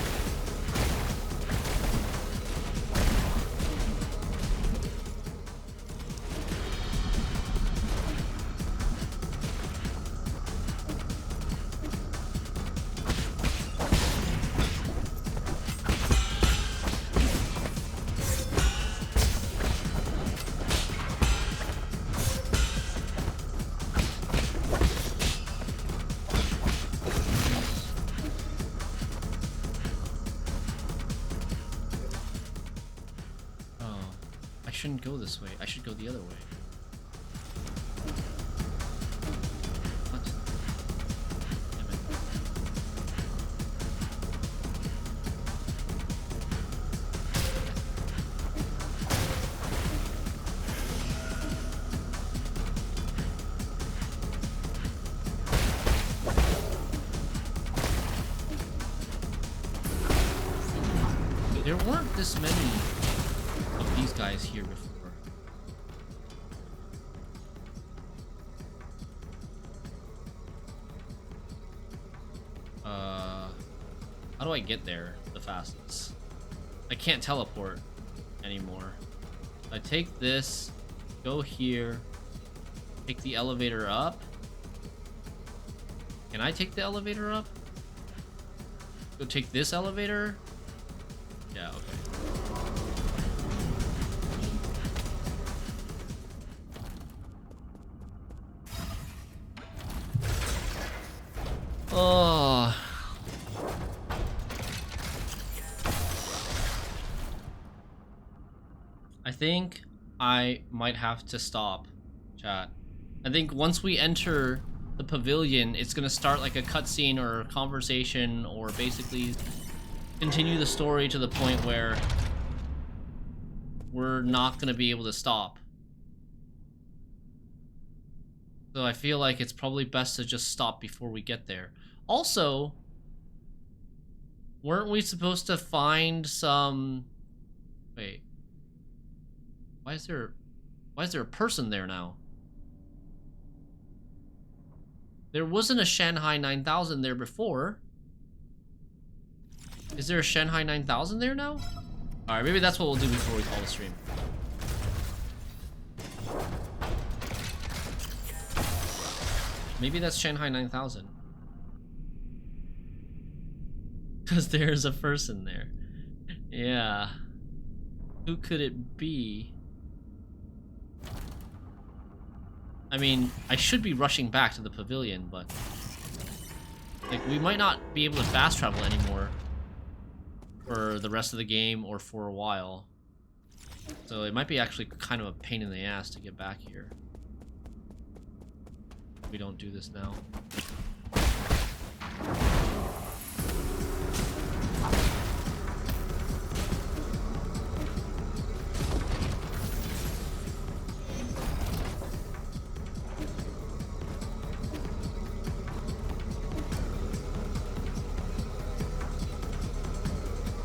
I shouldn't go this way. I should go the other way. What? Damn it. There weren't this many of these guys here before. How do I get there the fastest? I can't teleport anymore. I take this, go here, take the elevator up. Can I take the elevator up? Go take this elevator? Yeah, okay. Oh. I think I might have to stop, chat. I think once we enter the pavilion, it's gonna start like a cutscene or a conversation, or basically continue the story to the point where we're not gonna be able to stop. So I feel like it's probably best to just stop before we get there. Also, weren't we supposed to find some... Wait. Why is there a person there now? There wasn't a Shanghai 9000 there before. Is there a Shanghai 9000 there now? Alright, maybe that's what we'll do before we call the stream. Maybe that's Shanghai 9000. Because there's a person there. Yeah. Who could it be? I mean, I should be rushing back to the pavilion, but... like, we might not be able to fast travel anymore for the rest of the game or for a while. So it might be actually kind of a pain in the ass to get back here. We don't do this now.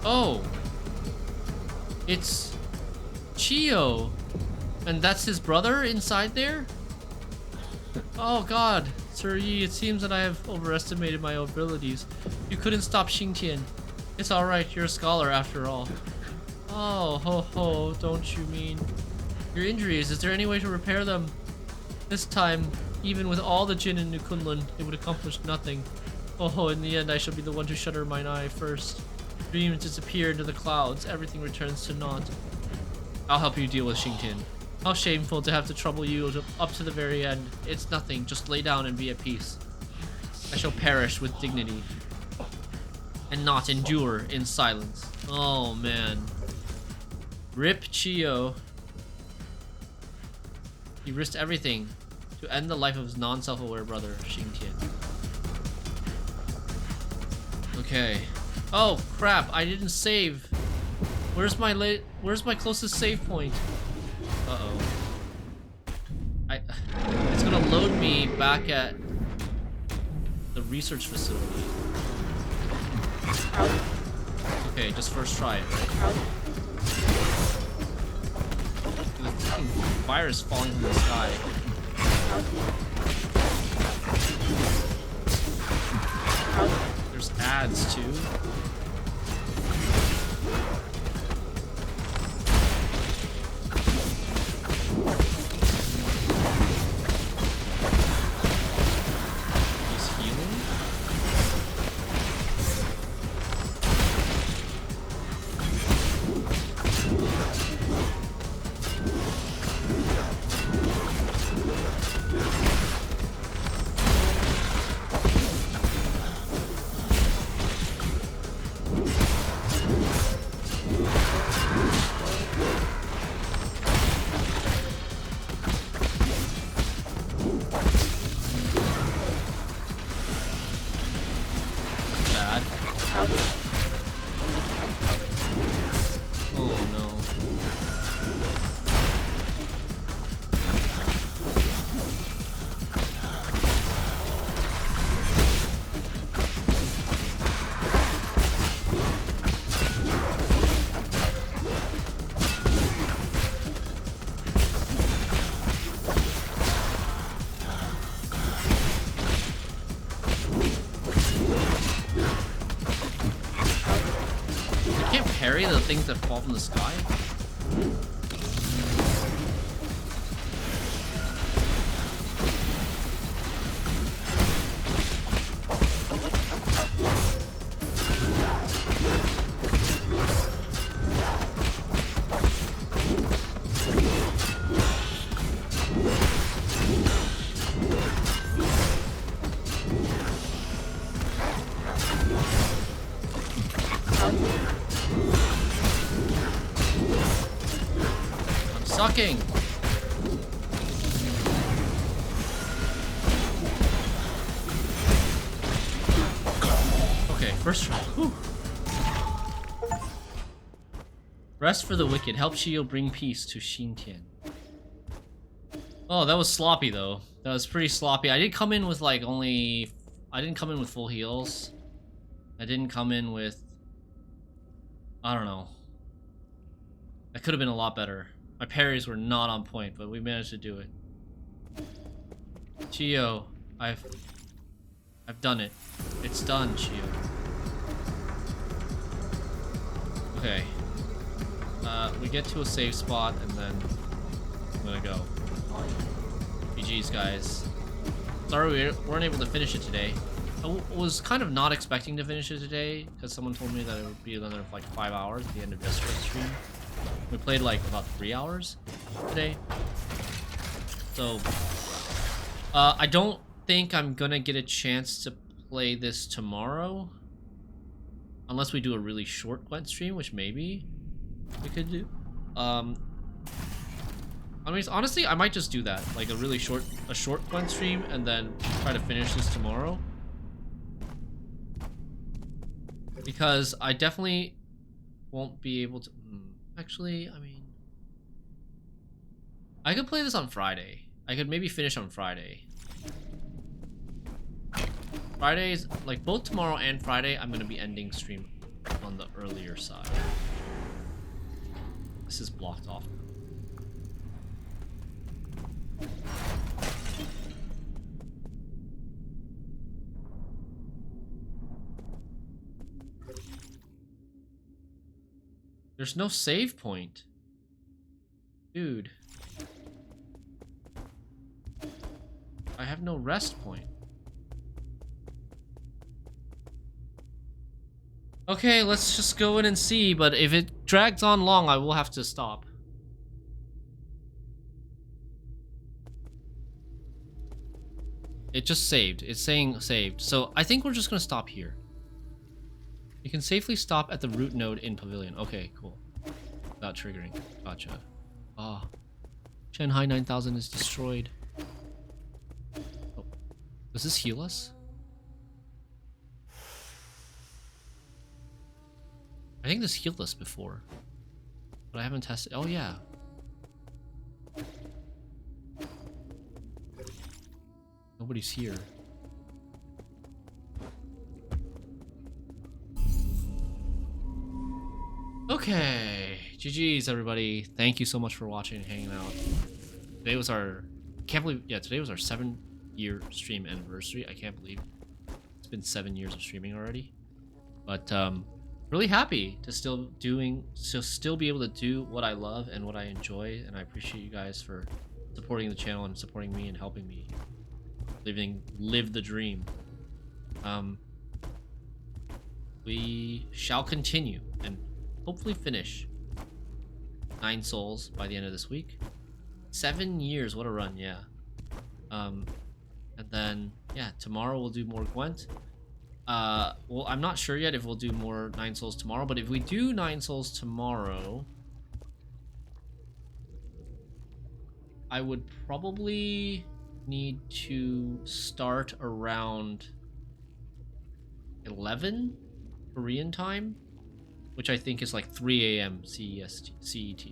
Oh. It's Chio. And that's his brother inside there? Oh god. Sir Yi, it seems that I have overestimated my abilities. You couldn't stop Xingtian. It's alright, you're a scholar after all. Oh, ho ho, don't you mean? Your injuries, is there any way to repair them? This time, even with all the Jin in New Kunlun, it would accomplish nothing. Oh, in the end, I shall be the one to shutter mine eye first. Dreams disappear into the clouds, everything returns to naught. I'll help you deal with Xingtian. How shameful to have to trouble you up to the very end. It's nothing, just lay down and be at peace. I shall perish with dignity. And not endure in silence. Oh, man. Rip Chio. He risked everything to end the life of his non-self-aware brother, Xingtian. Okay. Oh, crap, I didn't save. Where's my closest save point? Uh-oh. It's gonna load me back at the research facility. Okay, just first try it, right? The fucking virus falling from the sky. There's ads too. He's healing. Bad. Oh no. I can't parry the things that fall from the sky. I'm sucking. Okay, first try. Whew. Rest for the wicked. Help Shio bring peace to Xingtian. Oh, that was sloppy though. That was pretty sloppy. I didn't come in with like I didn't come in with full heals. I didn't come in with, I don't know. That could have been a lot better. My parries were not on point, but we managed to do it. Chio, I've done it. It's done, Chio. Okay. We get to a safe spot and then I'm gonna go. GG's, guys. Sorry we weren't able to finish it today. I was kind of not expecting to finish it today because someone told me that it would be another like 5 hours at the end of yesterday's stream. We played like about 3 hours today. So, I don't think I'm gonna get a chance to play this tomorrow. Unless we do a really short Gwent stream, which maybe we could do. I mean, honestly, I might just do that. Like a short Gwent stream and then try to finish this tomorrow. Because I definitely won't be able to... Actually, I mean... I could play this on Friday. I could maybe finish on Friday. Fridays, like both tomorrow and Friday, I'm going to be ending stream on the earlier side. This is blocked off. There's no save point. Dude. I have no rest point. Okay, let's just go in and see, but if it drags on long, I will have to stop. It just saved. It's saying saved. So I think we're just gonna stop here. You can safely stop at the root node in Pavilion. Okay, cool. Without triggering. Gotcha. Ah. Shanghai 9000 is destroyed. Oh. Does this heal us? I think this healed us before. But I haven't tested. Oh, yeah. Nobody's here. Okay, GG's everybody. Thank you so much for watching and hanging out. Today was our, can't believe, yeah, today was our 7-year stream anniversary. I can't believe it's been 7 years of streaming already. But really happy to still be able to do what I love and what I enjoy, and I appreciate you guys for supporting the channel and supporting me and helping me live the dream. We shall continue and hopefully finish 9 souls by the end of this week. 7 years, what a run, yeah. And then, yeah, tomorrow we'll do more Gwent. Well, I'm not sure yet if we'll do more 9 souls tomorrow, but if we do 9 souls tomorrow, I would probably need to start around 11 Korean time, which I think is like 3 a.m. CET.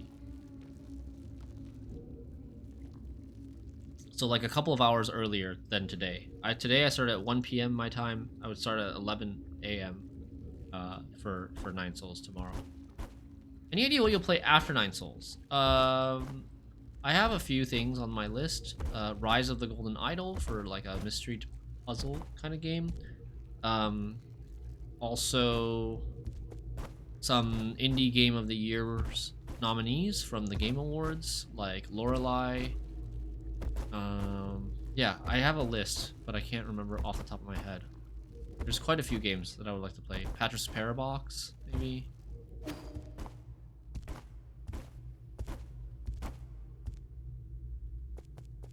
So like a couple of hours earlier than today. Today I started at 1 p.m. my time. I would start at 11 a.m. For 9 souls tomorrow. Any idea what you'll play after 9 souls? I have a few things on my list. Rise of the Golden Idol for like a mystery puzzle kind of game. Also some indie game of the year's nominees from the Game Awards, like Lorelei. Yeah, I have a list, but I can't remember off the top of my head. There's quite a few games that I would like to play. Patris Parabox, maybe.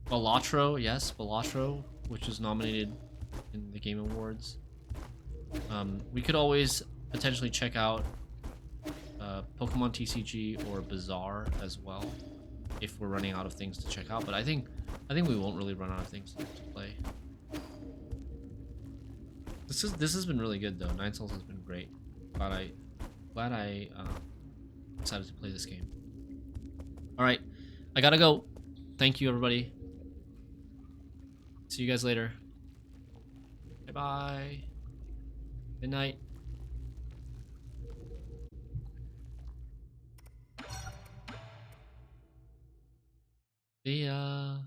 Balatro, yes, Balatro, which was nominated in the Game Awards. We could always potentially check out Pokemon TCG or Bazaar as well, if we're running out of things to check out. But I think we won't really run out of things to play. This has been really good though. 9 Souls has been great. Glad I decided to play this game. All right, I gotta go. Thank you, everybody. See you guys later. Bye bye. Good night. See ya.